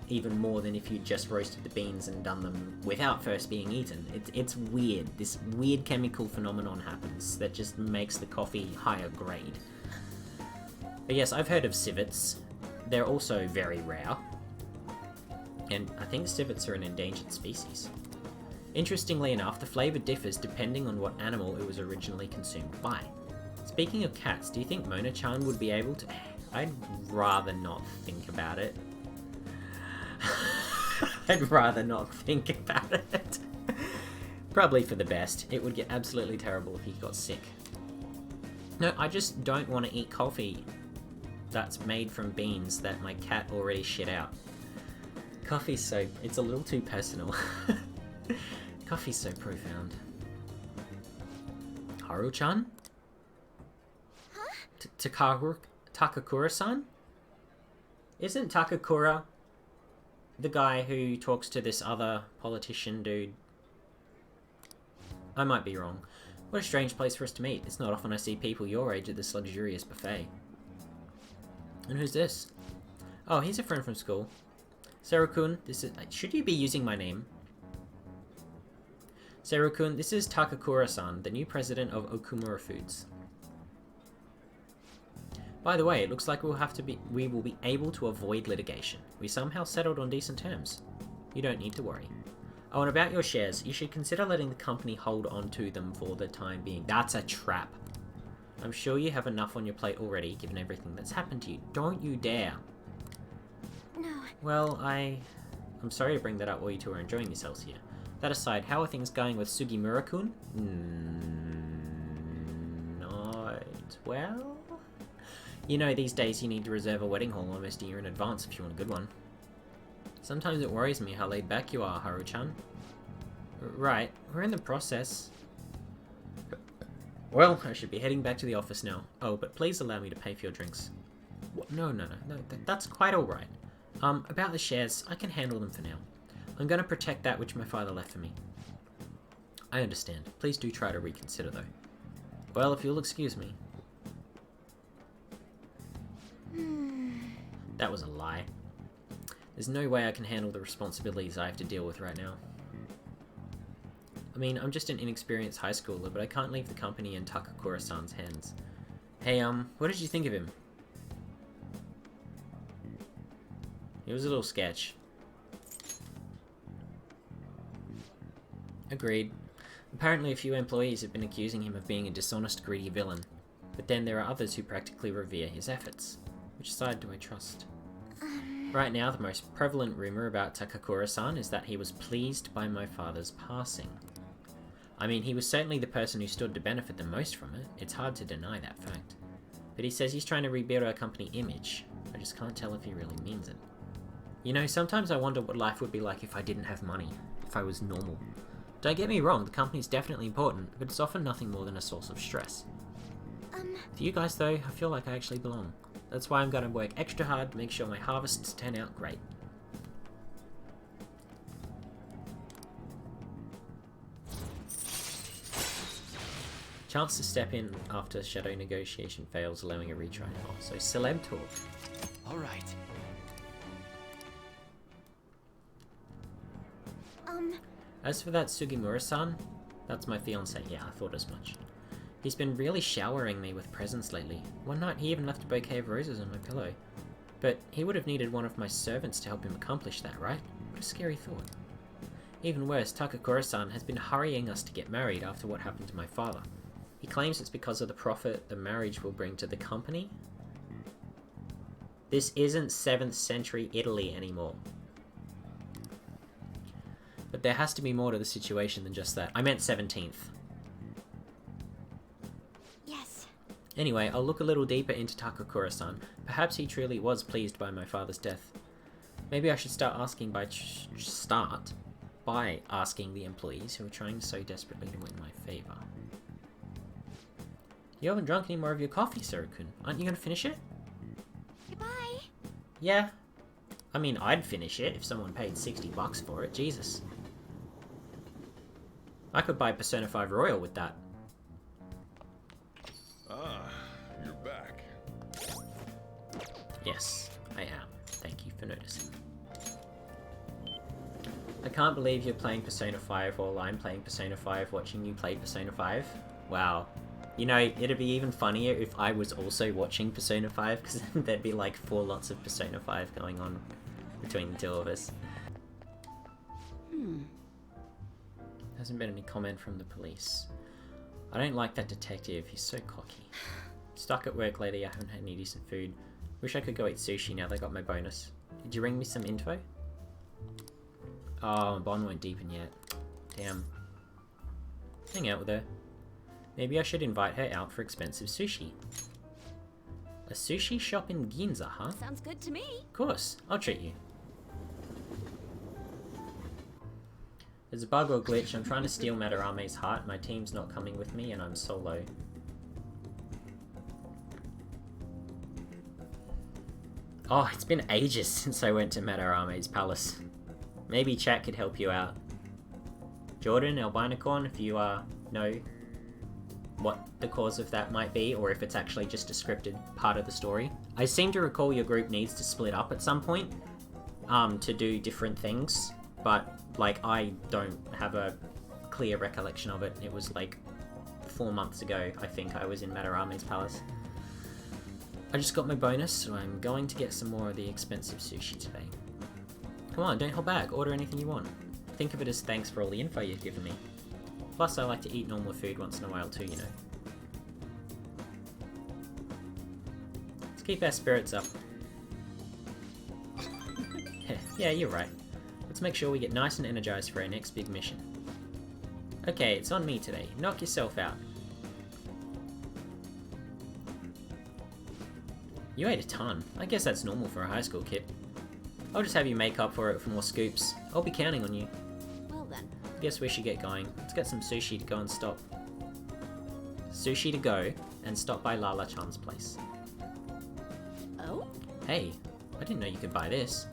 even more than if you just roasted the beans and done them without first being eaten. It's weird. This weird chemical phenomenon happens that just makes the coffee higher grade. But yes, I've heard of civets. They're also very rare. And I think civets are an endangered species. Interestingly enough, the flavour differs depending on what animal it was originally consumed by. Speaking of cats, do you think Mona-chan would be able to... I'd rather not think about it. I'd rather not think about it. Probably for the best. It would get absolutely terrible if he got sick. No, I just don't want to eat coffee that's made from beans that my cat already shit out. Coffee's so... it's a little too personal. Coffee's so profound. Haru-chan? Huh? Takakura-san? Isn't Takakura the guy who talks to this other politician dude? I might be wrong. What a strange place for us to meet. It's not often I see people your age at this luxurious buffet. And who's this? Oh, he's a friend from school. Seru-kun, this is... should you be using my name? Seru-kun, this is Takakura-san, the new president of Okumura Foods. By the way, it looks like we will be able to avoid litigation. We somehow settled on decent terms. You don't need to worry. Oh, and about your shares, you should consider letting the company hold on to them for the time being. That's a trap. I'm sure you have enough on your plate already, given everything that's happened to you. Don't you dare. No. Well, I'm sorry to bring that up while you two are enjoying yourselves here. That aside, how are things going with Sugimura-kun? Not well? You know, these days you need to reserve a wedding hall almost a year in advance if you want a good one. Sometimes it worries me how laid back you are, Haru-chan. Right, we're in the process. Well, I should be heading back to the office now. Oh, but please allow me to pay for your drinks. What? No, that's quite alright. About the shares, I can handle them for now. I'm going to protect that which my father left for me. I understand. Please do try to reconsider, though. Well, if you'll excuse me. That was a lie. There's no way I can handle the responsibilities I have to deal with right now. I mean, I'm just an inexperienced high schooler, but I can't leave the company in Takakura-san's hands. Hey, what did you think of him? He was a little sketch. Agreed. Apparently a few employees have been accusing him of being a dishonest, greedy villain. But then there are others who practically revere his efforts. Which side do I trust? Right now, the most prevalent rumor about Takakura-san is that he was pleased by my father's passing. I mean, he was certainly the person who stood to benefit the most from it. It's hard to deny that fact. But he says he's trying to rebuild our company image. I just can't tell if he really means it. You know, sometimes I wonder what life would be like if I didn't have money. If I was normal. Don't get me wrong, the company's definitely important, but it's often nothing more than a source of stress. For you guys though, I feel like I actually belong. That's why I'm gonna work extra hard to make sure my harvests turn out great. Chance to step in after shadow negotiation fails, allowing a retry. Oh, so celeb talk. Alright. As for that Sugimura-san, that's my fiance. Yeah, I thought as much. He's been really showering me with presents lately. One night he even left a bouquet of roses on my pillow. But he would have needed one of my servants to help him accomplish that, right? What a scary thought. Even worse, Takakura-san has been hurrying us to get married after what happened to my father. He claims it's because of the profit the marriage will bring to the company. This isn't 7th century Italy anymore. But there has to be more to the situation than just that. I meant 17th. Yes. Anyway, I'll look a little deeper into Takakura-san. Perhaps he truly was pleased by my father's death. Maybe I should start asking by asking the employees who are trying so desperately to win my favor. You haven't drunk any more of your coffee, Saru-kun. Aren't you going to finish it? Goodbye. Yeah. I mean, I'd finish it if someone paid $60 for it. Jesus. I could buy Persona 5 Royal with that. Ah, you're back. Yes, I am. Thank you for noticing. I can't believe you're playing Persona 5 while I'm playing Persona 5 watching you play Persona 5. Wow. You know, it'd be even funnier if I was also watching Persona 5, because there'd be like 4 lots of Persona 5 going on between the two of us. Hasn't been any comment from the police. I don't like that detective, he's so cocky. Stuck at work lately, I haven't had any decent food. Wish I could go eat sushi now that I got my bonus. Did you ring me some info? Oh, my bond won't deepen yet. Damn. Hang out with her. Maybe I should invite her out for expensive sushi. A sushi shop in Ginza, huh? Sounds good to me. Of course, I'll treat you. There's a bug or glitch. I'm trying to steal Madarame's heart. My team's not coming with me and I'm solo. Oh, it's been ages since I went to Madarame's palace. Maybe chat could help you out. Jordan, Albinocorn, if you know what the cause of that might be, or if it's actually just a scripted part of the story. I seem to recall your group needs to split up at some point to do different things, but like I don't have a clear recollection of it. It was like 4 months ago, I think I was in Madarame's palace. I just got my bonus, so I'm going to get some more of the expensive sushi today. Come on, don't hold back, order anything you want. Think of it as thanks for all the info you've given me. Plus, I like to eat normal food once in a while too, you know. Let's keep our spirits up. Yeah, you're right. Let's make sure we get nice and energized for our next big mission. Okay, it's on me today. Knock yourself out. You ate a ton. I guess that's normal for a high school kid. I'll just have you make up for it for more scoops. I'll be counting on you. Well then. Guess we should get going. Let's get some sushi to go and stop. Sushi to go and stop by Lala-chan's place. Oh? Hey, I didn't know you could buy this.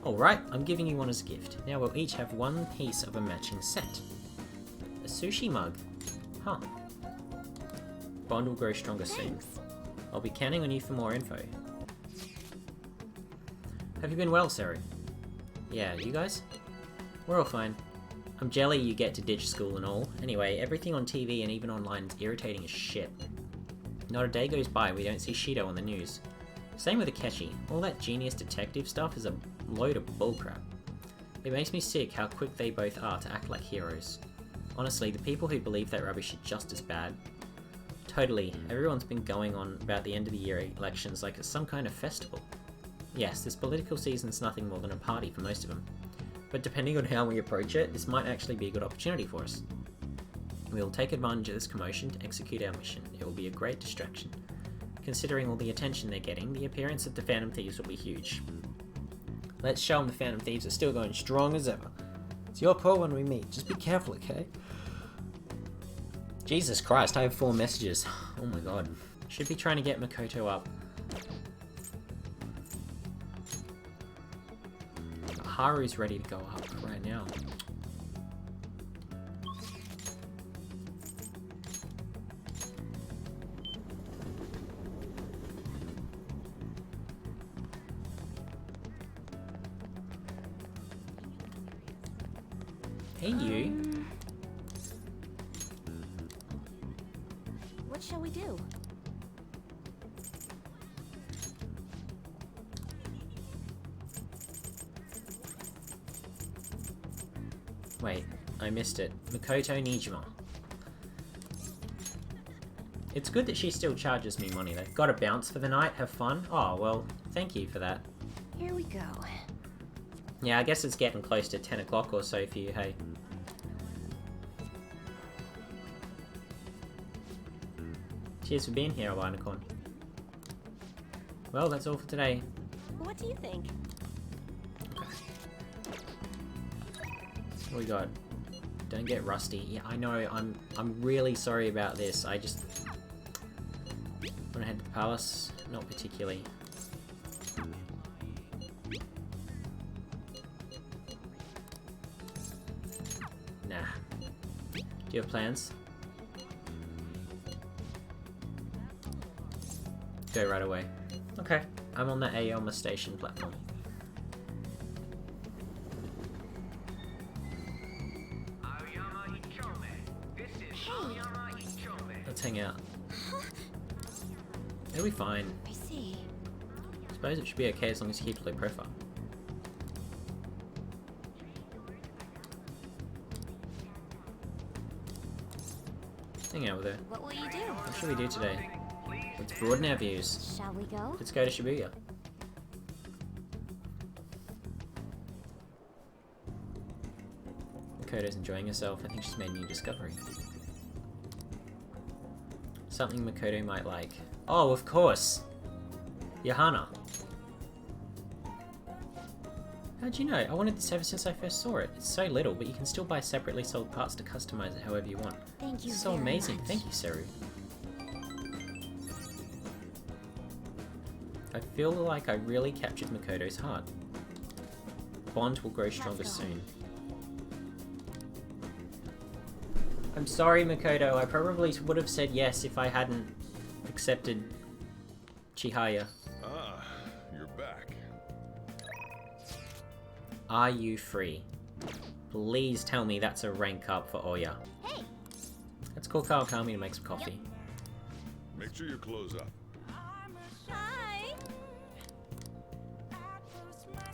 Alright, I'm giving you one as a gift. Now we'll each have one piece of a matching set. A sushi mug. Huh. Bond will grow stronger soon. I'll be counting on you for more info. Have you been well, Saru? Yeah, you guys? We're all fine. I'm jelly you get to ditch school and all. Anyway, everything on TV and even online is irritating as shit. Not a day goes by we don't see Shido on the news. Same with Akechi. All that genius detective stuff is a load of bullcrap. It makes me sick how quick they both are to act like heroes. Honestly, the people who believe that rubbish are just as bad. Totally, everyone's been going on about the end of the year elections like it's some kind of festival. Yes, this political season's nothing more than a party for most of them. But depending on how we approach it, this might actually be a good opportunity for us. We will take advantage of this commotion to execute our mission. It will be a great distraction. Considering all the attention they're getting, the appearance of the Phantom Thieves will be huge. Let's show them the Phantom Thieves are still going strong as ever. It's your call when we meet. Just be careful, okay? Jesus Christ, I have 4 messages. Oh my god. Should be trying to get Makoto up. Haru's ready to go up right now. Hey you. What shall we do? Wait, I missed it. Makoto Nijima. It's good that she still charges me money though. Gotta bounce for the night, have fun? Oh, well, thank you for that. Here we go. Yeah, I guess it's getting close to 10 o'clock or so for you, hey. Cheers for being here, Alinicorn. Well, that's all for today. What do you think? What we got? Don't get rusty. Yeah, I know, I'm really sorry about this. I just wanna head to the palace? Not particularly. Nah. Do you have plans? Go right away. Okay, I'm on the Aoma station platform. Let's hang out. It'll be fine. I see. Suppose it should be okay as long as you keep a low profile. Hang out with her. What will you do? What should we do today? Let's broaden our views. Shall we go? Let's go to Shibuya. Makoto's enjoying herself. I think she's made a new discovery. Something Makoto might like. Oh, of course! Yohana. How'd you know? I wanted this ever since I first saw it. It's so little, but you can still buy separately sold parts to customize it however you want. Thank you. It's so very amazing. much. Thank you, Seru. I feel like I really captured Makoto's heart. Bond will grow stronger soon. I'm sorry, Makoto. I probably would have said yes if I hadn't accepted Chihaya. Ah, you're back. Are you free? Please tell me that's a rank up for Oya. Hey! Let's call Kawakami to make some coffee. Make sure you close up. Hi!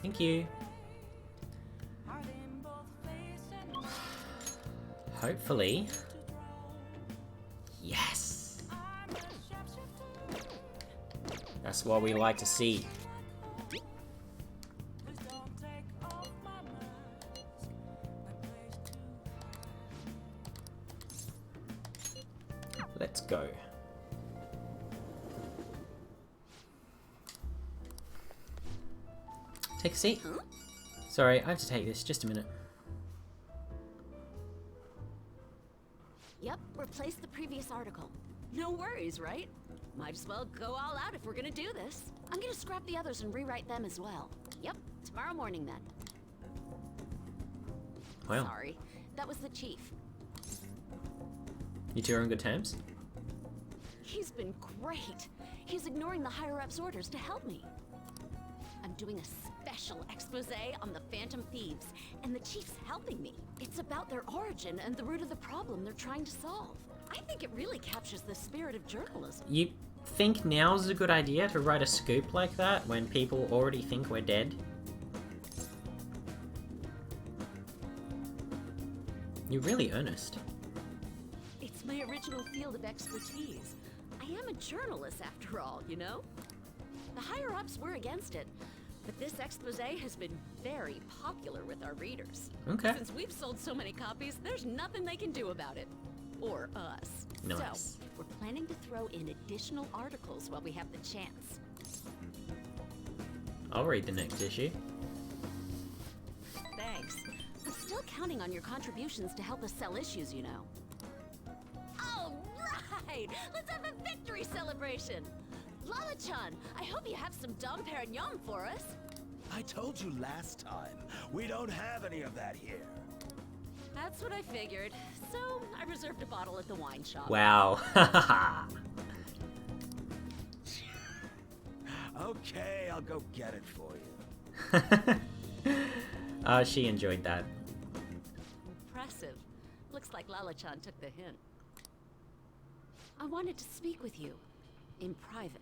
Thank you. Hopefully. Yes! That's what we like to see. Let's go. Take a seat. Sorry, I have to take this. Just a minute. Yep, replace the previous article. No worries, right? Might as well go all out if we're gonna do this. I'm gonna scrap the others and rewrite them as well. Yep, tomorrow morning then. Wow. Sorry, that was the chief. You two are on good terms? He's been great. He's ignoring the higher-ups' orders to help me. I'm doing a special expose on the Phantom Thieves, and the chief's helping me. It's about their origin and the root of the problem they're trying to solve. I think it really captures the spirit of journalism. You think now's a good idea to write a scoop like that when people already think we're dead? You're really earnest. original field of expertise. I am a journalist after all, you know? The higher-ups were against it, but this expose has been very popular with our readers. Okay. Since we've sold so many copies, there's nothing they can do about it. Or us. Nice. So, we're planning to throw in additional articles while we have the chance. I'll read the next issue. Thanks. I'm still counting on your contributions to help us sell issues, you know. All right! Let's have a victory celebration! Lala-chan, I hope you have some Dom Perignon for us. I told you last time, we don't have any of that here. That's what I figured. So, I reserved a bottle at the wine shop. Wow. Okay, I'll go get it for you. She enjoyed that. Impressive. Looks like Lala-chan took the hint. I wanted to speak with you. In private.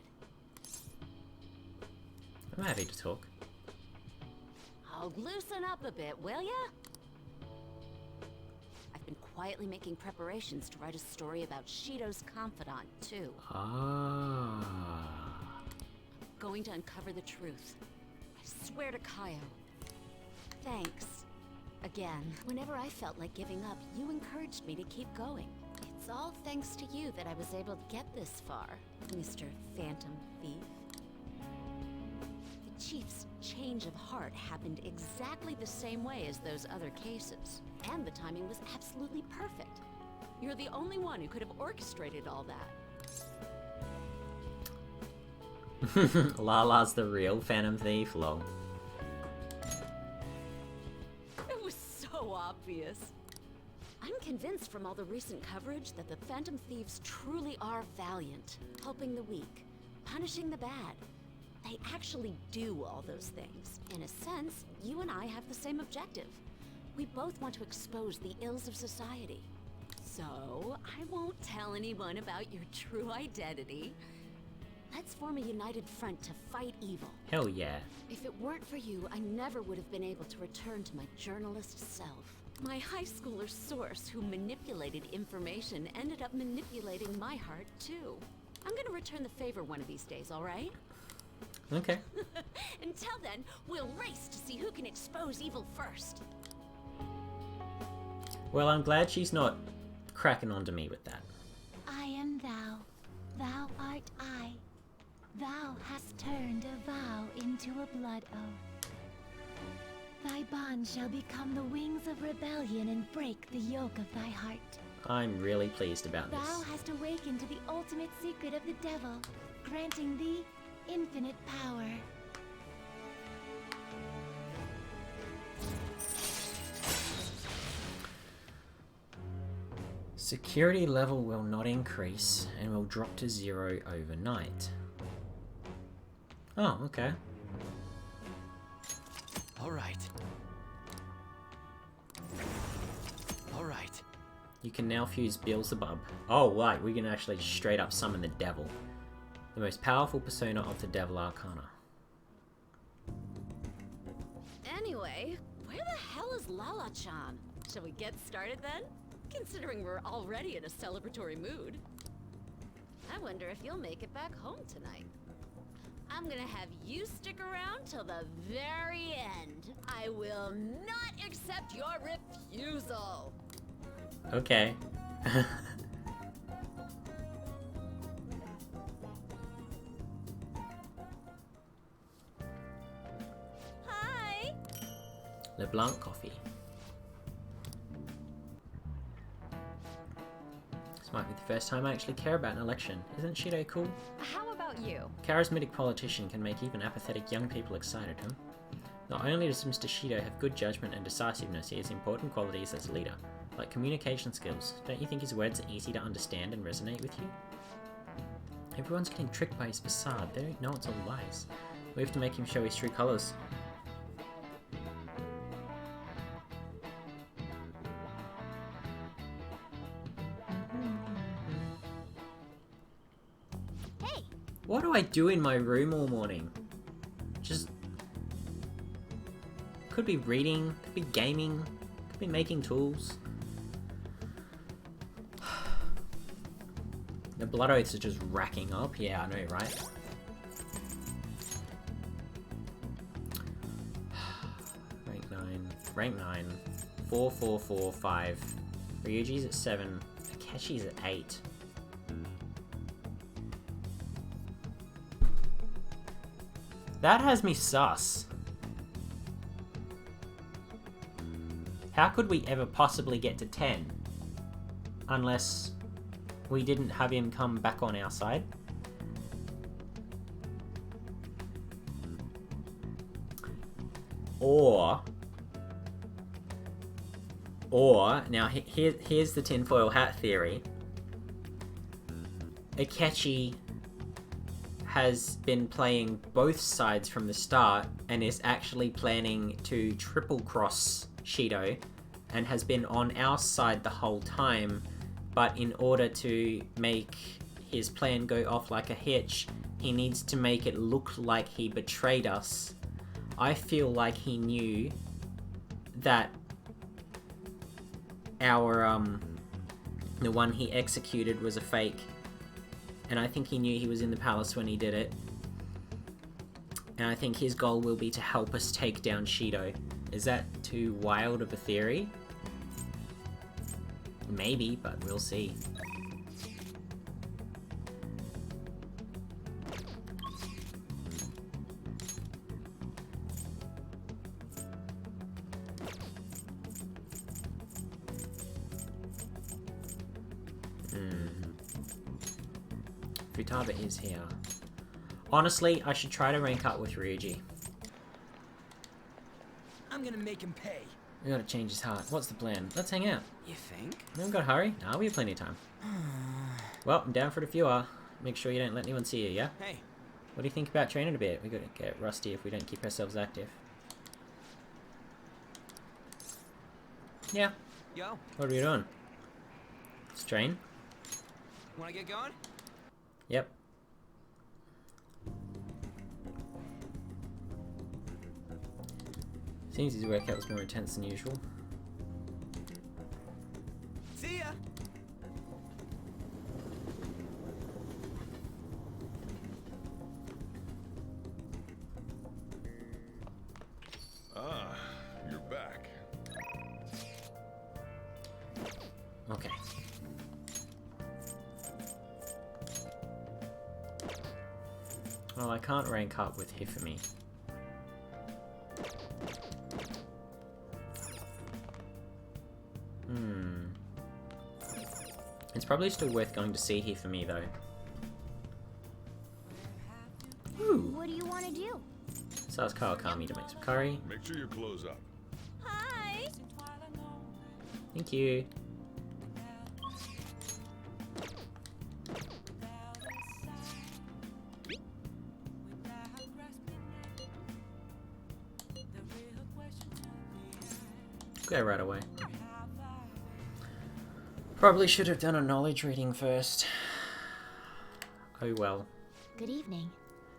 I'm happy to talk. Oh, loosen up a bit, will ya? I've been quietly making preparations to write a story about Shido's confidant, too. Ah. Going to uncover the truth. I swear to Kaio. Thanks. Again, whenever I felt like giving up, you encouraged me to keep going. It's all thanks to you that I was able to get this far, Mr. Phantom Thief. The Chief's change of heart happened exactly the same way as those other cases, and the timing was absolutely perfect. You're the only one who could have orchestrated all that. Lala's the real Phantom Thief, lol. It was so obvious. I'm convinced from all the recent coverage that the Phantom Thieves truly are valiant, helping the weak, punishing the bad. They actually do all those things. In a sense, you and I have the same objective. We both want to expose the ills of society. So, I won't tell anyone about your true identity. Let's form a united front to fight evil. Hell yeah. If it weren't for you, I never would have been able to return to my journalist self. My high schooler source who manipulated information ended up manipulating my heart too. I'm gonna return the favor one of these days, alright? Okay. Until then, we'll race to see who can expose evil first. Well, I'm glad she's not cracking onto me with that. I am thou, thou art I. Thou hast turned a vow into a blood oath. Thy bond shall become the wings of rebellion and break the yoke of thy heart. I'm really pleased about Thou this. hast awakened to the ultimate secret of the devil, granting thee infinite power. Security level will not increase and will drop to 0 overnight. Oh, okay. Alright. Alright. You can now fuse Beelzebub. Oh, right, we can actually straight up summon the devil. The most powerful persona of the Devil Arcana. Anyway, where the hell is Lala-chan? Shall we get started then? Considering we're already in a celebratory mood. I wonder if you'll make it back home tonight. I'm gonna have you stick around till the very end. I will not accept your refusal. Okay. Hi! LeBlanc coffee. This might be the first time I actually care about an election. Isn't Shido cool? How about you? Charismatic politician can make even apathetic young people excited, huh? Not only does Mr. Shido have good judgment and decisiveness, he has important qualities as a leader, like communication skills. Don't you think his words are easy to understand and resonate with you? Everyone's getting tricked by his facade. They don't know it's all lies. We have to make him show his true colors. Hey! What do I do in my room all morning? Just... could be reading, could be gaming, could be making tools. The blood oaths are just racking up. Yeah, I know, right? Rank 9. Rank 9. 4, 4, 4, 5. Ryuji's at 7. Akeshi's at 8. That has me sus. How could we ever possibly get to 10? Unless we didn't have him come back on our side. Or, now here's the tinfoil hat theory. Akechi has been playing both sides from the start and is actually planning to triple cross Shido and has been on our side the whole time, but in order to make his plan go off like a hitch, he needs to make it look like he betrayed us. I feel like he knew that our, the one he executed was a fake. And I think he knew he was in the palace when he did it. And I think his goal will be to help us take down Shido. Is that too wild of a theory? Maybe, but we'll see. Futaba is here. Honestly, I should try to rank up with Ryuji. I'm gonna make him pay. We gotta change his heart. What's the plan? Let's hang out. You think? We haven't gotta hurry. Nah, we have plenty of time. Well, I'm down for it if you are. Make sure you don't let anyone see you, yeah? Hey. What do you think about training a bit? We gotta get rusty if we don't keep ourselves active. Yeah. Yo. What are we doing? Let's train. Wanna get going? Yep. Seems his workout was more intense than usual. See ya. Ah, you're back. Okay. Well, I can't rank up with Hifumi. It's probably still worth going to see Hifumi, though. Ooh. What do you want to do? So ask Kawakami to make some curry. Make sure you close up. Hi. Thank you. Go right away. Probably should have done a knowledge reading first. Oh well. Good evening.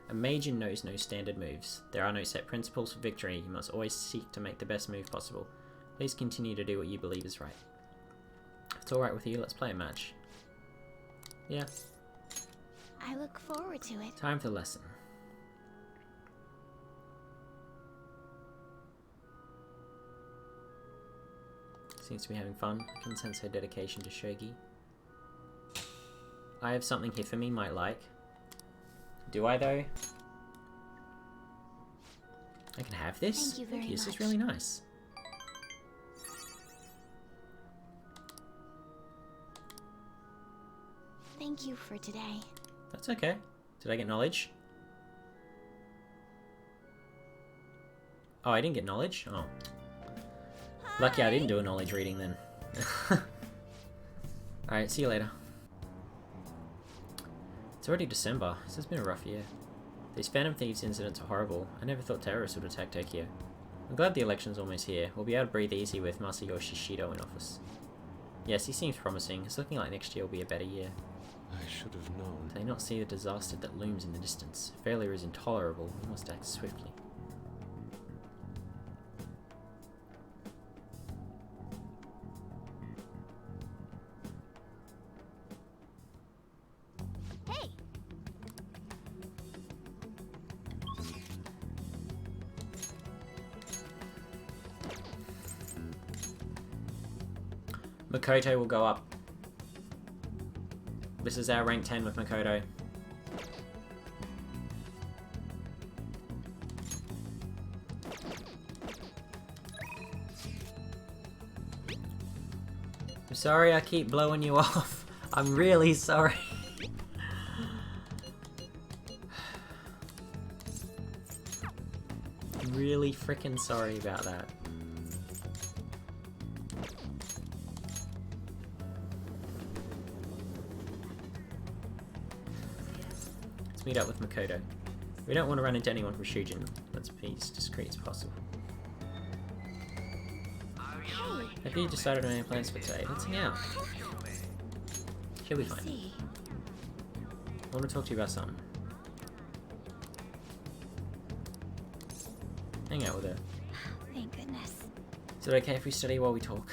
A major knows no standard moves. There are no set principles for victory. You must always seek to make the best move possible. Please continue to do what you believe is right. If it's alright with you, let's play a match. Yeah. I look forward to it. Time for the lesson. Seems to be having fun. I can sense her dedication to shogi. I have something Hifumi might like. Do I, though? I can have this? Thank you very much. This is really nice. Thank you for today. That's okay. Did I get knowledge? Oh, I didn't get knowledge? Oh. Lucky I didn't do a knowledge reading then. Alright, see you later. It's already December. This has been a rough year. These Phantom Thieves incidents are horrible. I never thought terrorists would attack Tokyo. I'm glad the election's almost here. We'll be able to breathe easy with Masayoshi Shido in office. Yes, he seems promising. It's looking like next year will be a better year. I should have known. Do they not see the disaster that looms in the distance? Failure is intolerable. We must act swiftly. Makoto will go up. This is our rank 10 with Makoto. I'm sorry I keep blowing you off. I'm really sorry. I'm really freaking sorry about that. Let's meet up with Makoto. We don't want to run into anyone from Shujin. Let's be as discreet as possible. Have you decided on any plans for today? Let's hang out. She'll be fine. I want to talk to you about something. Hang out with her. Thank goodness. Is it okay if we study while we talk?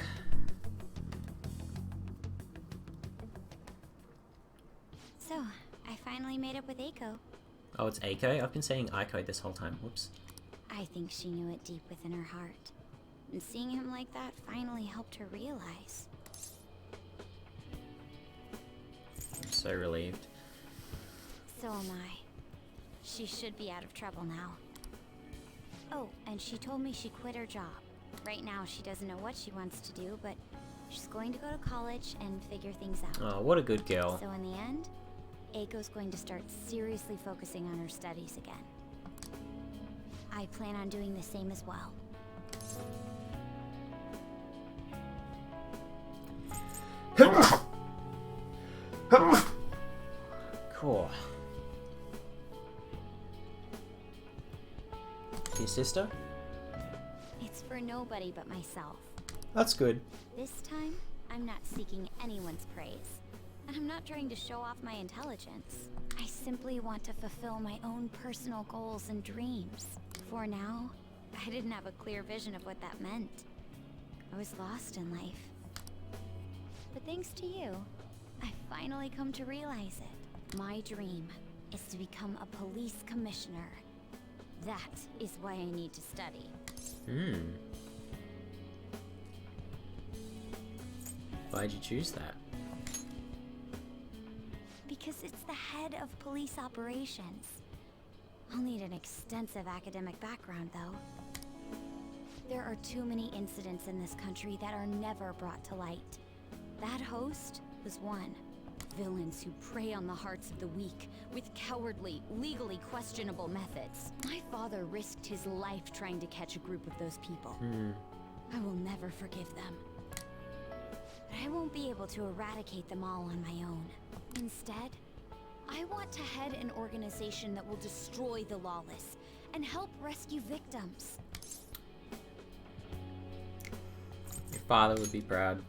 So, I finally made up with Eiko. Oh, it's Eiko? I've been saying Aiko this whole time. Whoops. I think she knew it deep within her heart. And seeing him like that finally helped her realize. I'm so relieved. So am I. She should be out of trouble now. Oh, and she told me she quit her job. Right now she doesn't know what she wants to do, but she's going to go to college and figure things out. Oh, what a good girl. So in the end, Eiko's going to start seriously focusing on her studies again. I plan on doing the same as well. Cool. Your sister? It's for nobody but myself. That's good. This time, I'm not seeking anyone's praise. And I'm not trying to show off my intelligence. I simply want to fulfill my own personal goals and dreams. For now, I didn't have a clear vision of what that meant. I was lost in life. But thanks to you, I finally come to realize it. My dream is to become a police commissioner. That is why I need to study. Why'd you choose that? Because it's the head of police operations. I'll need an extensive academic background, though. There are too many incidents in this country that are never brought to light. That host was one. Villains who prey on the hearts of the weak with cowardly, legally questionable methods. My father risked his life trying to catch a group of those people. I will never forgive them. But I won't be able to eradicate them all on my own. Instead, I want to head an organization that will destroy the lawless and help rescue victims. Your father would be proud.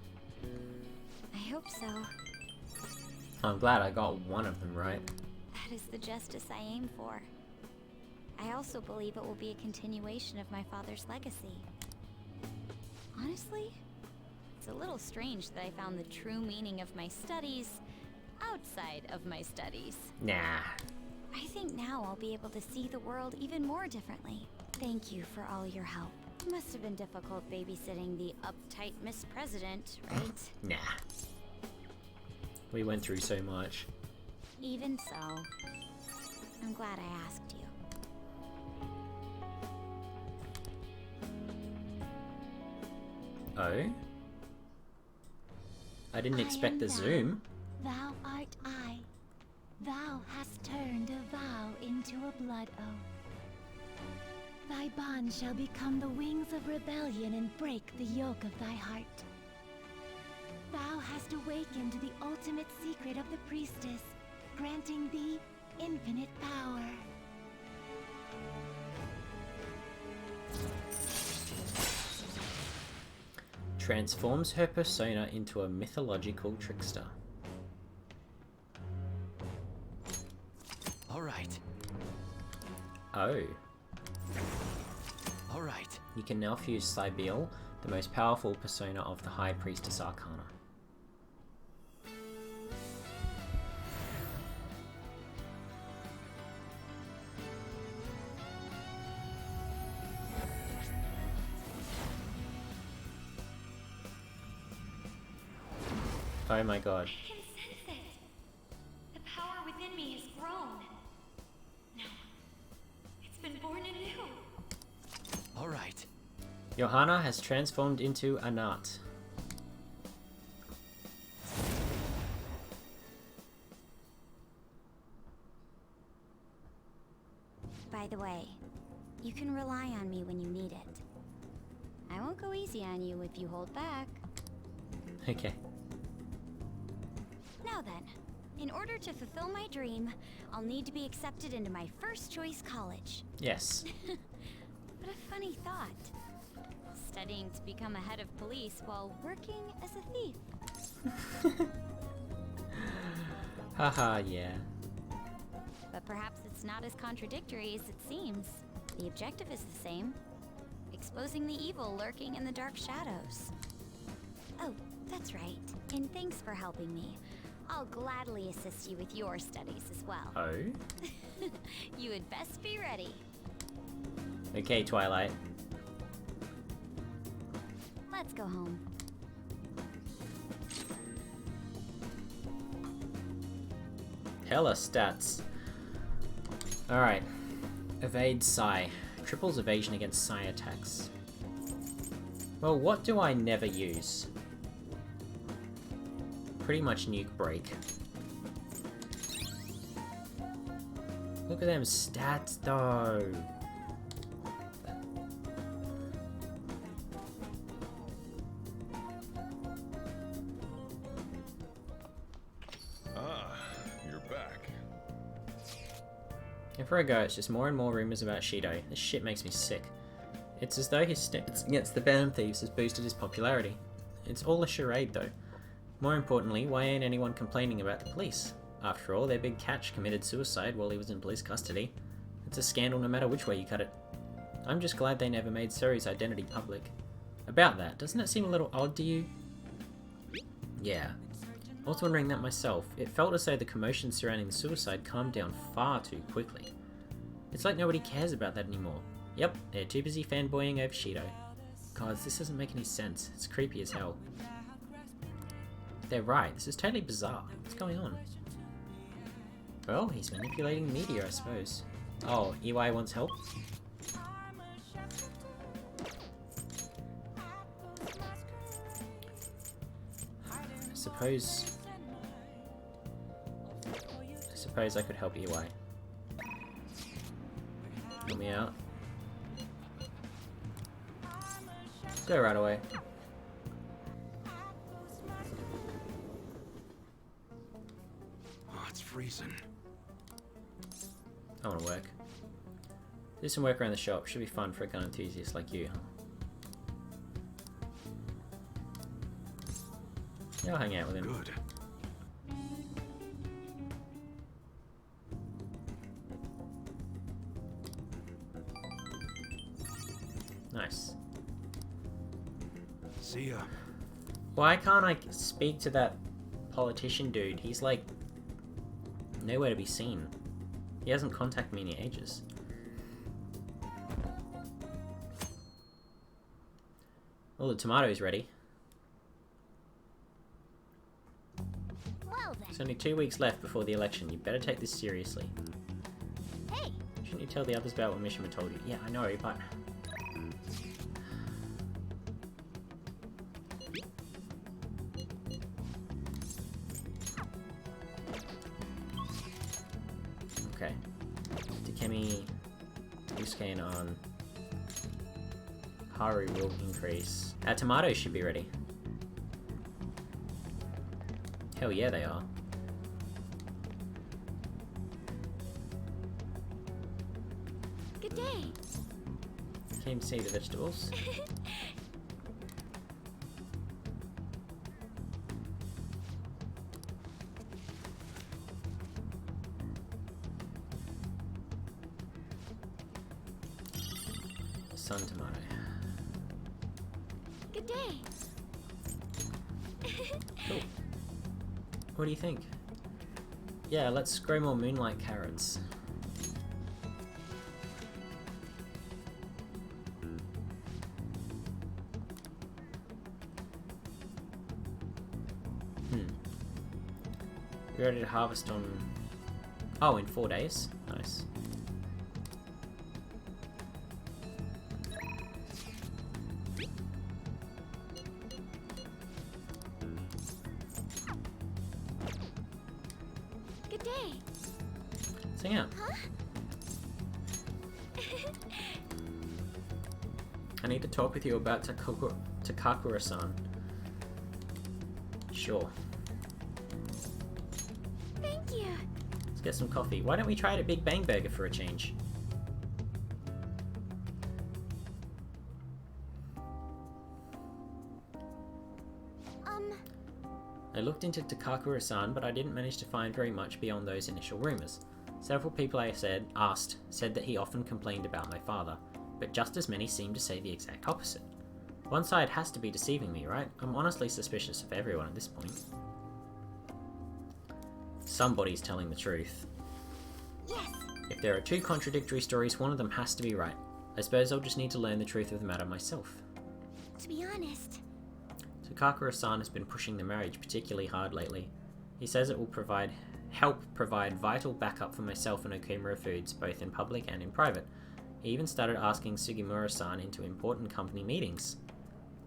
I hope so. I'm glad I got one of them right. That is the justice I aim for. I also believe it will be a continuation of my father's legacy. Honestly, it's a little strange that I found the true meaning of my studies outside of my studies. Nah. I think now I'll be able to see the world even more differently. Thank you for all your help. It must have been difficult babysitting the uptight Miss President, right? Nah. We went through so much. Even so, I'm glad I asked you. Oh? I didn't expect the zoom. Thou art I. Thou hast turned a vow into a blood oath. Thy bond shall become the wings of rebellion and break the yoke of thy heart. Thou hast awakened the ultimate secret of the priestess, granting thee infinite power. Transforms her persona into a mythological trickster. All right. Oh. All right. You can now fuse Cybiel, the most powerful persona of the High Priestess Arcana. Oh my god. I can sense it. The power within me has grown. No. It's been born anew. All right. Johanna has transformed into a nut. By the way, you can rely on me when you need it. I won't go easy on you if you hold back. Okay. Now then, in order to fulfill my dream, I'll need to be accepted into my first choice college. Yes. What a funny thought. Studying to become a head of police while working as a thief. Haha, yeah. But perhaps it's not as contradictory as it seems. The objective is the same. Exposing the evil lurking in the dark shadows. Oh, that's right. And thanks for helping me. I'll gladly assist you with your studies as well. Oh? You had best be ready. Okay, Twilight. Let's go home. Hella stats. Alright. Evade Psi. Triples evasion against Psi attacks. Well, what do I never use? Pretty much Nuke Break. Look at them stats though. You're back. And for a go, it's just more and more rumors about Shido. This shit makes me sick. It's as though his stance against the Phantom Thieves has boosted his popularity. It's all a charade though. More importantly, why ain't anyone complaining about the police? After all, their big catch committed suicide while he was in police custody. It's a scandal no matter which way you cut it. I'm just glad they never made Suri's identity public. About that, doesn't it seem a little odd to you? Yeah. I was wondering that myself. It felt as though the commotion surrounding the suicide calmed down far too quickly. It's like nobody cares about that anymore. Yep, they're too busy fanboying over Shido. God, this doesn't make any sense. It's creepy as hell. They're right, this is totally bizarre. What's going on? Well, he's manipulating the media, I suppose. Oh, EY wants help? I suppose I could help EY. Help me out. Go right away. Oh, it's freezing. I want to work. Do some work around the shop. Should be fun for a gun enthusiast like you. Yeah, I'll hang out with him. Good. Nice. See ya. Why can't I speak to that politician dude? He's like nowhere to be seen. He hasn't contacted me in ages. Well, the tomato's ready. Well then. There's only 2 weeks left before the election. You better take this seriously. Hey! Shouldn't you tell the others about what Mishima told you? Yeah, I know, but... Okay. Takemi, Yusuke on. Haru will increase. Our tomatoes should be ready. Hell yeah, they are. Good day. Came to see the vegetables. Sun tomato. Good day. Cool. What do you think? Yeah, let's grow more moonlight carrots. Be ready to harvest on... Oh, in 4 days. Nice. Good day. Let's hang out. Huh? I need to talk with you about Takakura-san. Sure. Thank you. Let's get some coffee. Why don't we try it at Big Bang Burger for a change? I looked into Takakura-san, but I didn't manage to find very much beyond those initial rumors. Several people I asked said that he often complained about my father, but just as many seemed to say the exact opposite. One side has to be deceiving me, right? I'm honestly suspicious of everyone at this point. Somebody's telling the truth. Yes. If there are two contradictory stories, one of them has to be right. I suppose I'll just need to learn the truth of the matter myself. To be honest, Takakura-san has been pushing the marriage particularly hard lately. He says it will help provide vital backup for myself and Okumura Foods, both in public and in private. He even started asking Sugimura-san into important company meetings.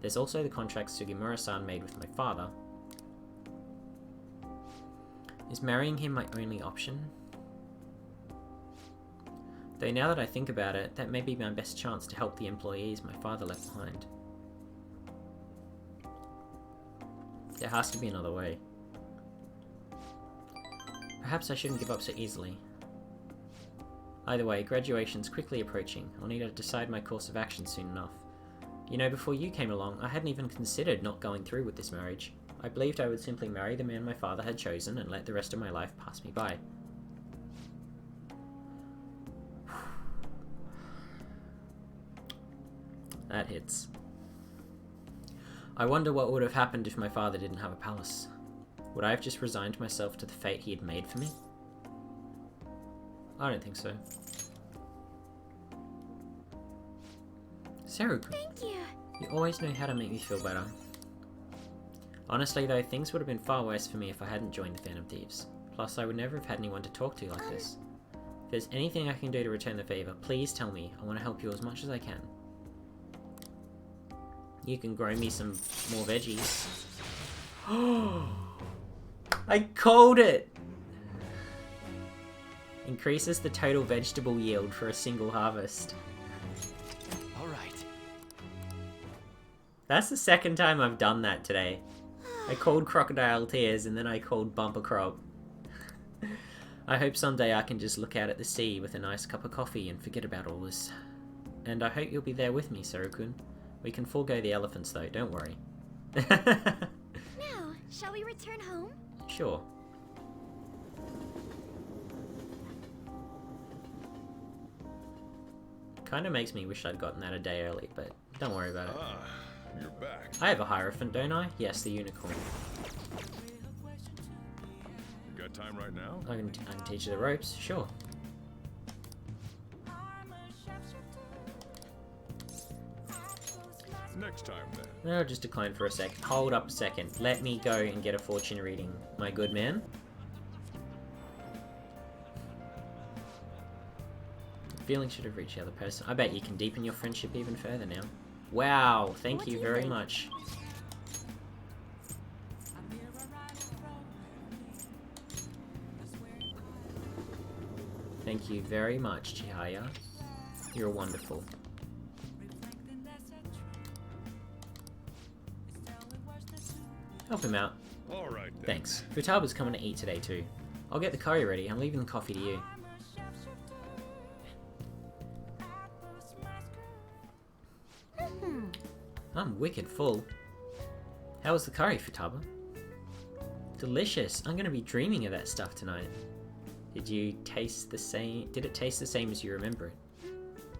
There's also the contract Sugimura-san made with my father. Is marrying him my only option? Though now that I think about it, that may be my best chance to help the employees my father left behind. There has to be another way. Perhaps I shouldn't give up so easily. Either way, graduation's quickly approaching. I'll need to decide my course of action soon enough. You know, before you came along, I hadn't even considered not going through with this marriage. I believed I would simply marry the man my father had chosen and let the rest of my life pass me by. That hits. I wonder what would have happened if my father didn't have a palace. Would I have just resigned myself to the fate he had made for me? I don't think so. Seruku, thank you. You always know how to make me feel better. Honestly though, things would have been far worse for me if I hadn't joined the Phantom Thieves. Plus, I would never have had anyone to talk to like this. If there's anything I can do to return the favor, please tell me. I want to help you as much as I can. You can grow me some more veggies. I called it! Increases the total vegetable yield for a single harvest. Alright. That's the second time I've done that today. I called Crocodile Tears and then I called Bumper Crop. I hope someday I can just look out at the sea with a nice cup of coffee and forget about all this. And I hope you'll be there with me, Seru-kun. We can forego the elephants though, don't worry. Now, shall we return home? Sure. Kinda makes me wish I'd gotten that a day early, but don't worry about it. Ah, you're back. I have a Hierophant, don't I? Yes, the unicorn. You got time right now? I can teach you the ropes, sure. Next time then. No, just decline for a sec. Hold up a second. Let me go and get a fortune reading, my good man. Feeling should have reached the other person. I bet you can deepen your friendship even further now. Wow, thank you very much. Thank you very much, Chihaya. You're wonderful. Help him out. All right. Then. Thanks. Futaba's coming to eat today too. I'll get the curry ready. I'm leaving the coffee to you. I'm wicked full. How was the curry, Futaba? Delicious. I'm gonna be dreaming of that stuff tonight. Did you taste the same? Did it taste the same as you remember it?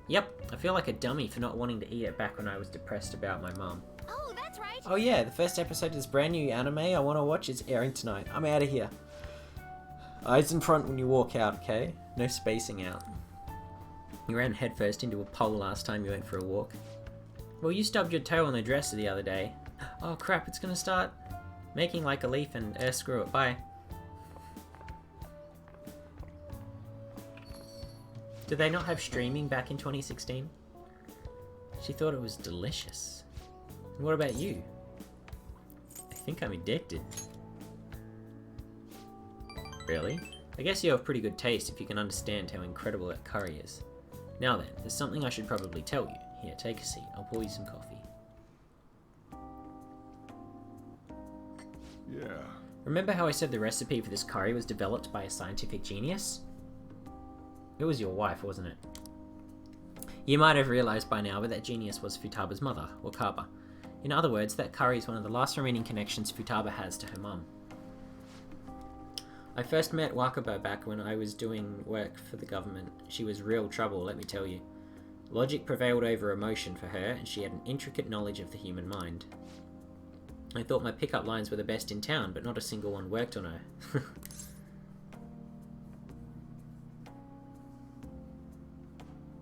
Yep. I feel like a dummy for not wanting to eat it back when I was depressed about my mum. Oh, that's right. Oh yeah, the first episode of this brand new anime I want to watch is airing tonight. I'm out of here. Eyes in front when you walk out, okay? No spacing out. You ran headfirst into a pole last time you went for a walk. Well, you stubbed your toe on the dresser the other day. Oh crap, it's gonna start making like a leaf and screw it, bye. Did they not have streaming back in 2016? She thought it was delicious. And what about you? I think I'm addicted. Really? I guess you have pretty good taste if you can understand how incredible that curry is. Now then, there's something I should probably tell you. Here, take a seat. I'll pour you some coffee. Yeah. Remember how I said the recipe for this curry was developed by a scientific genius? It was your wife, wasn't it? You might have realized by now, but that genius was Futaba's mother, Wakaba. In other words, that curry is one of the last remaining connections Futaba has to her mum. I first met Wakaba back when I was doing work for the government. She was real trouble, let me tell you. Logic prevailed over emotion for her, and she had an intricate knowledge of the human mind. I thought my pickup lines were the best in town, but not a single one worked on her.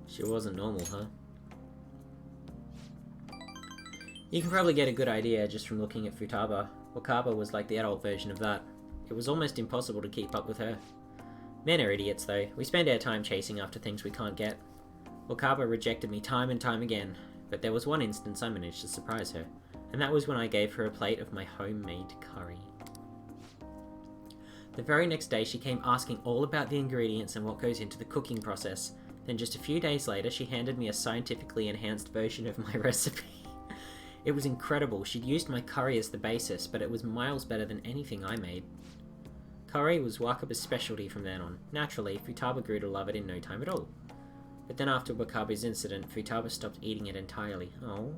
She wasn't normal, huh? You can probably get a good idea just from looking at Futaba. Wakaba was like the adult version of that. It was almost impossible to keep up with her. Men are idiots, though. We spend our time chasing after things we can't get. Wakaba rejected me time and time again, but there was one instance I managed to surprise her, and that was when I gave her a plate of my homemade curry. The very next day she came asking all about the ingredients and what goes into the cooking process. Then just a few days later she handed me a scientifically enhanced version of my recipe. It was incredible. She'd used my curry as the basis, but it was miles better than anything I made. Curry was Wakaba's specialty from then on. Naturally, Futaba grew to love it in no time at all. But then after Wakaba's incident, Futaba stopped eating it entirely. Oh.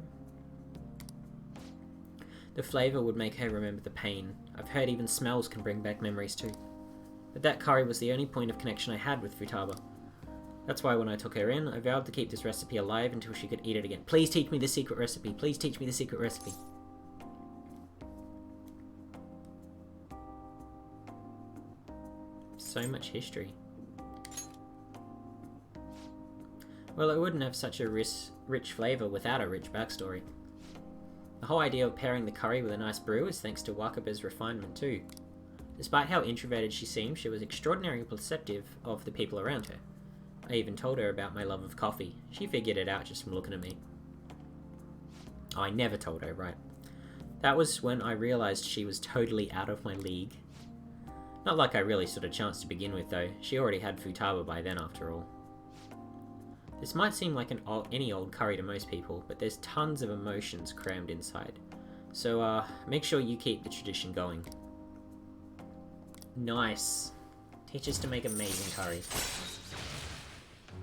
The flavour would make her remember the pain. I've heard even smells can bring back memories too. But that curry was the only point of connection I had with Futaba. That's why when I took her in, I vowed to keep this recipe alive until she could eat it again. Please teach me the secret recipe. Please teach me the secret recipe. So much history. Well, it wouldn't have such a rich flavour without a rich backstory. The whole idea of pairing the curry with a nice brew is thanks to Wakaba's refinement too. Despite how introverted she seemed, she was extraordinarily perceptive of the people around her. I even told her about my love of coffee. She figured it out just from looking at me. Oh, I never told her, right? That was when I realised she was totally out of my league. Not like I really stood a chance to begin with, though. She already had Futaba by then, after all. This might seem like any old curry to most people, but there's tons of emotions crammed inside. So, make sure you keep the tradition going. Nice. Teach us to make amazing curry.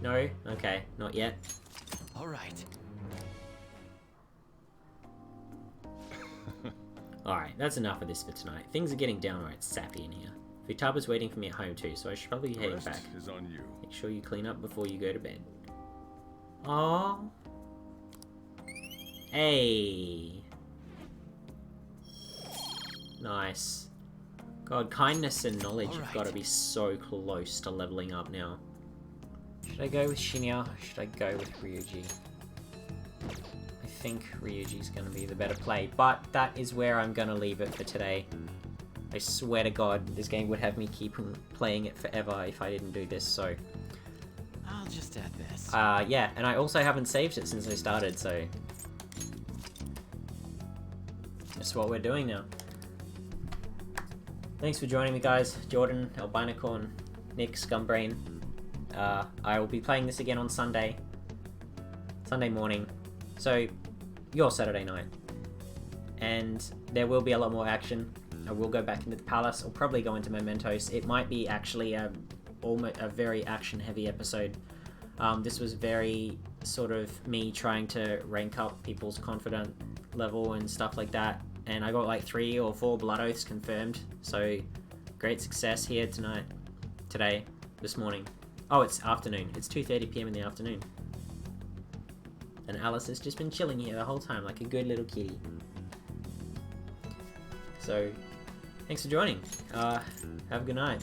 No? Okay, not yet. Alright. Alright, that's enough of this for tonight. Things are getting downright sappy in here. Futaba's waiting for me at home too, so I should probably be heading back. Is on you. Make sure you clean up before you go to bed. Aww. Hey. Nice. God, kindness and knowledge have got to be so close to leveling up now. Should I go with Shinya or should I go with Ryuji? I think Ryuji's going to be the better play, but that is where I'm going to leave it for today. I swear to God, this game would have me keep playing it forever if I didn't do this, so... I'll just add this. Yeah, and I also haven't saved it since I started, so... That's what we're doing now. Thanks for joining me, guys. Jordan, Albinocorn, Nick, Scumbrain. I will be playing this again on Sunday morning, so your Saturday night. And there will be a lot more action. I will go back into the palace. I'll probably go into Mementos. It might be actually a very action-heavy episode. This was very sort of me trying to rank up people's confidence level and stuff like that. And I got like 3 or 4 blood oaths confirmed. So great success here this morning. Oh, it's afternoon. It's 2:30 PM in the afternoon. And Alice has just been chilling here the whole time like a good little kitty. So, thanks for joining. Have a good night.